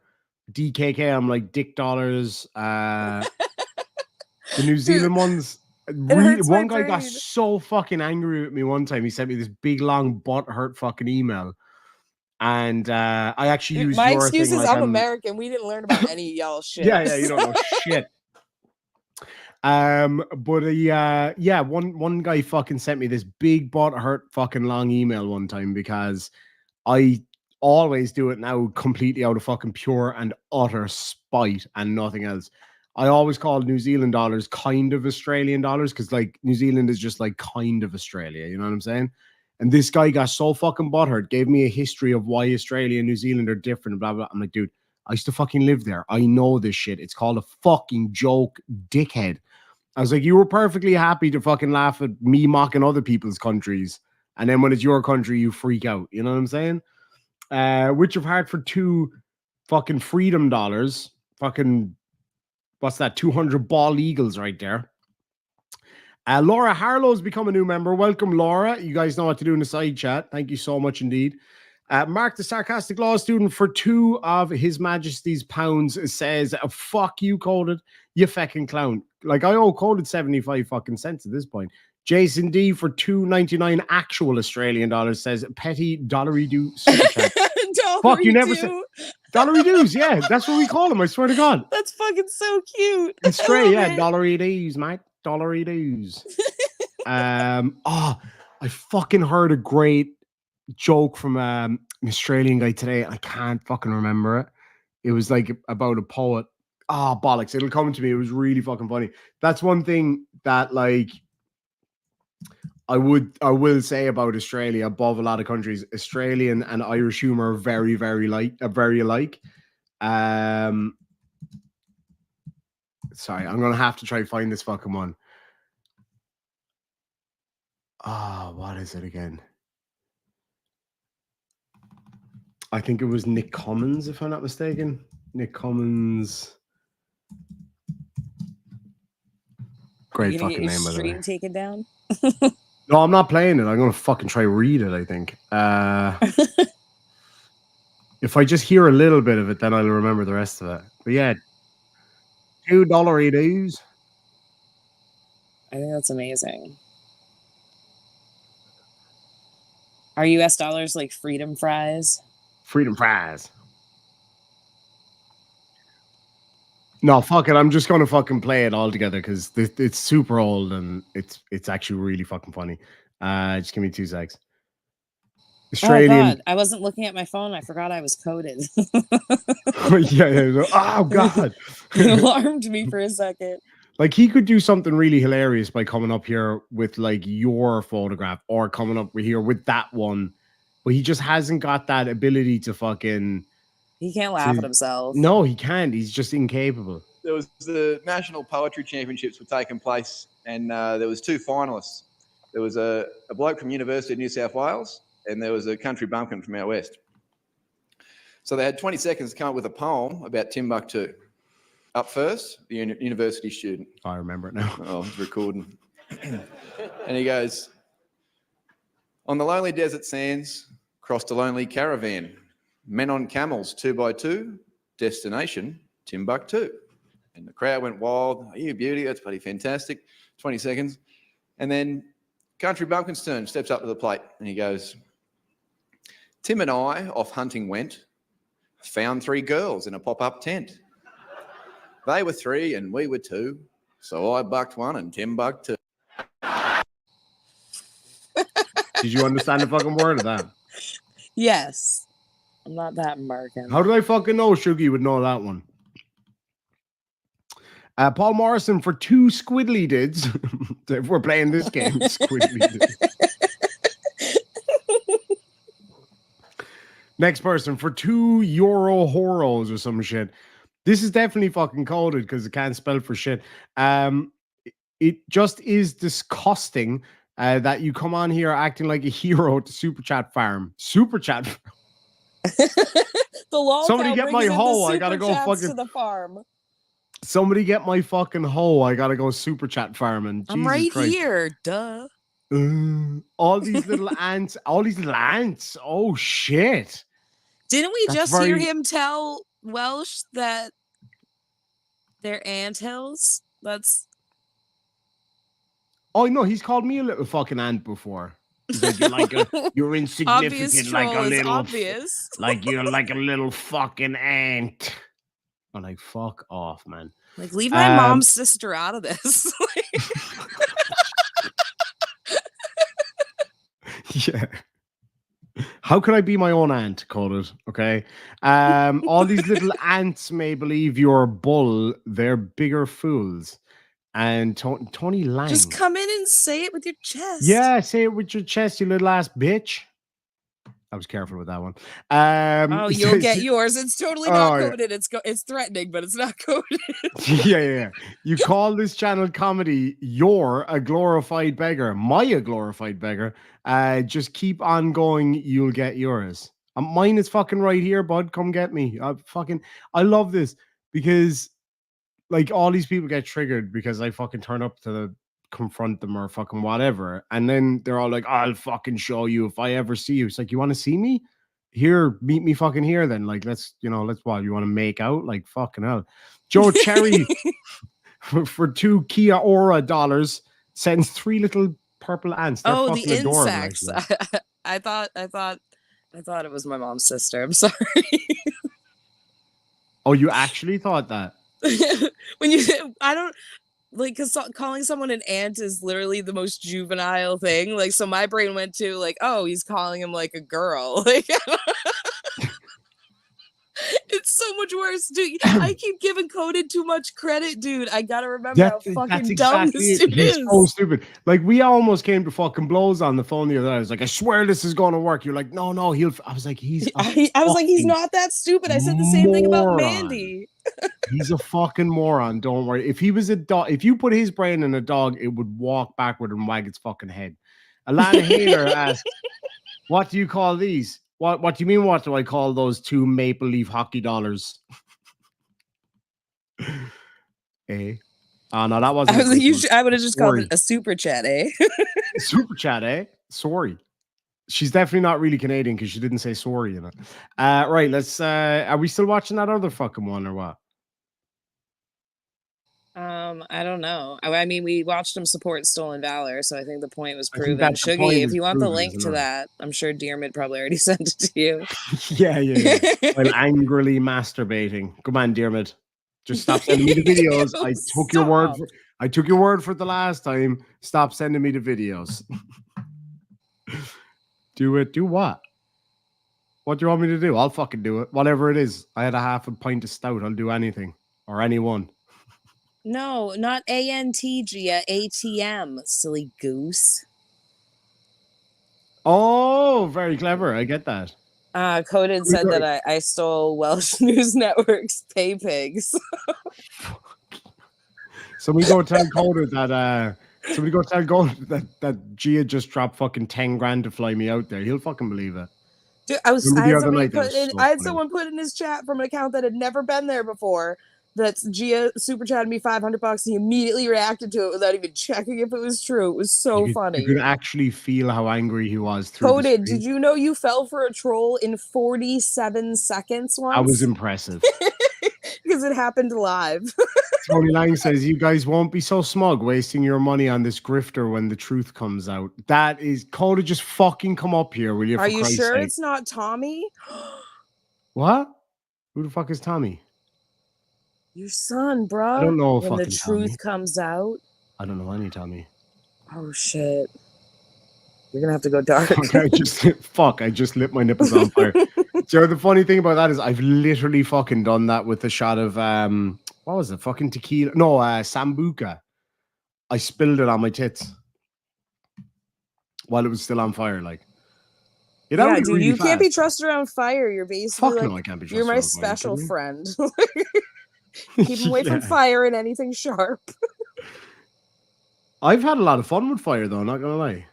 S1: DKK. I'm like dick dollars. The New Zealand ones. One guy got so fucking angry with me one time. He sent me this big long butt hurt fucking email, and I actually used
S2: my
S1: your
S2: excuse
S1: thing,
S2: is I'm American. We didn't learn about any y'all shit.
S1: Yeah, you don't know shit. But one guy fucking sent me this big butt hurt fucking long email one time because I always do it now completely out of fucking pure and utter spite and nothing else. I always call New Zealand dollars kind of Australian dollars because like New Zealand is just like kind of Australia, you know what I'm saying? And this guy got so fucking butthurt, gave me a history of why Australia and New Zealand are different, blah, blah. I'm like, dude, I used to fucking live there. I know this shit. It's called a fucking joke, dickhead. I was like, you were perfectly happy to fucking laugh at me mocking other people's countries. And then when it's your country, you freak out. You know what I'm saying? Witch of Heart for 2 fucking freedom dollars. Fucking, what's that? 200 bald eagles right there. Laura Harlow's become a new member. Welcome, Laura. You guys know what to do in the side chat. Thank you so much indeed. Mark, the sarcastic law student, for 2 of His Majesty's pounds says, fuck you, Coded, you fucking clown. Like, I owe Coded 75 fucking cents at this point. Jason D for $2.99 actual Australian dollars says, petty dollary-do super chat. Fuck, you never said dollary-doos. Yeah, that's what we call them. I swear to God.
S2: That's fucking so cute.
S1: It's straight, yeah, dollary-doos, mate. Dollary-doos. I fucking heard a great joke from an Australian guy today. I can't fucking remember it. It was like about a poet. Bollocks. It'll come to me. It was really fucking funny. That's one thing that, like, I will say about Australia above a lot of countries. Australian and Irish humor are very, very alike. Sorry, I'm gonna have to try to find this fucking one. What is it again? I think it was Nick Commons, if I'm not mistaken. Nick Commons. Great fucking name, by the way.
S2: Stream taken down.
S1: No, I'm not playing it. I'm gonna fucking try read it, I think. If I just hear a little bit of it, then I'll remember the rest of it. But yeah, $2.80.
S2: I think that's amazing. Are US dollars like freedom fries?
S1: Freedom fries. No, fuck it. I'm just gonna fucking play it all together because it's super old and it's actually really fucking funny. Just give me 2 secs. Australian.
S2: Oh God, I wasn't looking at my phone. I forgot I was coded.
S1: yeah. Oh God,
S2: it alarmed me for a second.
S1: Like, he could do something really hilarious by coming up here with like your photograph or coming up here with that one, but he just hasn't got that ability to fucking.
S2: He can't laugh at himself.
S1: No, he can't. He's just incapable.
S9: There was the National Poetry Championships were taking place, and there was 2 finalists. There was a bloke from University of New South Wales, and there was a country bumpkin from out west. So they had 20 seconds to come up with a poem about Timbuktu. Up first, the university student.
S1: I remember it now.
S9: Oh, he's recording. And he goes, on the lonely desert sands, crossed a lonely caravan. Men on camels, 2 by 2, destination, Timbuktu. And the crowd went wild. Oh, you beauty, that's bloody fantastic. 20 seconds. And then Country Bumpkin's turn, steps up to the plate and he goes, Tim and I off hunting went, found 3 girls in a pop-up tent. They were 3 and we were 2. So I bucked 1 and Tim bucked 2.
S1: Did you understand the fucking word of that?
S2: Yes. I'm not that American.
S1: How did I fucking know Shuggy would know that one? Paul Morrison for 2 squiddly dids. If we're playing this game, squiddly dids. Next person for €2 horos or some shit. This is definitely fucking coded because it can't spell for shit. It just is disgusting that you come on here acting like a hero to Super Chat Farm. Super Chat Farm.
S2: Somebody
S1: get my hoe. I gotta go fucking
S2: to the farm.
S1: Somebody get my fucking hoe. I gotta go Super Chat farming.
S2: I'm right here. Duh.
S1: All these little ants. All these little ants. Oh shit!
S2: Didn't we just hear him tell Welsh that they're anthills? That's.
S1: Oh no, he's called me a little fucking ant before. You're insignificant, like a little,
S2: obvious.
S1: Like you're like a little fucking ant. I'm like, fuck off, man.
S2: Like, leave my mom's sister out of this.
S1: Yeah. How can I be my own ant? Call it. Okay. All these little ants may believe you're a bull. They're bigger fools. And Tony Lang.
S2: Just come in and say it with your chest.
S1: Yeah, say it with your chest, you little ass bitch. I was careful with that one.
S2: Oh, you'll get yours. It's totally not coded.
S1: Yeah.
S2: It's threatening, but it's not coded.
S1: Yeah. You call this channel comedy. You're a glorified beggar. A glorified beggar. Just keep on going. You'll get yours. Mine is fucking right here, bud. Come get me. I love this because like all these people get triggered because I fucking turn up to confront them or fucking whatever. And then they're all like, I'll fucking show you if I ever see you. It's like, you want to see me? Here, meet me fucking here then. Like, let's what? You want to make out? Like, fucking hell. Joe Cherry for $2 Kia Aura sends 3 little purple ants. They're fucking
S2: the
S1: adorable,
S2: insects. I thought it was my mom's sister. I'm sorry.
S1: Oh, you actually thought that?
S2: I don't like, because calling someone an ant is literally the most juvenile thing. Like, so my brain went to like, oh, he's calling him like a girl. Like, it's so much worse, dude. I keep giving Coded too much credit, dude. I gotta remember how fucking dumb this dude is.
S1: He's so stupid. Like, we almost came to fucking blows on the phone the other day. I was like, I swear this is going to work. You're like, no, I was like, he's
S2: not that stupid. I said the same thing about Mandy.
S1: He's a fucking moron. Don't worry. If he was a dog, if you put his brain in a dog, it would walk backward and wag its fucking head. Alana Haler asked, what do you call these? What do you mean? What do I call those 2 Maple Leaf hockey dollars? Eh? Oh, no, that wasn't.
S2: I would have just called it a super chat, eh?
S1: Super chat, eh? Sorry. She's definitely not really Canadian because she didn't say sorry in it. Right, let's are we still watching that other fucking one or what?
S2: I don't know. I mean, we watched him support Stolen Valor, so I think the point was proven. Shuggy, if you want the link to that, I'm sure Diarmid probably already sent it to you.
S1: Yeah. While angrily masturbating. Come on, Diarmid. Just stop sending me the videos. I took your word for the last time. Stop sending me the videos. Do it. Do what? What do you want me to do? I'll fucking do it. Whatever it is. I had a half a pint of stout. I'll do anything. Or anyone.
S2: No, not ANTG, ATM, silly goose.
S1: Oh, very clever. I get that.
S2: Coded said that I stole Welsh News Network's pay pigs.
S1: Somebody go tell Coded that that Gia just dropped fucking 10 grand to fly me out there. He'll fucking believe it.
S2: Dude, I had someone put in his chat from an account that had never been there before. That's Gia super chatted me $500 and he immediately reacted to it without even checking if it was true. It was so funny.
S1: You could actually feel how angry he was.
S2: Coded, did you know you fell for a troll in 47 seconds once?
S1: That was impressive.
S2: Because it happened live.
S1: Tony Lang says, you guys won't be so smug wasting your money on this grifter when the truth comes out. That is, Coded, just fucking come up here, will you?
S2: Are you sure it's not Tommy?
S1: What? Who the fuck is Tommy?
S2: Your son, bro.
S1: I don't know
S2: when the truth comes out.
S1: I don't know any Tommy.
S2: Oh shit! You're gonna have to go dark.
S1: I just lit my nipples on fire. So the funny thing about that is I've literally fucking done that with a shot of what was it? Fucking tequila? No, Sambuca. I spilled it on my tits while it was still on fire. Like,
S2: dude, really you can't be trusted around fire. You're basically
S1: I can't be trusted.
S2: You're my special friend. Keep him away from fire and anything sharp.
S1: I've had a lot of fun with fire, though. Not gonna lie.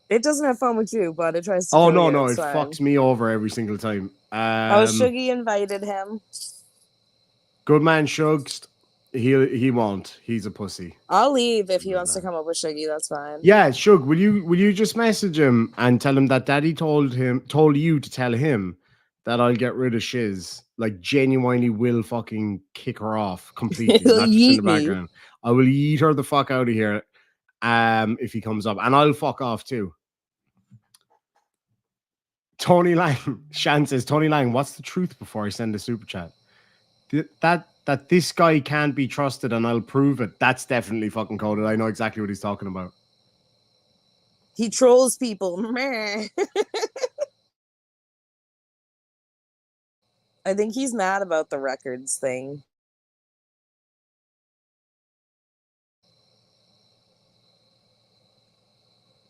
S2: It doesn't have fun with you, but it tries to.
S1: Oh no! It fucks me over every single time.
S2: Shuggy invited him.
S1: Good man, Shugs. He won't. He's a pussy.
S2: I'll leave if he wants to come up with Shuggy. That's fine.
S1: Yeah, Shug. Will you just message him and tell him that Daddy told you to tell him that I'll get rid of Shiz. Like, genuinely will fucking kick her off completely. Not just in the background. I will yeet her the fuck out of here if he comes up. And I'll fuck off too. Tony Lang. Shan says, Tony Lang, what's the truth before I send a super chat? That this guy can't be trusted and I'll prove it. That's definitely fucking Coded. I know exactly what he's talking about.
S2: He trolls people. Meh. I think he's mad about the records thing.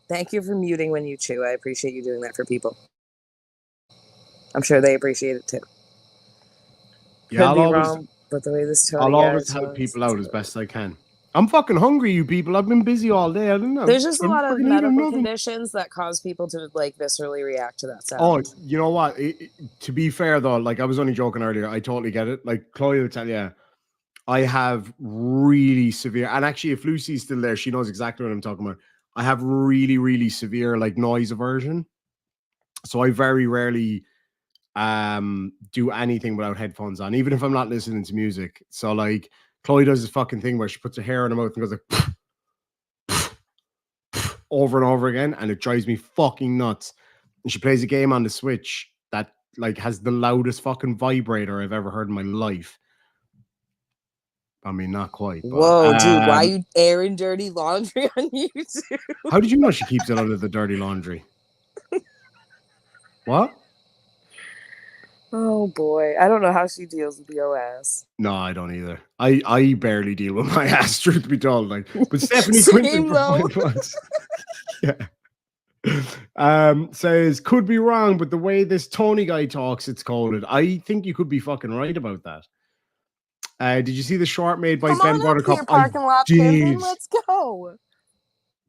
S2: Thank you for muting when you chew. I appreciate you doing that for people. I'm sure they appreciate it too.
S1: Yeah,
S2: Could be wrong, but the way this Tony
S1: I'll always
S2: guy
S1: help
S2: talks,
S1: people out as best I can. I'm fucking hungry, you people. I've been busy all day. I don't know.
S2: There's just a lot of medical conditions that cause people to like viscerally react to that sound.
S1: Oh, you know what? To be fair though, like I was only joking earlier. I totally get it. Like Chloe will tell you, I have really severe, and actually if Lucy's still there, she knows exactly what I'm talking about. I have really, really severe like noise aversion. So I very rarely do anything without headphones on, even if I'm not listening to music. So like Chloe does this fucking thing where she puts her hair in her mouth and goes like over and over again, and it drives me fucking nuts. And she plays a game on the Switch that like has the loudest fucking vibrator I've ever heard in my life. I mean, not quite. But,
S2: whoa, dude, why are you airing dirty laundry on YouTube?
S1: How did you know she keeps it under the dirty laundry? What?
S2: Oh boy, I don't know how she deals with your ass.
S1: No, I don't either. I barely deal with my ass, truth be told. Like, but Stephanie Quinton says could be wrong, but the way this Tony guy talks, it's coded. I think you could be fucking right about that. Did you see the short made by Ben Buttercup?
S2: Parking lot pimping. Let's go.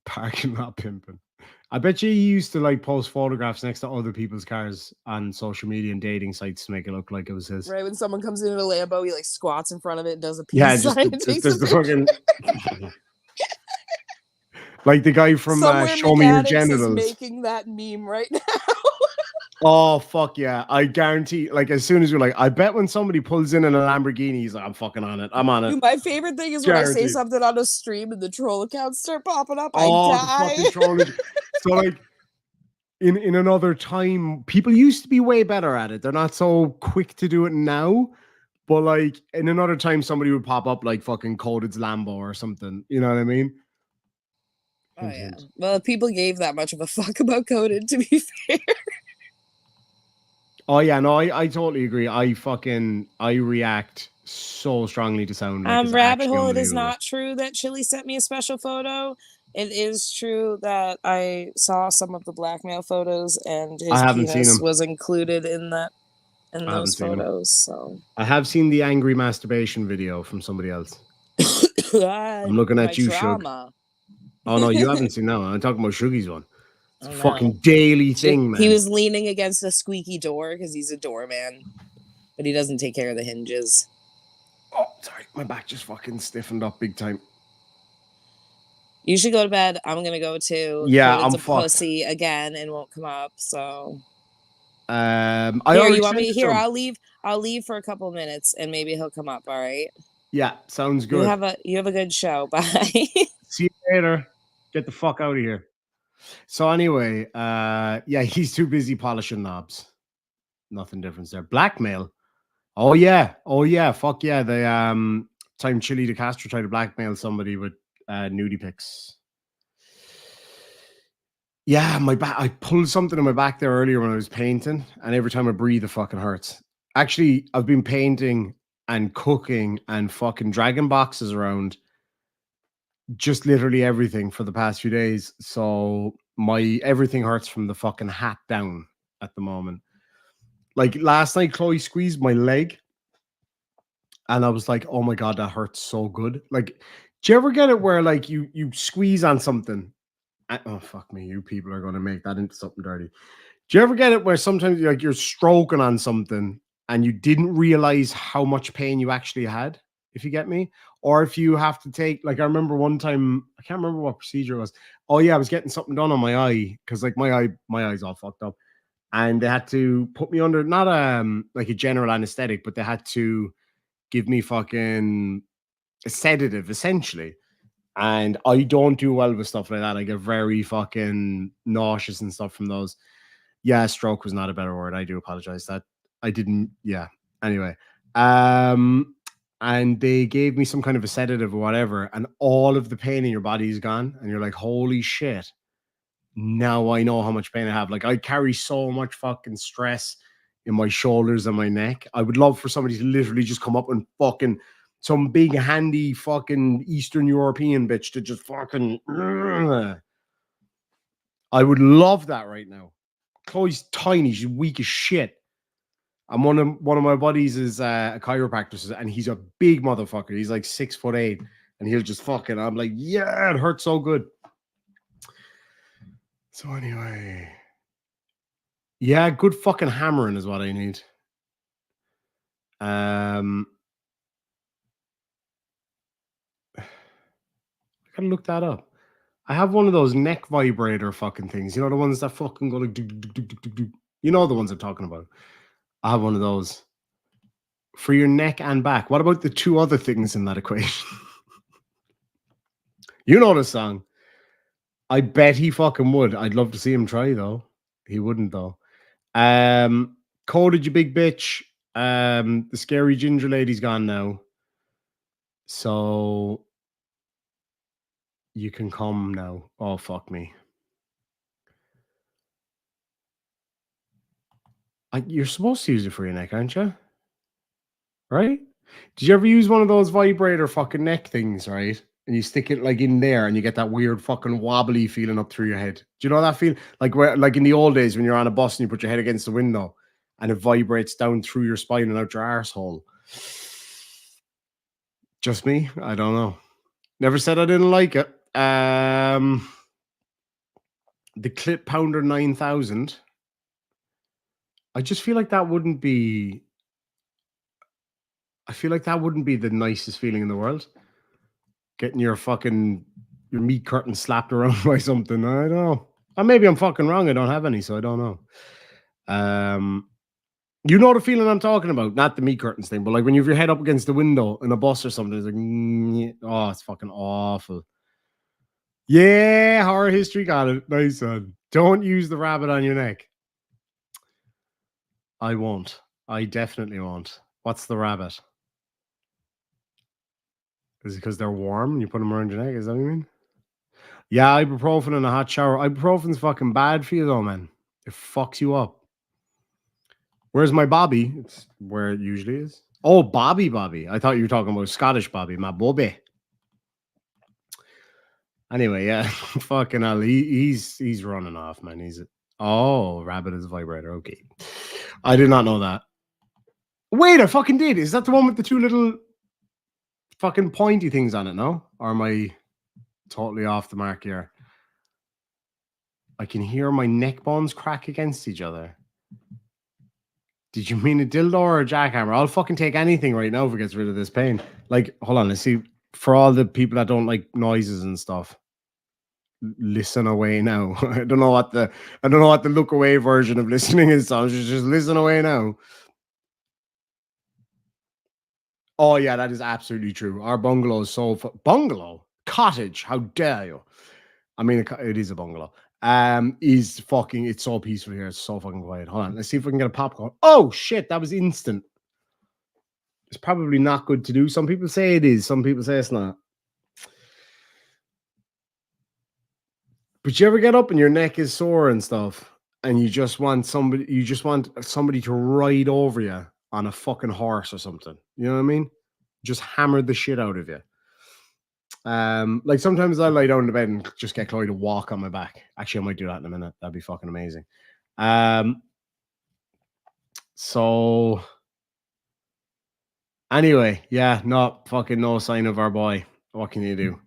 S1: Parking lot pimping. I bet you used to like post photographs next to other people's cars on social media and dating sites to make it look like it was his.
S2: Right, when someone comes in a Lambo, he like squats in front of it and does a peace
S1: yeah,
S2: sign.
S1: Just the fucking like the guy from Show Me Your Genitals.
S2: Making that meme right now.
S1: Oh fuck yeah! I guarantee. Like as soon as you're like, I bet when somebody pulls in a Lamborghini, he's like, I'm fucking on it. I'm on it.
S2: Dude, my favorite thing is when I say something on a stream and the troll accounts start popping up. I die.
S1: The fucking so like in another time, people used to be way better at it. They're not so quick to do it now. But like in another time, somebody would pop up like fucking Coded's Lambo or something. You know what I mean?
S2: Oh yeah. Well, if people gave that much of a fuck about Coded, to be fair.
S1: Oh yeah, no, I totally agree. I react so strongly to sound. Like
S2: Rabbit Hole, it is not true that Chili sent me a special photo. It is true that I saw some of the blackmail photos and his penis was included in those photos. So
S1: I have seen the angry masturbation video from somebody else. I'm looking at you, Shug. Oh no, you haven't seen that one. I'm talking about Shuggy's one. It's a fucking daily thing, man.
S2: He was leaning against a squeaky door because he's a doorman, but he doesn't take care of the hinges.
S1: Oh, sorry. My back just fucking stiffened up big time.
S2: You should go to bed. I'm going to go too.
S1: Yeah,
S2: I'm
S1: a
S2: pussy again and won't come up, so...
S1: you
S2: want me here? I'll leave for a couple minutes and maybe he'll come up, all right?
S1: Yeah, sounds good.
S2: You have a good show. Bye.
S1: See you later. Get the fuck out of here. So anyway, yeah, he's too busy polishing knobs. Nothing different there. Blackmail. Oh yeah, fuck yeah. The time Chili DeCastro tried to blackmail somebody with nudie pics. Yeah, my back. I pulled something in my back there earlier when I was painting, and every time I breathe, it fucking hurts. Actually, I've been painting and cooking and fucking dragging boxes around. Just literally everything for the past few days. So everything hurts from the fucking hat down at the moment. Like last night, Chloe squeezed my leg and I was like, oh my God, that hurts so good. Like, do you ever get it where like you squeeze on something? Oh, fuck me. You people are going to make that into something dirty. Do you ever get it where sometimes you're stroking on something and you didn't realize how much pain you actually had? If you get me, or if you have to take, like, I remember one time, I can't remember what procedure it was. Oh yeah, I was getting something done on my eye because like my eye's all fucked up, and they had to put me under not like a general anesthetic, but they had to give me fucking a sedative essentially. And I don't do well with stuff like that. I get very fucking nauseous and stuff from those. Yeah, stroke was not a better word. I do apologize that I didn't. Yeah. Anyway, and they gave me some kind of a sedative or whatever, and all of the pain in your body is gone. And you're like, holy shit. Now I know how much pain I have. Like, I carry so much fucking stress in my shoulders and my neck. I would love for somebody to literally just come up and fucking some big handy fucking Eastern European bitch to just fucking... I would love that right now. Chloe's tiny. She's weak as shit. And one of my buddies is a chiropractor, and he's a big motherfucker. He's like 6'8", and he'll just fucking. I'm like, yeah, it hurts so good. So anyway, yeah, good fucking hammering is what I need. I gotta look that up. I have one of those neck vibrator fucking things. You know, the ones that fucking go like, you know, the ones I'm talking about. I have one of those for your neck and back. What about the two other things in that equation? You know the song. I bet he fucking would. I'd love to see him try though. He wouldn't though. Coded, you big bitch. The scary ginger lady's gone now. So you can come now. Oh, fuck me. You're supposed to use it for your neck, aren't you? Right? Did you ever use one of those vibrator fucking neck things, right? And you stick it like in there and you get that weird fucking wobbly feeling up through your head. Do you know that feel? Like in the old days when you're on a bus and you put your head against the window and it vibrates down through your spine and out your arsehole. Just me? I don't know. Never said I didn't like it. The Clip Pounder 9000. I just feel like that wouldn't be. I feel like that wouldn't be the nicest feeling in the world. Getting your meat curtain slapped around by something. I don't know. Or maybe I'm fucking wrong. I don't have any, so I don't know. You know the feeling I'm talking about, not the meat curtains thing, but like when you have your head up against the window in a bus or something, it's like, oh, it's fucking awful. Yeah, horror history got it. Nice one. Don't use the rabbit on your neck. I won't. I definitely won't. What's the rabbit? Is it because they're warm and you put them around your neck? Is that what you mean? Yeah, ibuprofen in a hot shower. Ibuprofen's fucking bad for you though, man. It fucks you up. Where's my Bobby? It's where it usually is. Oh, Bobby. I thought you were talking about Scottish Bobby, my Bobby. Anyway, yeah, fucking hell, he's running off, man. Rabbit is a vibrator. Okay, I did not know that. Wait, I fucking did. Is that the one with the two little fucking pointy things on it? No, or am I totally off the mark here? I can hear my neck bones crack against each other. Did you mean a dildo or a jackhammer? I'll fucking take anything right now if it gets rid of this pain. Like, hold on, let's see. For all the people that don't like noises and stuff, listen away now. I don't know what the look away version of listening is. So just listen away now. Oh yeah, that is absolutely true. Our bungalow is so cottage. How dare you? I mean, it is a bungalow. It's so peaceful here. It's so fucking quiet. Hold on, let's see if we can get a popcorn. Oh shit, that was instant. It's probably not good to do. Some people say it is. Some people say it's not. But you ever get up and your neck is sore and stuff, and you just want somebody to ride over you on a fucking horse or something. You know what I mean? Just hammer the shit out of you. Like sometimes I lie down in the bed and just get Chloe to walk on my back. Actually, I might do that in a minute. That'd be fucking amazing. So anyway, yeah, no sign of our boy. What can you do?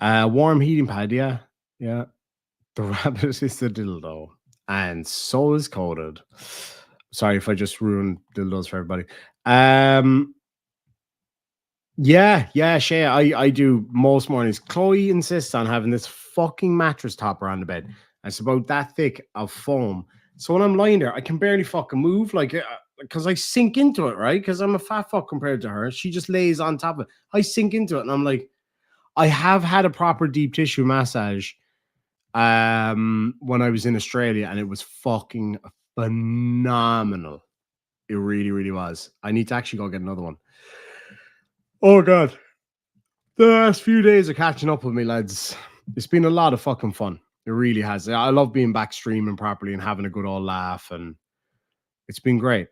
S1: Warm heating pad, yeah. The rabbit is the dildo, and so is Coded. Sorry if I just ruined dildos for everybody. Yeah, Shay, I do most mornings. Chloe insists on having this fucking mattress topper on the bed. It's about that thick of foam. So when I'm lying there, I can barely fucking move, like, because I sink into it, right? Because I'm a fat fuck compared to her. She just lays on top of it. I sink into it, and I'm like, I have had a proper deep tissue massage when I was in Australia, and it was fucking phenomenal. It really, really was. I need to actually go get another one. Oh god, the last few days are catching up with me, lads. It's been a lot of fucking fun. It really has. I love being back streaming properly and having a good old laugh, and it's been great.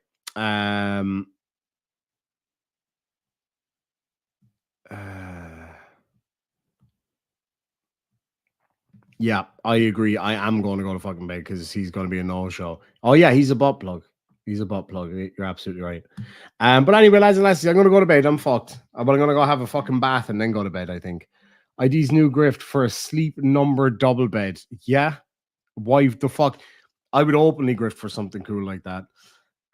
S1: Yeah, I agree. I am going to go to fucking bed because he's going to be a no-show. Oh yeah, he's a butt plug. He's a butt plug. You're absolutely right. But anyway, lads and lasses, I'm going to go to bed. I'm fucked. But I'm going to go have a fucking bath and then go to bed, I think. ID's new grift for a sleep number double bed. Yeah. Why the fuck? I would openly grift for something cool like that.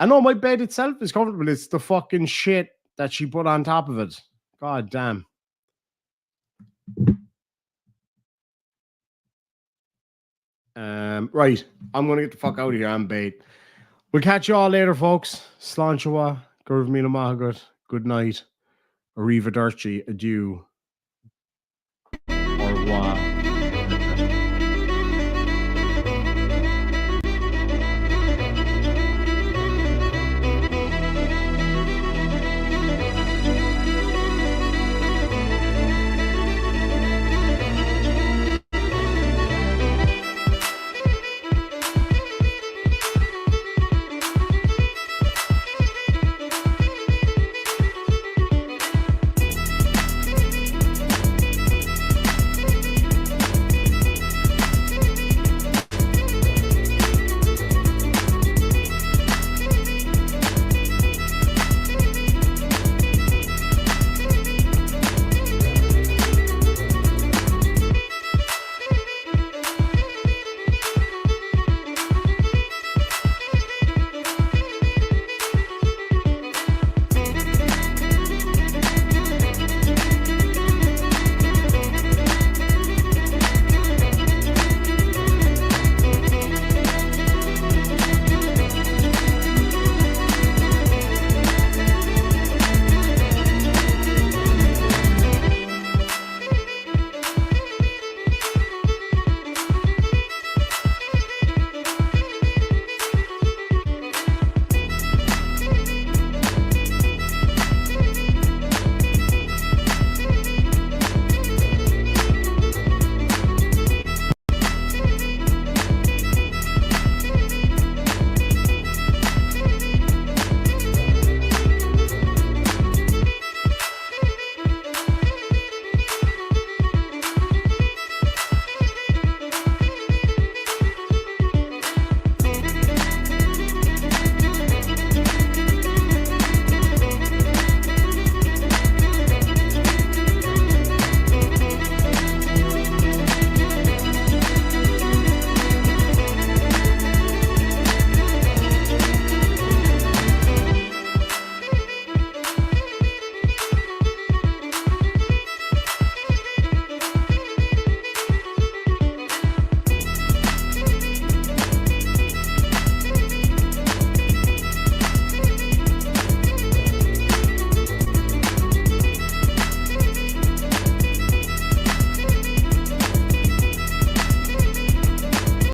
S1: I know my bed itself is comfortable. It's the fucking shit that she put on top of it. God damn. Right. I'm going to get the fuck out of here. I'm bait. We'll catch you all later, folks. Sláinte Gurv Míle Maithagad. Good night. Arrivederci. Adieu. Au revoir.